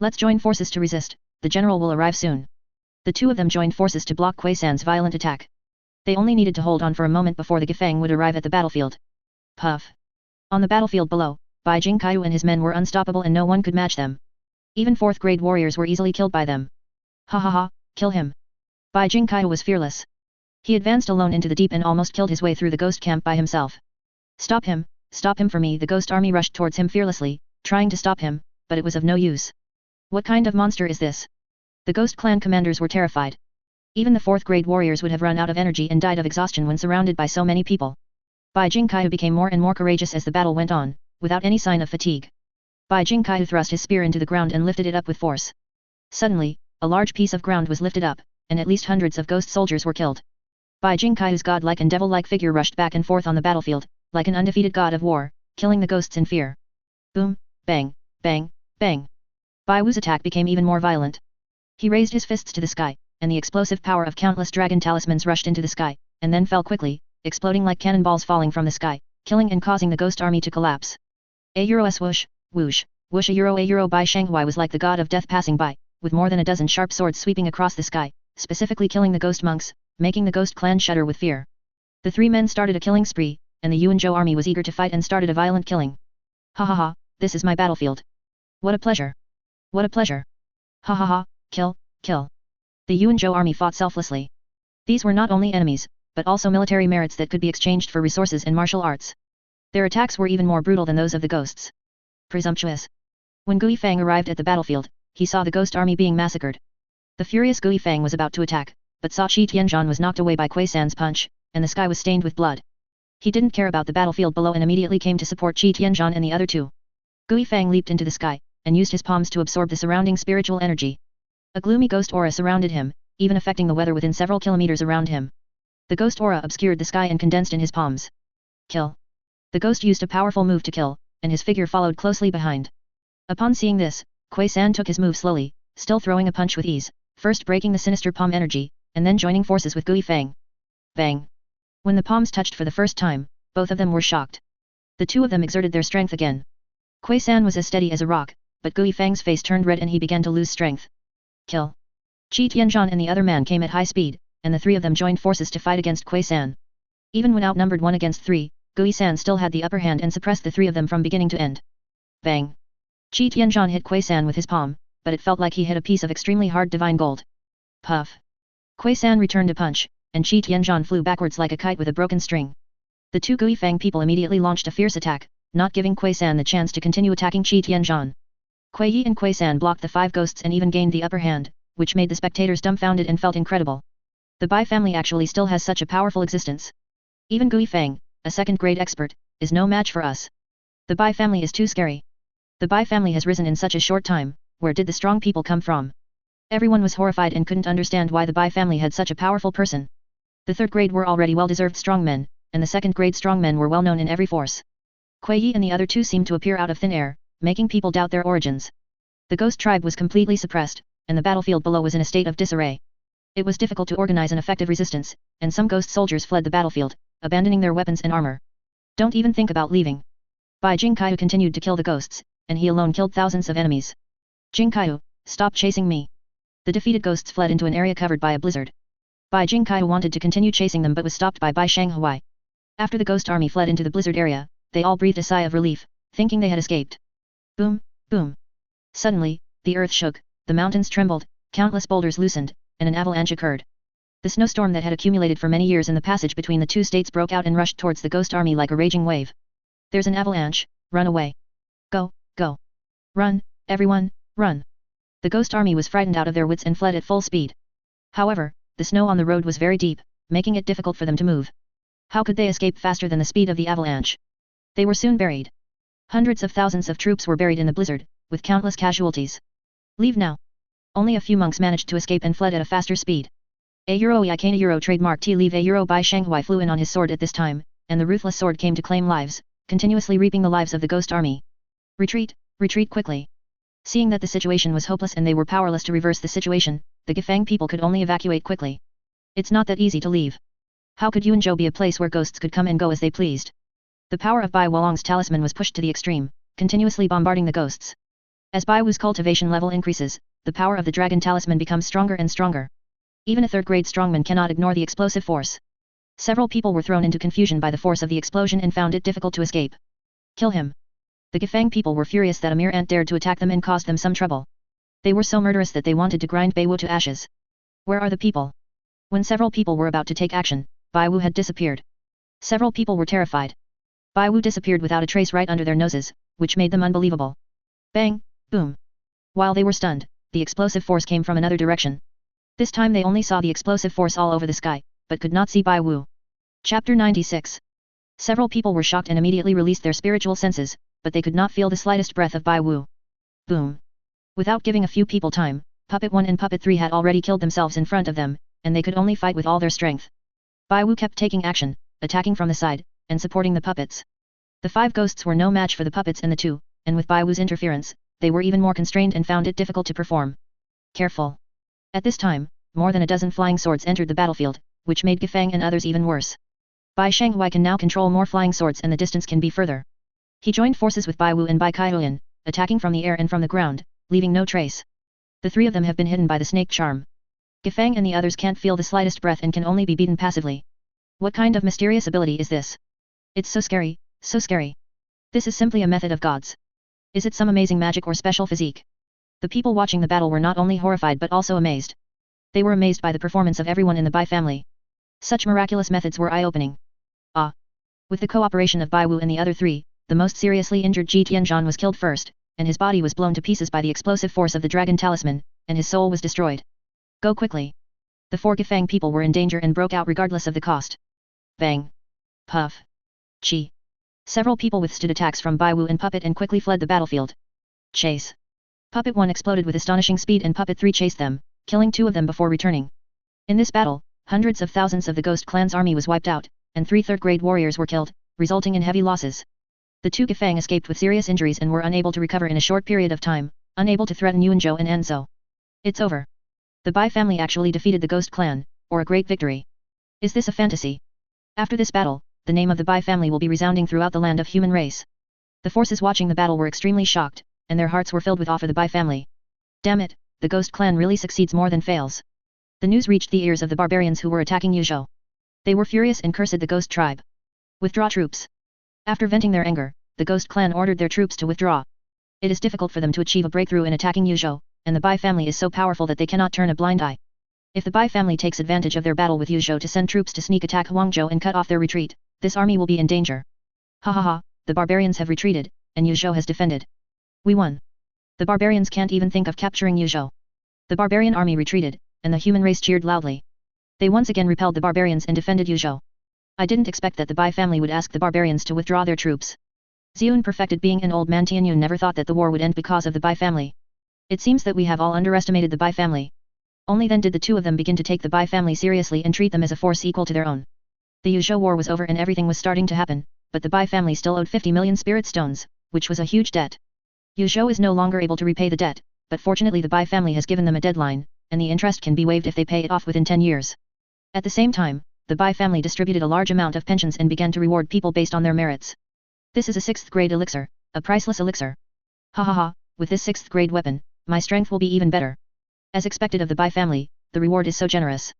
Let's join forces to resist, the general will arrive soon. The two of them joined forces to block Kuei San's violent attack. They only needed to hold on for a moment before the Gefeng would arrive at the battlefield. Puff. On the battlefield below, Bai Jingkaiu and his men were unstoppable and no one could match them. Even fourth-grade warriors were easily killed by them. Ha ha ha, kill him. Bai Jingkaiu was fearless. He advanced alone into the deep and almost killed his way through the ghost camp by himself. Stop him for me. The ghost army rushed towards him fearlessly, trying to stop him, but it was of no use. What kind of monster is this? The ghost clan commanders were terrified. Even the fourth-grade warriors would have run out of energy and died of exhaustion when surrounded by so many people. Bai Jingkaiu became more and more courageous as the battle went on, without any sign of fatigue. Bai Jingkaiu thrust his spear into the ground and lifted it up with force. Suddenly, a large piece of ground was lifted up, and at least hundreds of ghost soldiers were killed. Bai Jingkaiu's godlike and devil-like figure rushed back and forth on the battlefield, like an undefeated god of war, killing the ghosts in fear. Boom, bang, bang, bang. Bai Wu's attack became even more violent. He raised his fists to the sky, and the explosive power of countless dragon talismans rushed into the sky, and then fell quickly, exploding like cannonballs falling from the sky, killing and causing the ghost army to collapse. A swoosh, whoosh, whoosh a Bai Shanghuai was like the god of death passing by, with more than a dozen sharp swords sweeping across the sky, specifically killing the ghost monks, making the ghost clan shudder with fear. The three men started a killing spree, and the Yuanzhou army was eager to fight and started a violent killing. Ha ha ha, this is my battlefield. What a pleasure. What a pleasure. Ha ha ha, kill, kill. The Yuanzhou army fought selflessly. These were not only enemies, but also military merits that could be exchanged for resources and martial arts. Their attacks were even more brutal than those of the ghosts. Presumptuous. When Gui Fang arrived at the battlefield, he saw the ghost army being massacred. The furious Gui Fang was about to attack, but saw Qi Tianzhan was knocked away by Kuei San's punch, and the sky was stained with blood. He didn't care about the battlefield below and immediately came to support Qi Tianzhan and the other two. Gui Fang leaped into the sky, and used his palms to absorb the surrounding spiritual energy. A gloomy ghost aura surrounded him, even affecting the weather within several kilometers around him. The ghost aura obscured the sky and condensed in his palms. Kill. The ghost used a powerful move to kill, and his figure followed closely behind. Upon seeing this, Kuei San took his move slowly, still throwing a punch with ease, first breaking the sinister palm energy, and then joining forces with Gui Fang. Bang! When the palms touched for the first time, both of them were shocked. The two of them exerted their strength again. Kuei San was as steady as a rock, but Gui Fang's face turned red and he began to lose strength. Kill. Qi Tianzhan and the other man came at high speed, and the three of them joined forces to fight against Kuei San. Even when outnumbered 1 against 3, Gui San still had the upper hand and suppressed the three of them from beginning to end. Bang! Qi Tianzhan hit Kuei San with his palm, but it felt like he hit a piece of extremely hard divine gold. Puff! Kuei San returned a punch, and Qi Tianzhan flew backwards like a kite with a broken string. The two Gui Fang people immediately launched a fierce attack, not giving Kuei San the chance to continue attacking Qi Tianzhan. Kuei Yi and Kuei San blocked the 5 ghosts and even gained the upper hand, which made the spectators dumbfounded and felt incredible. The Bai family actually still has such a powerful existence. Even Gui Fang, a second-grade expert, is no match for us. The Bai family is too scary. The Bai family has risen in such a short time, where did the strong people come from? Everyone was horrified and couldn't understand why the Bai family had such a powerful person. The third grade were already well-deserved strongmen, and the second grade strongmen were well known in every force. Kuei and the other two seemed to appear out of thin air, making people doubt their origins. The ghost tribe was completely suppressed, and the battlefield below was in a state of disarray. It was difficult to organize an effective resistance, and some ghost soldiers fled the battlefield, abandoning their weapons and armor. Don't even think about leaving. Bai Jingkai continued to kill the ghosts, and he alone killed thousands of enemies. Jingkai, stop chasing me. The defeated ghosts fled into an area covered by a blizzard. Bai Jingkai wanted to continue chasing them but was stopped by Bai Shanghai. After the ghost army fled into the blizzard area, they all breathed a sigh of relief, thinking they had escaped. Boom, boom. Suddenly, the earth shook, the mountains trembled, countless boulders loosened, and an avalanche occurred. The snowstorm that had accumulated for many years in the passage between the two states broke out and rushed towards the ghost army like a raging wave. There's an avalanche, run away. Go, go. Run, everyone, run. The ghost army was frightened out of their wits and fled at full speed. However, the snow on the road was very deep, making it difficult for them to move. How could they escape faster than the speed of the avalanche? They were soon buried. Hundreds of thousands of troops were buried in the blizzard, with countless casualties. Leave now. Only a few monks managed to escape and fled at a faster speed. Euro trademark T leave Euro Bai Shanghai flew in on his sword at this time, and the ruthless sword came to claim lives, continuously reaping the lives of the ghost army. Retreat, retreat quickly. Seeing that the situation was hopeless and they were powerless to reverse the situation, the Gefang people could only evacuate quickly. It's not that easy to leave. How could Yunzhou be a place where ghosts could come and go as they pleased? The power of Bai Wolong's talisman was pushed to the extreme, continuously bombarding the ghosts. As Bai Wu's cultivation level increases, the power of the dragon talisman becomes stronger and stronger. Even a third-grade strongman cannot ignore the explosive force. Several people were thrown into confusion by the force of the explosion and found it difficult to escape. Kill him. The Gefang people were furious that a mere ant dared to attack them and caused them some trouble. They were so murderous that they wanted to grind Bai Wu to ashes. Where are the people? When several people were about to take action, Bai Wu had disappeared. Several people were terrified. Bai Wu disappeared without a trace right under their noses, which made them unbelievable. Bang, boom. While they were stunned, the explosive force came from another direction. This time they only saw the explosive force all over the sky, but could not see Bai Wu. Chapter 96. Several people were shocked and immediately released their spiritual senses, but they could not feel the slightest breath of Bai Wu. Boom. Without giving a few people time, Puppet 1 and Puppet 3 had already killed themselves in front of them, and they could only fight with all their strength. Bai Wu kept taking action, attacking from the side, and supporting the puppets. The 5 ghosts were no match for the puppets and the 2, and with Bai Wu's interference, they were even more constrained and found it difficult to perform. Careful. At this time, more than a dozen flying swords entered the battlefield, which made Gefang and others even worse. Bai Shanghai can now control more flying swords and the distance can be further. He joined forces with Bai Wu and Bai Kaihuan, attacking from the air and from the ground, leaving no trace. The 3 of them have been hidden by the snake charm. Gefang and the others can't feel the slightest breath and can only be beaten passively. What kind of mysterious ability is this? It's so scary, so scary. This is simply a method of gods. Is it some amazing magic or special physique? The people watching the battle were not only horrified but also amazed. They were amazed by the performance of everyone in the Bai family. Such miraculous methods were eye-opening. Ah! With the cooperation of Bai Wu and the other 3, the most seriously injured Ji Tianzhan was killed first, and his body was blown to pieces by the explosive force of the dragon talisman, and his soul was destroyed. Go quickly. The 4 Gefang people were in danger and broke out regardless of the cost. Bang. Puff. Chi. Several people withstood attacks from Bai Wu and Puppet and quickly fled the battlefield. Chase. Puppet 1 exploded with astonishing speed and Puppet 3 chased them, killing 2 of them before returning. In this battle, hundreds of thousands of the Ghost Clan's army was wiped out, and 3 third-grade warriors were killed, resulting in heavy losses. The 2 Gefang escaped with serious injuries and were unable to recover in a short period of time, unable to threaten Yunzhou and Anzhou. It's over. The Bai family actually defeated the Ghost Clan, or a great victory. Is this a fantasy? After this battle, the name of the Bai family will be resounding throughout the land of human race. The forces watching the battle were extremely shocked, and their hearts were filled with awe for the Bai family. Damn it, the Ghost Clan really succeeds more than fails. The news reached the ears of the barbarians who were attacking Yuzhou. They were furious and cursed the Ghost tribe. Withdraw troops. After venting their anger, the Ghost Clan ordered their troops to withdraw. It is difficult for them to achieve a breakthrough in attacking Yuzhou, and the Bai family is so powerful that they cannot turn a blind eye. If the Bai family takes advantage of their battle with Yuzhou to send troops to sneak attack Huangzhou and cut off their retreat, this army will be in danger. Ha ha ha, the barbarians have retreated, and Yuzhou has defended. We won. The barbarians can't even think of capturing Yuzhou. The barbarian army retreated, and the human race cheered loudly. They once again repelled the barbarians and defended Yuzhou. I didn't expect that the Bai family would ask the barbarians to withdraw their troops. Xiun perfected being an old man Tianyun never thought that the war would end because of the Bai family. It seems that we have all underestimated the Bai family. Only then did the 2 of them begin to take the Bai family seriously and treat them as a force equal to their own. The Yuzhou war was over and everything was starting to happen, but the Bai family still owed 50 million spirit stones, which was a huge debt. Yu Zhou is no longer able to repay the debt, but fortunately the Bai family has given them a deadline, and the interest can be waived if they pay it off within 10 years. At the same time, the Bai family distributed a large amount of pensions and began to reward people based on their merits. This is a 6th grade elixir, a priceless elixir. Ha ha ha, with this 6th grade weapon, my strength will be even better. As expected of the Bai family, the reward is so generous.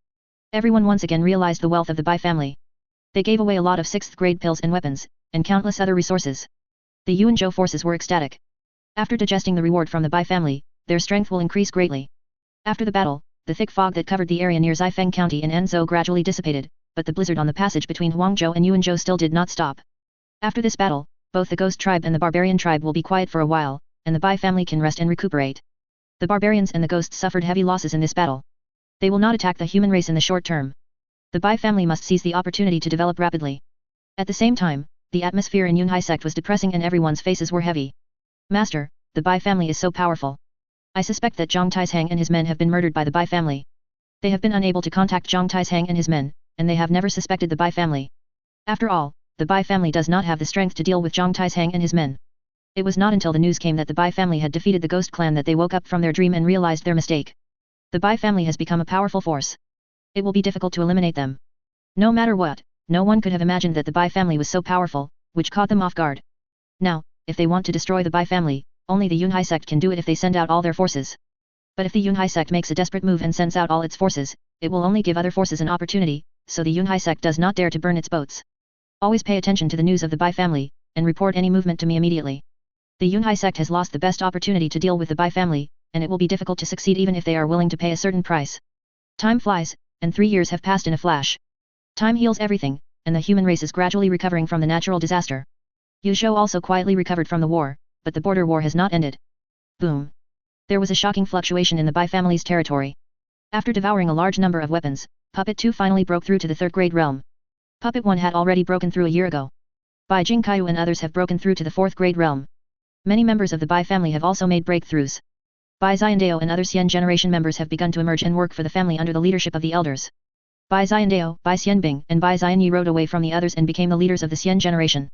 Everyone once again realized the wealth of the Bai family. They gave away a lot of 6th grade pills and weapons, and countless other resources. The Yuanzhou forces were ecstatic. After digesting the reward from the Bai family, their strength will increase greatly. After the battle, the thick fog that covered the area near Zifeng County in Anzhou gradually dissipated, but the blizzard on the passage between Huangzhou and Yuanzhou still did not stop. After this battle, both the Ghost tribe and the Barbarian tribe will be quiet for a while, and the Bai family can rest and recuperate. The Barbarians and the Ghosts suffered heavy losses in this battle. They will not attack the human race in the short term. The Bai family must seize the opportunity to develop rapidly. At the same time, the atmosphere in Yunhai sect was depressing and everyone's faces were heavy. Master, the Bai family is so powerful. I suspect that Zhang Taishang and his men have been murdered by the Bai family. They have been unable to contact Zhang Taishang and his men, and they have never suspected the Bai family. After all, the Bai family does not have the strength to deal with Zhang Taishang and his men. It was not until the news came that the Bai family had defeated the Ghost clan that they woke up from their dream and realized their mistake. The Bai family has become a powerful force. It will be difficult to eliminate them. No matter what, no one could have imagined that the Bai family was so powerful, which caught them off guard. Now, if they want to destroy the Bai family, only the Yunhai sect can do it if they send out all their forces. But if the Yunhai sect makes a desperate move and sends out all its forces, it will only give other forces an opportunity, so the Yunhai sect does not dare to burn its boats. Always pay attention to the news of the Bai family, and report any movement to me immediately. The Yunhai sect has lost the best opportunity to deal with the Bai family, and it will be difficult to succeed even if they are willing to pay a certain price. Time flies, and 3 years have passed in a flash. Time heals everything, and the human race is gradually recovering from the natural disaster. Yu Zhou also quietly recovered from the war, but the border war has not ended. Boom. There was a shocking fluctuation in the Bai family's territory. After devouring a large number of weapons, Puppet 2 finally broke through to the 3rd grade realm. Puppet 1 had already broken through a year ago. Bai Jingkaiyu and others have broken through to the 4th grade realm. Many members of the Bai family have also made breakthroughs. Bai Xiandao and other Xian generation members have begun to emerge and work for the family under the leadership of the elders. Bai Xiandao, Bai Xianbing, and Bai Xianyi rode away from the others and became the leaders of the Xian generation.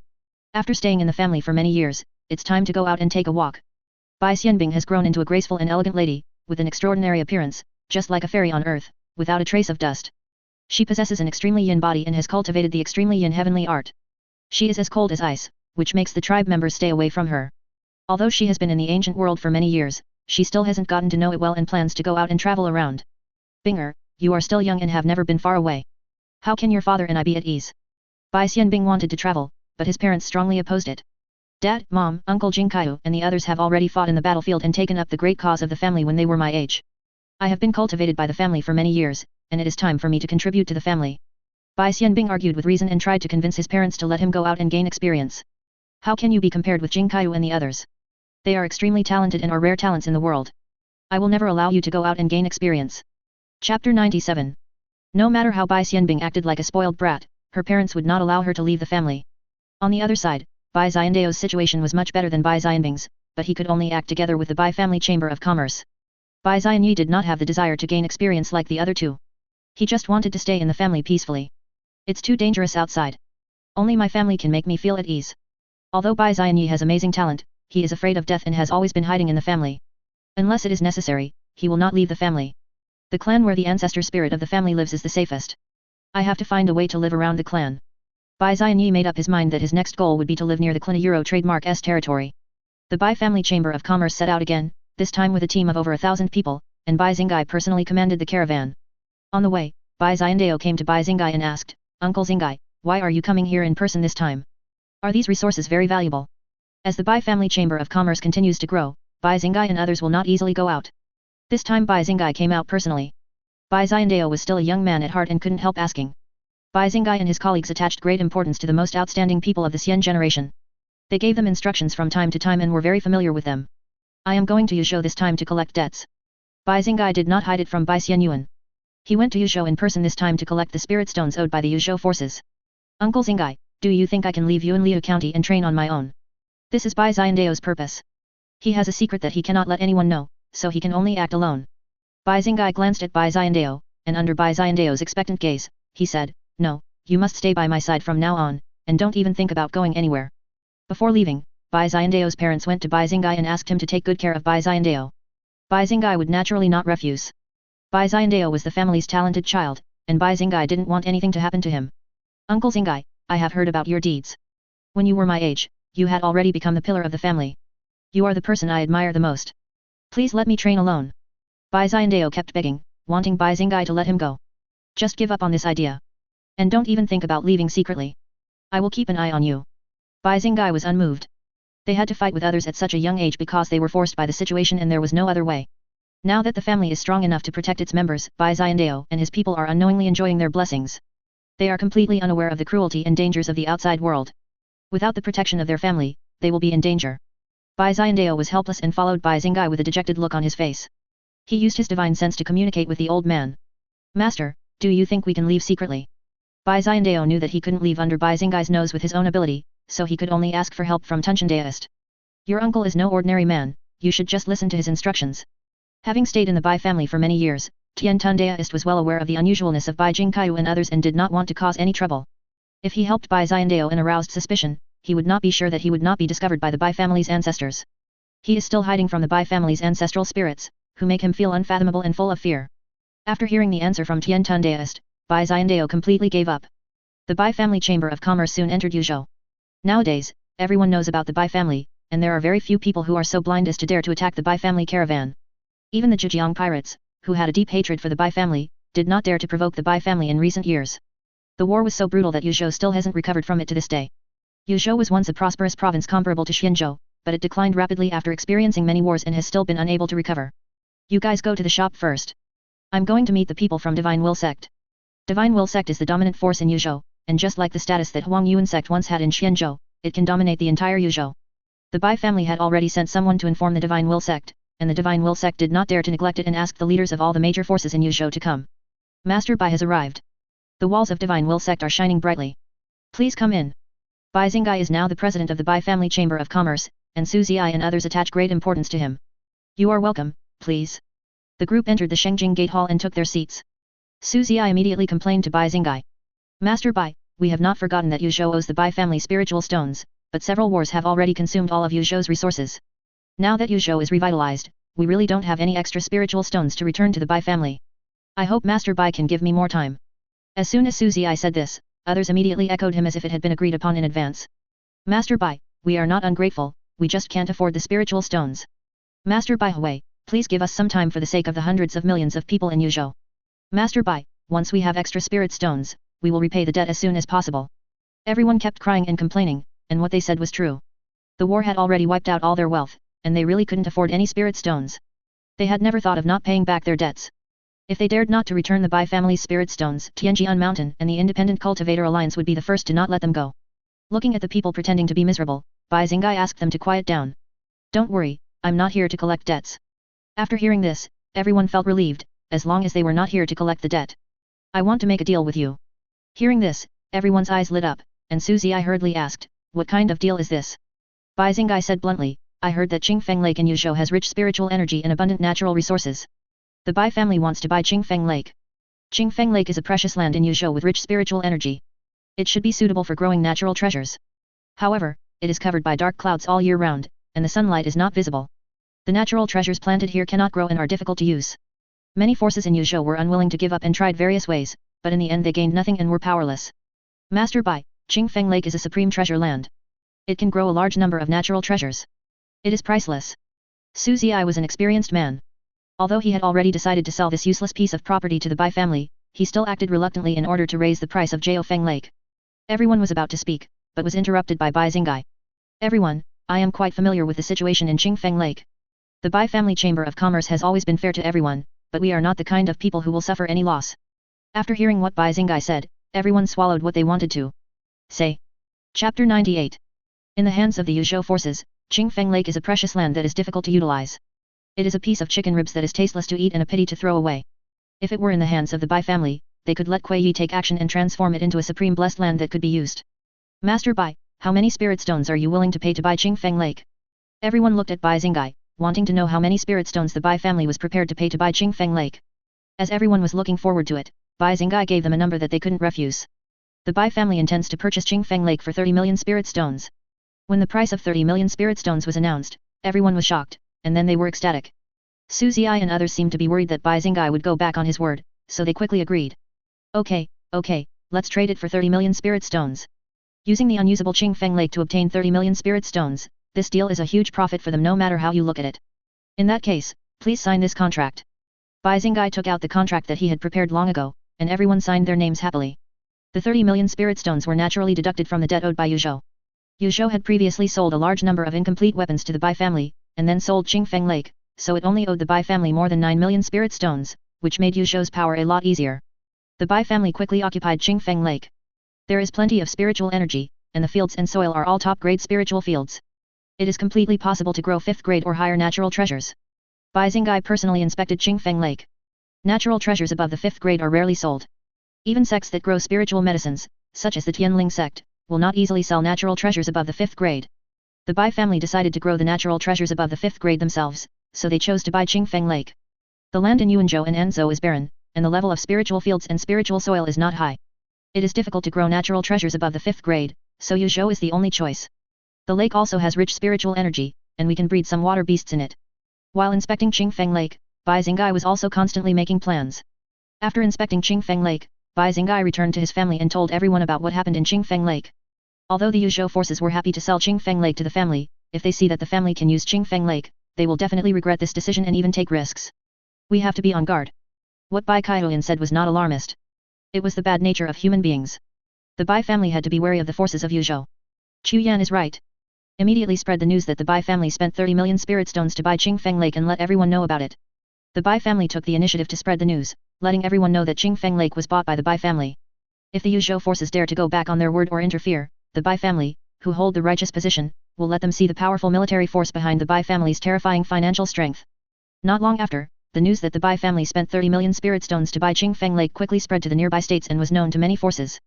After staying in the family for many years, it's time to go out and take a walk. Bai Xianbing has grown into a graceful and elegant lady, with an extraordinary appearance, just like a fairy on earth, without a trace of dust. She possesses an extremely yin body and has cultivated the extremely yin heavenly art. She is as cold as ice, which makes the tribe members stay away from her. Although she has been in the ancient world for many years, she still hasn't gotten to know it well and plans to go out and travel around. Binger, you are still young and have never been far away. How can your father and I be at ease? Bai Xianbing wanted to travel, but his parents strongly opposed it. Dad, Mom, Uncle Jingkaiyu and the others have already fought in the battlefield and taken up the great cause of the family when they were my age. I have been cultivated by the family for many years, and it is time for me to contribute to the family. Bai Xianbing argued with reason and tried to convince his parents to let him go out and gain experience. How can you be compared with Jingkaiyu and the others? They are extremely talented and are rare talents in the world. I will never allow you to go out and gain experience. Chapter 97. No matter how Bai Xianbing acted like a spoiled brat, her parents would not allow her to leave the family. On the other side, Bai Xiandao's situation was much better than Bai Xianbing's, but he could only act together with the Bai family chamber of commerce. Bai Xianyi did not have the desire to gain experience like the other two. He just wanted to stay in the family peacefully. It's too dangerous outside. Only my family can make me feel at ease. Although Bai Xianyi has amazing talent, he is afraid of death and has always been hiding in the family. Unless it is necessary, he will not leave the family. The clan where the ancestor spirit of the family lives is the safest. I have to find a way to live around the clan. Bai Xianyi made up his mind that his next goal would be to live near the Klina Euro trademark S territory. The Bai family chamber of commerce set out again, this time with a team of over 1,000 people, and Bai Xingai personally commanded the caravan. On the way, Bai Xiandao came to Bai Xingai and asked, Uncle Xingai, why are you coming here in person this time? Are these resources very valuable? As the Bai family chamber of commerce continues to grow, Bai Xingai and others will not easily go out. This time Bai Xingai came out personally. Bai Xiandao was still a young man at heart and couldn't help asking. Bai Xingai and his colleagues attached great importance to the most outstanding people of the Xian generation. They gave them instructions from time to time and were very familiar with them. I am going to Yuzhou this time to collect debts. Bai Xingai did not hide it from Bai Xianyuan. He went to Yuzhou in person this time to collect the spirit stones owed by the Yuzhou forces. Uncle Xingai, do you think I can leave Yuanliu County and train on my own? This is Bai Xiandao's purpose. He has a secret that he cannot let anyone know, so he can only act alone. Bai Xingai glanced at Bai Xiandao, and under Bai Xiandao's expectant gaze, he said, No, you must stay by my side from now on, and don't even think about going anywhere. Before leaving, Bai Xiandao's parents went to Bai Xingai and asked him to take good care of Bai Xiandao. Bai Xingai would naturally not refuse. Bai Xiandao was the family's talented child, and Bai Xingai didn't want anything to happen to him. Uncle Xingai, I have heard about your deeds. When you were my age, you had already become the pillar of the family. You are the person I admire the most. Please let me train alone. Bai Xiandao kept begging, wanting Bai Xingai to let him go. Just give up on this idea. And don't even think about leaving secretly. I will keep an eye on you. Bai Xingai was unmoved. They had to fight with others at such a young age because they were forced by the situation and there was no other way. Now that the family is strong enough to protect its members, Bai Xiandao and his people are unknowingly enjoying their blessings. They are completely unaware of the cruelty and dangers of the outside world. Without the protection of their family, they will be in danger. Bai Xiandao was helpless and followed Bai Xingai with a dejected look on his face. He used his divine sense to communicate with the old man. Master, do you think we can leave secretly? Bai Xiandao knew that he couldn't leave under Bai Xingai's nose with his own ability, so he could only ask for help from Qingshan Daoist. Your uncle is no ordinary man, you should just listen to his instructions. Having stayed in the Bai family for many years, Tian Tun Daoist was well aware of the unusualness of Bai Jingkaiu and others and did not want to cause any trouble. If he helped Bai Xiandao and aroused suspicion, he would not be sure that he would not be discovered by the Bai family's ancestors. He is still hiding from the Bai family's ancestral spirits, who make him feel unfathomable and full of fear. After hearing the answer from Tian Tun Daoist, Bai Xiandao completely gave up. The Bai family chamber of commerce soon entered Yuzhou. Nowadays, everyone knows about the Bai family, and there are very few people who are so blind as to dare to attack the Bai family caravan. Even the Zhejiang pirates, who had a deep hatred for the Bai family, did not dare to provoke the Bai family in recent years. The war was so brutal that Yuzhou still hasn't recovered from it to this day. Yuzhou was once a prosperous province comparable to Xianzhou, but it declined rapidly after experiencing many wars and has still been unable to recover. You guys go to the shop first. I'm going to meet the people from Divine Will Sect. Divine Will Sect is the dominant force in Yuzhou, and just like the status that Huang Yuan Sect once had in Xianzhou, it can dominate the entire Yuzhou. The Bai family had already sent someone to inform the Divine Will Sect, and the Divine Will Sect did not dare to neglect it and asked the leaders of all the major forces in Yuzhou to come. Master Bai has arrived. The walls of Divine Will Sect are shining brightly. Please come in. Bai Xingai is now the president of the Bai Family Chamber of Commerce, and Su Ziai and others attach great importance to him. You are welcome, please. The group entered the Shengjing Gate Hall and took their seats. Su Ziai immediately complained to Bai Xingai. Master Bai, we have not forgotten that Yuzhou owes the Bai family spiritual stones, but several wars have already consumed all of Yuzhou's resources. Now that Yuzhou is revitalized, we really don't have any extra spiritual stones to return to the Bai family. I hope Master Bai can give me more time. As soon as Su Ziai said this, others immediately echoed him as if it had been agreed upon in advance. Master Bai, we are not ungrateful, we just can't afford the spiritual stones. Master Bai Hui, please give us some time for the sake of the hundreds of millions of people in Yuzhou. Master Bai, once we have extra spirit stones, we will repay the debt as soon as possible. Everyone kept crying and complaining, and what they said was true. The war had already wiped out all their wealth, and they really couldn't afford any spirit stones. They had never thought of not paying back their debts. If they dared not to return the Bai family's spirit stones, Tianjian Mountain and the Independent Cultivator Alliance would be the first to not let them go. Looking at the people pretending to be miserable, Bai Xingai asked them to quiet down. Don't worry, I'm not here to collect debts. After hearing this, everyone felt relieved, as long as they were not here to collect the debt. I want to make a deal with you. Hearing this, everyone's eyes lit up, and Su Ziai hurriedly asked, what kind of deal is this? Bai Xingai said bluntly, I heard that Qingfeng Lake in Yuzhou has rich spiritual energy and abundant natural resources. The Bai family wants to buy Qingfeng Lake. Qingfeng Lake is a precious land in Yuzhou with rich spiritual energy. It should be suitable for growing natural treasures. However, it is covered by dark clouds all year round, and the sunlight is not visible. The natural treasures planted here cannot grow and are difficult to use. Many forces in Yuzhou were unwilling to give up and tried various ways, but in the end they gained nothing and were powerless. Master Bai, Qingfeng Lake is a supreme treasure land. It can grow a large number of natural treasures. It is priceless. Su Ziai was an experienced man. Although he had already decided to sell this useless piece of property to the Bai family, he still acted reluctantly in order to raise the price of Jiaofeng Lake. Everyone was about to speak, but was interrupted by Bai Xingai. Everyone, I am quite familiar with the situation in Qingfeng Lake. The Bai family chamber of commerce has always been fair to everyone, but we are not the kind of people who will suffer any loss. After hearing what Bai Xingai said, everyone swallowed what they wanted to say. Chapter 98. In the hands of the Yuzhou forces, Qingfeng Lake is a precious land that is difficult to utilize. It is a piece of chicken ribs that is tasteless to eat and a pity to throw away. If it were in the hands of the Bai family, they could let Kuei Yi take action and transform it into a supreme blessed land that could be used. Master Bai, how many spirit stones are you willing to pay to buy Qingfeng Lake? Everyone looked at Bai Xingai, wanting to know how many spirit stones the Bai family was prepared to pay to buy Qingfeng Lake. As everyone was looking forward to it, Bai Xingai gave them a number that they couldn't refuse. The Bai family intends to purchase Qingshan Lake for 30 million spirit stones. When the price of 30 million spirit stones was announced, everyone was shocked, and then they were ecstatic. Su Ziyi and others seemed to be worried that Bai Xingai would go back on his word, so they quickly agreed. Okay, let's trade it for 30 million spirit stones. Using the unusable Qingshan Lake to obtain 30 million spirit stones, this deal is a huge profit for them no matter how you look at it. In that case, please sign this contract. Bai Xingai took out the contract that he had prepared long ago, and everyone signed their names happily. The 30 million spirit stones were naturally deducted from the debt owed by Yu Zhou. Yu Zhou had previously sold a large number of incomplete weapons to the Bai family, and then sold Qingshan Lake, so it only owed the Bai family more than 9 million spirit stones, which made Yu Zhou's power a lot easier. The Bai family quickly occupied Qingshan Lake. There is plenty of spiritual energy, and the fields and soil are all top-grade spiritual fields. It is completely possible to grow 5th grade or higher natural treasures. Bai Xingai personally inspected Qingshan Lake. Natural treasures above the 5th grade are rarely sold. Even sects that grow spiritual medicines, such as the Tianling sect, will not easily sell natural treasures above the 5th grade. The Bai family decided to grow the natural treasures above the 5th grade themselves, so they chose to buy Qingshan Lake. The land in Yuanzhou and Anzhou is barren, and the level of spiritual fields and spiritual soil is not high. It is difficult to grow natural treasures above the 5th grade, so Yuzhou is the only choice. The lake also has rich spiritual energy, and we can breed some water beasts in it. While inspecting Qingshan Lake, Bai Xingai was also constantly making plans. After inspecting Qingshan Lake, Bai Xingai returned to his family and told everyone about what happened in Qingshan Lake. Although the Yuzhou forces were happy to sell Qingshan Lake to the family, if they see that the family can use Qingshan Lake, they will definitely regret this decision and even take risks. We have to be on guard. What Bai Kaihuan said was not alarmist. It was the bad nature of human beings. The Bai family had to be wary of the forces of Yuzhou. Chu Yan is right. Immediately spread the news that the Bai family spent 30 million spirit stones to buy Qingshan Lake and let everyone know about it. The Bai family took the initiative to spread the news, letting everyone know that Qingshan Lake was bought by the Bai family. If the Yuzhou forces dare to go back on their word or interfere, the Bai family, who hold the righteous position, will let them see the powerful military force behind the Bai family's terrifying financial strength. Not long after, the news that the Bai family spent 30 million spirit stones to buy Qingshan Lake quickly spread to the nearby states and was known to many forces.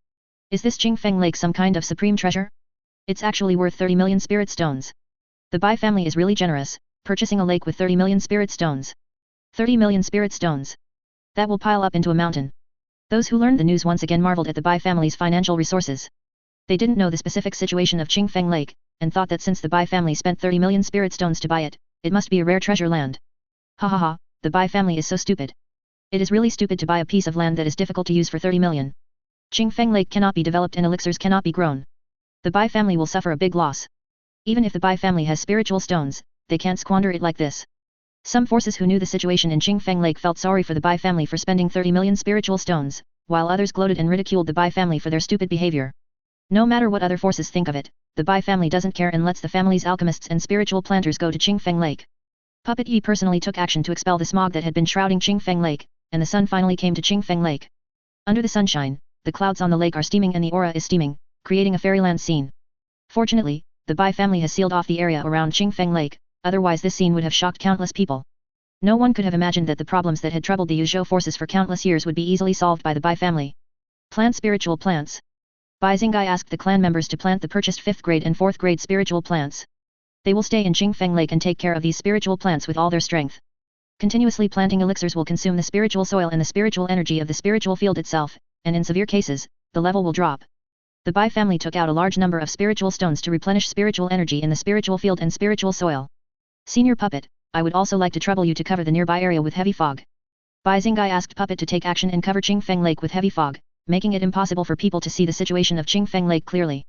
Is this Qingshan Lake some kind of supreme treasure? It's actually worth 30 million spirit stones. The Bai family is really generous, purchasing a lake with 30 million spirit stones. 30 million spirit stones. That will pile up into a mountain. Those who learned the news once again marveled at the Bai family's financial resources. They didn't know the specific situation of Qingshan Lake, and thought that since the Bai family spent 30 million spirit stones to buy it, it must be a rare treasure land. Ha ha ha, the Bai family is so stupid. It is really stupid to buy a piece of land that is difficult to use for 30 million. Qingshan Lake cannot be developed and elixirs cannot be grown. The Bai family will suffer a big loss. Even if the Bai family has spiritual stones, they can't squander it like this. Some forces who knew the situation in Qingshan Lake felt sorry for the Bai family for spending 30 million spiritual stones, while others gloated and ridiculed the Bai family for their stupid behavior. No matter what other forces think of it, the Bai family doesn't care and lets the family's alchemists and spiritual planters go to Qingshan Lake. Puppet Yi personally took action to expel the smog that had been shrouding Qingshan Lake, and the sun finally came to Qingshan Lake. Under the sunshine, the clouds on the lake are steaming and the aura is steaming, creating a fairyland scene. Fortunately, the Bai family has sealed off the area around Qingshan Lake, otherwise this scene would have shocked countless people. No one could have imagined that the problems that had troubled the Yuzhou forces for countless years would be easily solved by the Bai family. Plant spiritual plants. Bai Xingai asked the clan members to plant the purchased 5th grade and 4th grade spiritual plants. They will stay in Qingshan Lake and take care of these spiritual plants with all their strength. Continuously planting elixirs will consume the spiritual soil and the spiritual energy of the spiritual field itself, and in severe cases, the level will drop. The Bai family took out a large number of spiritual stones to replenish spiritual energy in the spiritual field and spiritual soil. Senior Puppet, I would also like to trouble you to cover the nearby area with heavy fog. Bai Xingai asked Puppet to take action and cover Qingshan Lake with heavy fog, making it impossible for people to see the situation of Qingshan Lake clearly.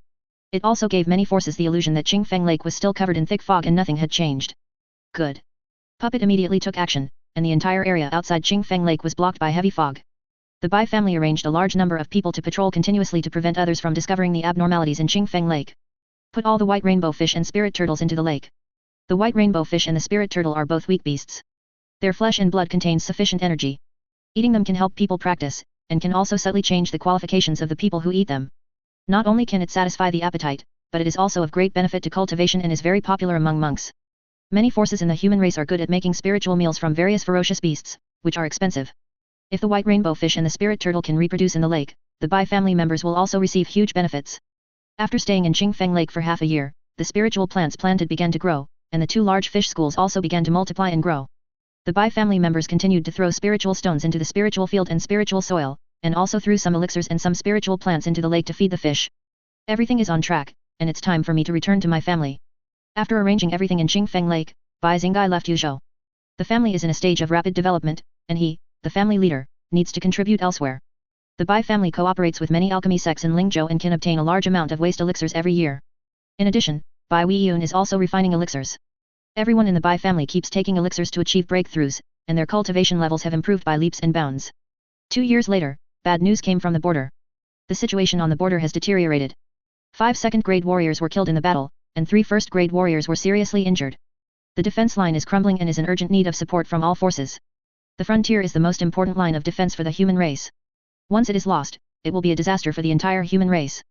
It also gave many forces the illusion that Qingshan Lake was still covered in thick fog and nothing had changed. Good. Puppet immediately took action, and the entire area outside Qingshan Lake was blocked by heavy fog. The Bai family arranged a large number of people to patrol continuously to prevent others from discovering the abnormalities in Qingshan Lake. Put all the white rainbow fish and spirit turtles into the lake. The white rainbow fish and the spirit turtle are both weak beasts. Their flesh and blood contains sufficient energy. Eating them can help people practice, and can also subtly change the qualifications of the people who eat them. Not only can it satisfy the appetite, but it is also of great benefit to cultivation and is very popular among monks. Many forces in the human race are good at making spiritual meals from various ferocious beasts, which are expensive. If the white rainbow fish and the spirit turtle can reproduce in the lake, the Bai family members will also receive huge benefits. After staying in Qingshan Lake for half a year, the spiritual plants planted began to grow, and the 2 large fish schools also began to multiply and grow. The Bai family members continued to throw spiritual stones into the spiritual field and spiritual soil, and also threw some elixirs and some spiritual plants into the lake to feed the fish. Everything is on track, and it's time for me to return to my family. After arranging everything in Qingfeng Lake, Bai Xingai left Yuzhou. The family is in a stage of rapid development, and he, the family leader, needs to contribute elsewhere. The Bai family cooperates with many alchemy sects in Lingzhou and can obtain a large amount of waste elixirs every year. In addition, Bai Weiyun is also refining elixirs. Everyone in the Bai family keeps taking elixirs to achieve breakthroughs, and their cultivation levels have improved by leaps and bounds. 2 years later, bad news came from the border. The situation on the border has deteriorated. 5 second-grade warriors were killed in the battle, and 3 first-grade warriors were seriously injured. The defense line is crumbling and is in urgent need of support from all forces. The frontier is the most important line of defense for the human race. Once it is lost, it will be a disaster for the entire human race.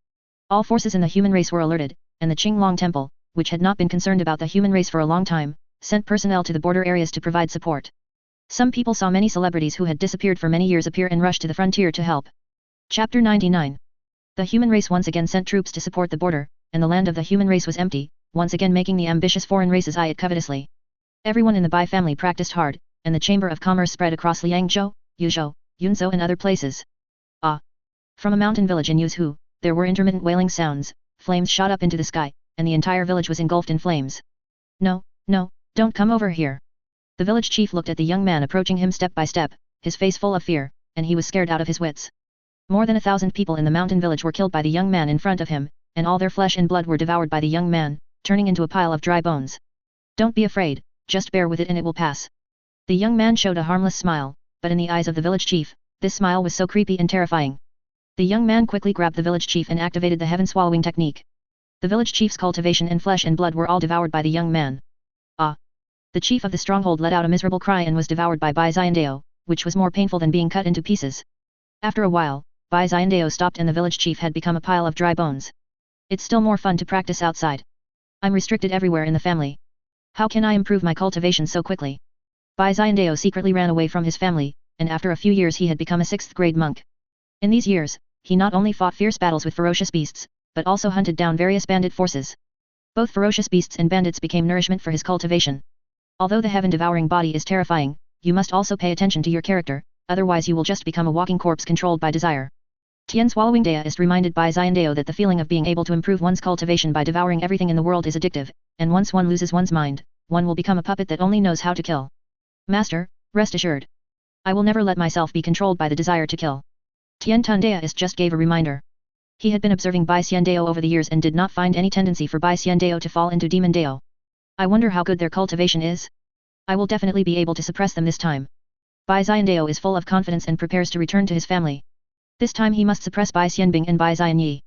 All forces in the human race were alerted, and the Qinglong Temple, which had not been concerned about the human race for a long time, sent personnel to the border areas to provide support. Some people saw many celebrities who had disappeared for many years appear and rush to the frontier to help. Chapter 99. The human race once again sent troops to support the border, and the land of the human race was empty, once again making the ambitious foreign races eye it covetously. Everyone in the Bai family practiced hard, and the Chamber of Commerce spread across Liangzhou, Yuzhou, Yunzhou and other places. From a mountain village in Yuzhou, there were intermittent wailing sounds, flames shot up into the sky, and the entire village was engulfed in flames. No, don't come over here. The village chief looked at the young man approaching him step by step, his face full of fear, and he was scared out of his wits. More than 1,000 people in the mountain village were killed by the young man in front of him, and all their flesh and blood were devoured by the young man, turning into a pile of dry bones. Don't be afraid, just bear with it and it will pass. The young man showed a harmless smile, but in the eyes of the village chief, this smile was so creepy and terrifying. The young man quickly grabbed the village chief and activated the heaven swallowing technique. The village chief's cultivation and flesh and blood were all devoured by the young man. The chief of the stronghold let out a miserable cry and was devoured by Bai Xiandao, which was more painful than being cut into pieces. After a while, Bai Xiandao stopped and the village chief had become a pile of dry bones. It's still more fun to practice outside. I'm restricted everywhere in the family. How can I improve my cultivation so quickly? Bai Xiandao secretly ran away from his family, and after a few years he had become a 6th grade monk. In these years, he not only fought fierce battles with ferocious beasts, but also hunted down various bandit forces. Both ferocious beasts and bandits became nourishment for his cultivation. Although the heaven-devouring body is terrifying, you must also pay attention to your character, otherwise you will just become a walking corpse controlled by desire. Tian Swallowing Daoist reminded Bai Xiandao that the feeling of being able to improve one's cultivation by devouring everything in the world is addictive, and once one loses one's mind, one will become a puppet that only knows how to kill. Master, rest assured. I will never let myself be controlled by the desire to kill. Tian Tun Daoist just gave a reminder. He had been observing Bai Xiandao over the years and did not find any tendency for Bai Xiandao to fall into Demon Dao. I wonder how good their cultivation is. I will definitely be able to suppress them this time. Bai Xiandao is full of confidence and prepares to return to his family. This time he must suppress Bai Xianbing and Bai Xianyi.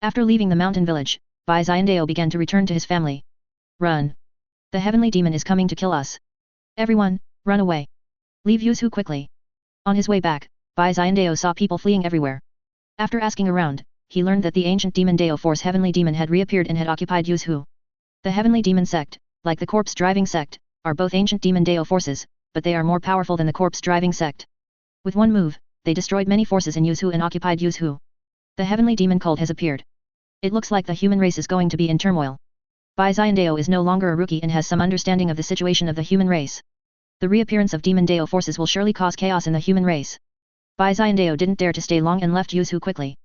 After leaving the mountain village, Bai Xiandao began to return to his family. Run! The heavenly demon is coming to kill us. Everyone, run away. Leave Yuzhou quickly. On his way back, Bai Xiandao saw people fleeing everywhere. After asking around, he learned that the ancient demon Dao Force heavenly demon had reappeared and had occupied Yuzhou. The heavenly demon sect, like the corpse-driving sect, are both ancient demon Dao forces, but they are more powerful than the corpse-driving sect. With one move, they destroyed many forces in Yuzhou and occupied Yuzhou. The heavenly demon cult has appeared. It looks like the human race is going to be in turmoil. Bai Xiandao is no longer a rookie and has some understanding of the situation of the human race. The reappearance of demon Dao forces will surely cause chaos in the human race. Bai Xiandao didn't dare to stay long and left Yuzhou quickly.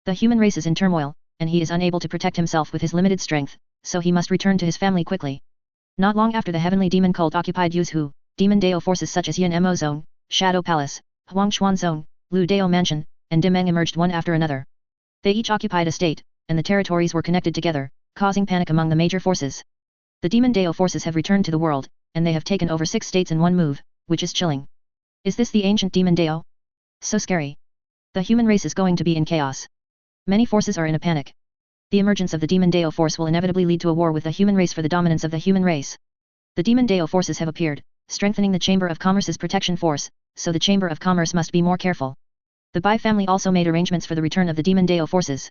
The human race is in turmoil, and he is unable to protect himself with his limited strength, so he must return to his family quickly. Not long after the heavenly demon cult occupied Yuzhou, demon Dao forces such as Yin Mo Zone, Shadow Palace, Huangshuan Zone, Lu Dao Mansion, and Dimeng emerged one after another. They each occupied a state, and the territories were connected together, causing panic among the major forces. The demon Dao forces have returned to the world, and they have taken over 6 states in one move, which is chilling. Is this the ancient demon Dao? So scary. The human race is going to be in chaos. Many forces are in a panic. The emergence of the demon Dao force will inevitably lead to a war with the human race for the dominance of the human race. The demon Dao forces have appeared, strengthening the Chamber of Commerce's protection force, so the Chamber of Commerce must be more careful. The Bai family also made arrangements for the return of the demon Dao forces.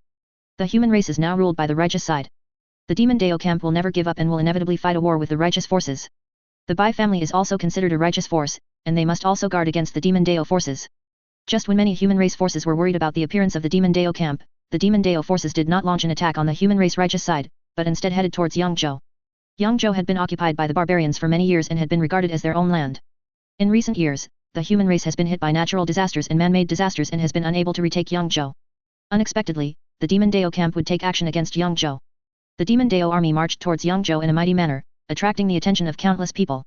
The human race is now ruled by the righteous side. The demon Dao camp will never give up and will inevitably fight a war with the righteous forces. The Bai family is also considered a righteous force, and they must also guard against the demon Dao forces. Just when many human race forces were worried about the appearance of the demon Dao camp, the demon Dao forces did not launch an attack on the human race righteous side, but instead headed towards Yangzhou. Yangzhou had been occupied by the barbarians for many years and had been regarded as their own land. In recent years, the human race has been hit by natural disasters and man-made disasters and has been unable to retake Yangzhou. Unexpectedly, the Demon Dao camp would take action against Yangzhou. The Demon Dao army marched towards Yangzhou in a mighty manner, attracting the attention of countless people.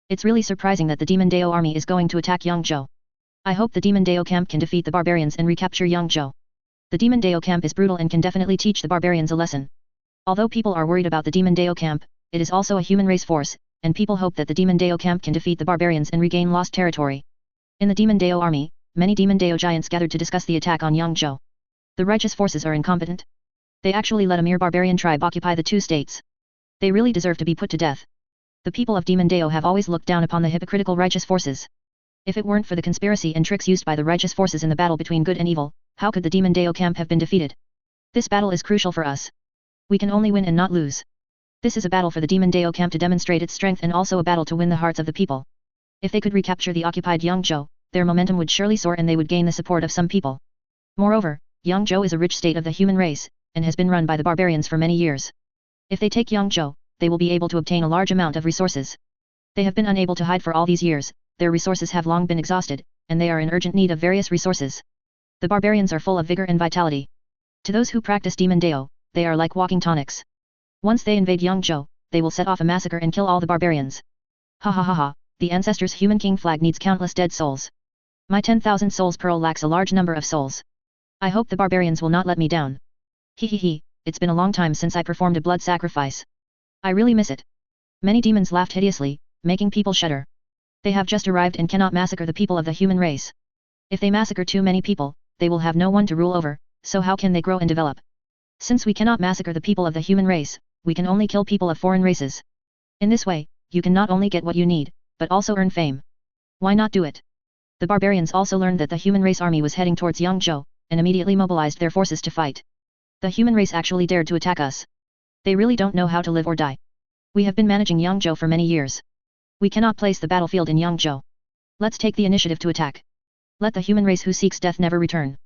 It's really surprising that the Demon Dao army is going to attack Yangzhou. I hope the Demon Dao camp can defeat the barbarians and recapture Yangzhou. The Demon Dao camp is brutal and can definitely teach the barbarians a lesson. Although people are worried about the Demon Dao camp, it is also a human race force, and people hope that the Demon Dao camp can defeat the barbarians and regain lost territory. In the Demon Dao army, many Demon Dao giants gathered to discuss the attack on Yangzhou. The righteous forces are incompetent. They actually let a mere barbarian tribe occupy the two states. They really deserve to be put to death. The people of Demon Dao have always looked down upon the hypocritical righteous forces. If it weren't for the conspiracy and tricks used by the righteous forces in the battle between good and evil, how could the Demon Dao camp have been defeated? This battle is crucial for us. We can only win and not lose. This is a battle for the Demon Dao camp to demonstrate its strength and also a battle to win the hearts of the people. If they could recapture the occupied Yangzhou, their momentum would surely soar and they would gain the support of some people. Moreover, Yangzhou is a rich state of the human race, and has been run by the barbarians for many years. If they take Yangzhou, they will be able to obtain a large amount of resources. They have been unable to hide for all these years, their resources have long been exhausted, and they are in urgent need of various resources. The barbarians are full of vigor and vitality. To those who practice Demon Dao, they are like walking tonics. Once they invade Yangzhou, they will set off a massacre and kill all the barbarians. Ha ha ha ha, the Ancestor's human king flag needs countless dead souls. My 10,000 souls pearl lacks a large number of souls. I hope the barbarians will not let me down. He, it's been a long time since I performed a blood sacrifice. I really miss it. Many demons laughed hideously, making people shudder. They have just arrived and cannot massacre the people of the human race. If they massacre too many people, they will have no one to rule over, so how can they grow and develop? Since we cannot massacre the people of the human race, we can only kill people of foreign races. In this way, you can not only get what you need, but also earn fame. Why not do it? The barbarians also learned that the human race army was heading towards Yangzhou, and immediately mobilized their forces to fight. The human race actually dared to attack us. They really don't know how to live or die. We have been managing Yangzhou for many years. We cannot place the battlefield in Yangzhou. Let's take the initiative to attack. Let the human race who seeks death never return.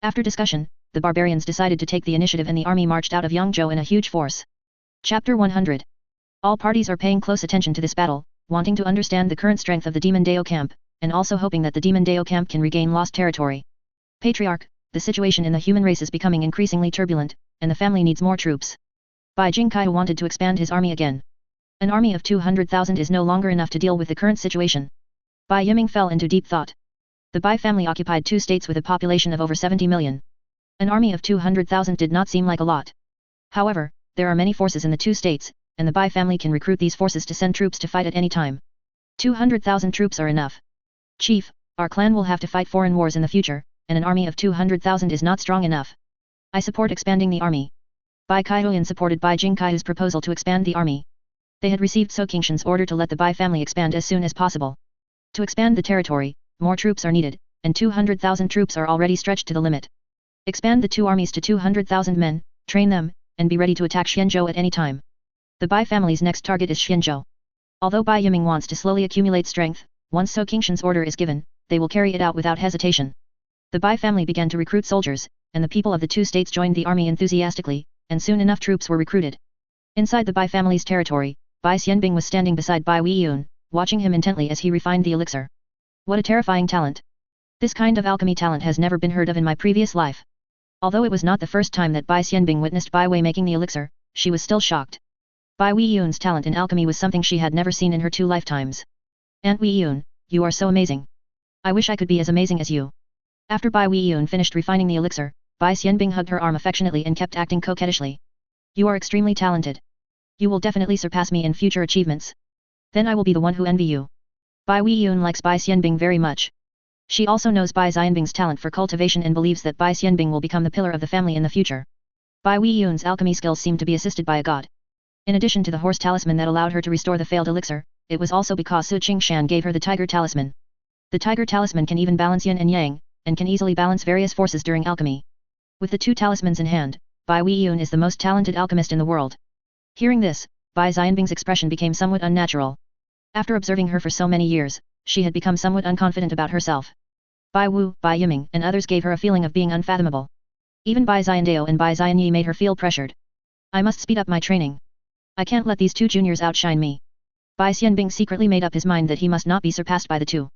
After discussion, the barbarians decided to take the initiative and the army marched out of Yangzhou in a huge force. Chapter 100. All parties are paying close attention to this battle, wanting to understand the current strength of the Demon Dao camp, and also hoping that the Demon Dao camp can regain lost territory. Patriarch, the situation in the human race is becoming increasingly turbulent, and the family needs more troops. Bai Jingkai wanted to expand his army again. An army of 200,000 is no longer enough to deal with the current situation. Bai Yiming fell into deep thought. The Bai family occupied two states with a population of over 70 million. An army of 200,000 did not seem like a lot. However, there are many forces in the two states, and the Bai family can recruit these forces to send troops to fight at any time. 200,000 troops are enough. Chief, our clan will have to fight foreign wars in the future, and an army of 200,000 is not strong enough. I support expanding the army. Bai Kaihuyan supported Bai Jingkai's proposal to expand the army. They had received Qingshan's order to let the Bai family expand as soon as possible. To expand the territory, more troops are needed, and 200,000 troops are already stretched to the limit. Expand the two armies to 200,000 men, train them, and be ready to attack Shenzhou at any time. The Bai family's next target is Shenzhou. Although Bai Yiming wants to slowly accumulate strength, once Qingshan's order is given, they will carry it out without hesitation. The Bai family began to recruit soldiers, and the people of the two states joined the army enthusiastically, and soon enough troops were recruited. Inside the Bai family's territory, Bai Xianbing was standing beside Bai Weiyun, watching him intently as he refined the elixir. What a terrifying talent! This kind of alchemy talent has never been heard of in my previous life. Although it was not the first time that Bai Xianbing witnessed Bai Wei making the elixir, she was still shocked. Bai Weiyun's talent in alchemy was something she had never seen in her 2 lifetimes. Aunt Weiyun, you are so amazing. I wish I could be as amazing as you. After Bai Weiyun finished refining the elixir, Bai Xianbing hugged her arm affectionately and kept acting coquettishly. You are extremely talented. You will definitely surpass me in future achievements. Then I will be the one who envy you. Bai Weiyun likes Bai Xianbing very much. She also knows Bai Xianbing's talent for cultivation and believes that Bai Xianbing will become the pillar of the family in the future. Bai Weiyun's alchemy skills seem to be assisted by a god. In addition to the horse talisman that allowed her to restore the failed elixir, it was also because Qingshan gave her the tiger talisman. The tiger talisman can even balance yin and yang, and can easily balance various forces during alchemy. With the 2 talismans in hand, Bai Weiyun is the most talented alchemist in the world. Hearing this, Bai Xianbing's expression became somewhat unnatural. After observing her for so many years, she had become somewhat unconfident about herself. Bai Wu, Bai Yiming and others gave her a feeling of being unfathomable. Even Bai Xiandao and Bai Xianyi made her feel pressured. I must speed up my training. I can't let these 2 juniors outshine me. Bai Xianbing secretly made up his mind that he must not be surpassed by the 2.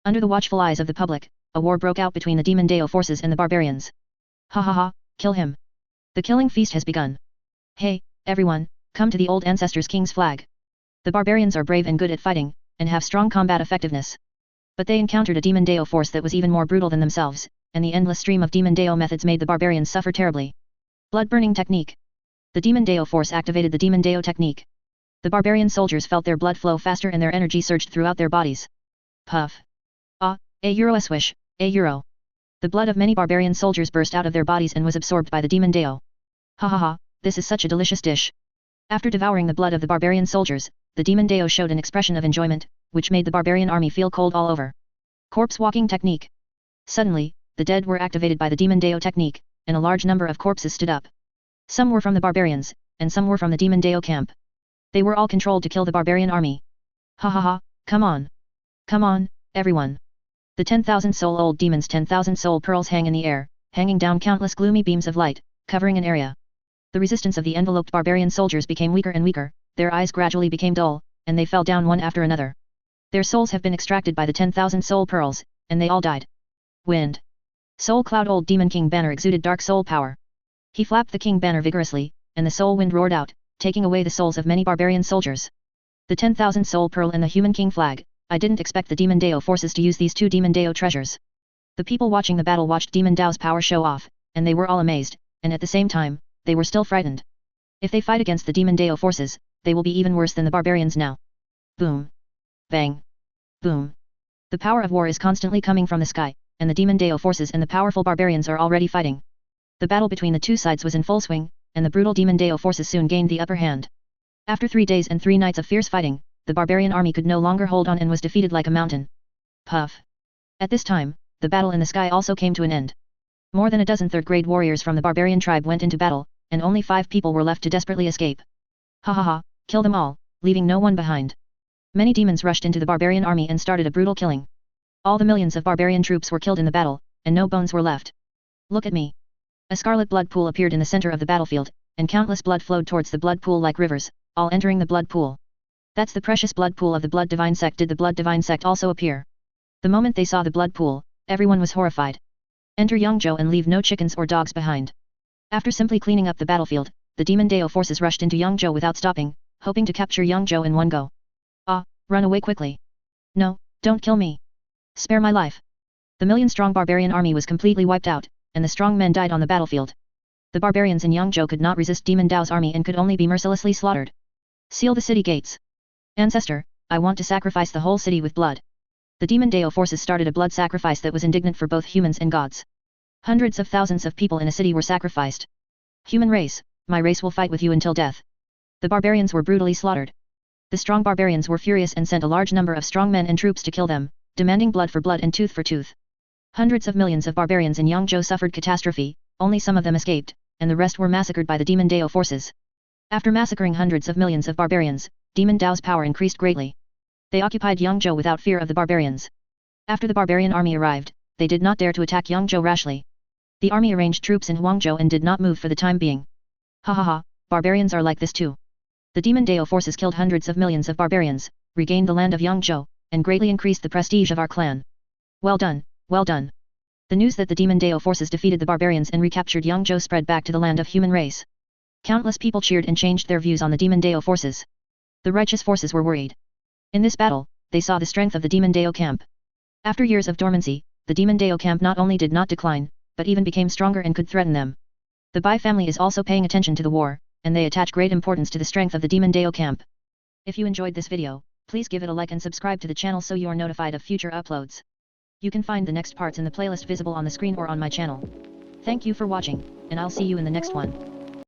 Under the watchful eyes of the public, a war broke out between the demon Dao forces and the barbarians. Ha ha ha, kill him. The killing feast has begun. Hey, everyone, come to the old ancestors' king's flag. The barbarians are brave and good at fighting, and have strong combat effectiveness. But they encountered a demon Dao force that was even more brutal than themselves, and the endless stream of demon Dao methods made the barbarians suffer terribly. Blood-burning technique. The demon Dao force activated the demon Dao technique. The barbarian soldiers felt their blood flow faster and their energy surged throughout their bodies. Puff. Ah, a euro swish, a euro. The blood of many barbarian soldiers burst out of their bodies and was absorbed by the demon Dao. Ha ha ha, this is such a delicious dish. After devouring the blood of the barbarian soldiers, the demon Dao showed an expression of enjoyment, which made the barbarian army feel cold all over. Corpse walking technique. Suddenly, the dead were activated by the demon Dao technique, and a large number of corpses stood up. Some were from the barbarians, and some were from the demon Dao camp. They were all controlled to kill the barbarian army. Ha ha ha, come on. Come on, everyone. The 10,000 soul-old demons' 10,000 soul pearls hang in the air, hanging down countless gloomy beams of light, covering an area. The resistance of the enveloped barbarian soldiers became weaker and weaker, their eyes gradually became dull, and they fell down one after another. Their souls have been extracted by the 10,000 soul pearls, and they all died. Wind. Soul Cloud Old Demon King Banner exuded dark soul power. He flapped the king banner vigorously, and the soul wind roared out, taking away the souls of many barbarian soldiers. The 10,000 soul pearl and the human king flag. I didn't expect the demon Dao forces to use these two demon Dao treasures. The people watching the battle watched demon Dao's power show off, and they were all amazed, and at the same time, they were still frightened. If they fight against the demon Dao forces, they will be even worse than the barbarians now. Boom. Bang. Boom. The power of war is constantly coming from the sky, and the demon Dao forces and the powerful barbarians are already fighting. The battle between the two sides was in full swing, and the brutal demon Dao forces soon gained the upper hand. After 3 days and 3 nights of fierce fighting, the barbarian army could no longer hold on and was defeated like a mountain. Puff. At this time, the battle in the sky also came to an end. More than a dozen third-grade warriors from the barbarian tribe went into battle, and only 5 people were left to desperately escape. Ha ha ha, kill them all, leaving no one behind. Many demons rushed into the barbarian army and started a brutal killing. All the millions of barbarian troops were killed in the battle, and no bones were left. Look at me. A scarlet blood pool appeared in the center of the battlefield, and countless blood flowed towards the blood pool like rivers, all entering the blood pool. That's the precious blood pool of the blood divine sect. Did the blood divine sect also appear? The moment they saw the blood pool, everyone was horrified. Enter Yangzhou and leave no chickens or dogs behind. After simply cleaning up the battlefield, the demon Dao forces rushed into Yangzhou without stopping, hoping to capture Yangzhou in one go. Ah, run away quickly. No, don't kill me. Spare my life. The million-strong barbarian army was completely wiped out, and the strong men died on the battlefield. The barbarians in Yangzhou could not resist demon Dao's army and could only be mercilessly slaughtered. Seal the city gates. Ancestor, I want to sacrifice the whole city with blood. The demon Dao forces started a blood sacrifice that was indignant for both humans and gods. Hundreds of thousands of people in a city were sacrificed. Human race, my race will fight with you until death. The barbarians were brutally slaughtered. The strong barbarians were furious and sent a large number of strong men and troops to kill them, demanding blood for blood and tooth for tooth. Hundreds of millions of barbarians in Yangzhou suffered catastrophe, only some of them escaped, and the rest were massacred by the demon Dao forces. After massacring hundreds of millions of barbarians, demon Dao's power increased greatly. They occupied Yangzhou without fear of the barbarians. After the barbarian army arrived, they did not dare to attack Yangzhou rashly. The army arranged troops in Huangzhou and did not move for the time being. Ha ha ha, barbarians are like this too. The demon Dao forces killed hundreds of millions of barbarians, regained the land of Yangzhou, and greatly increased the prestige of our clan. Well done, well done. The news that the demon Dao forces defeated the barbarians and recaptured Yangzhou spread back to the land of human race. Countless people cheered and changed their views on the demon Dao forces. The righteous forces were worried. In this battle, they saw the strength of the demon Dao camp. After years of dormancy, the demon Dao camp not only did not decline, but even became stronger and could threaten them. The Bai family is also paying attention to the war, and they attach great importance to the strength of the demon Dao camp. If you enjoyed this video, please give it a like and subscribe to the channel so you are notified of future uploads. You can find the next parts in the playlist visible on the screen or on my channel. Thank you for watching, and I'll see you in the next one.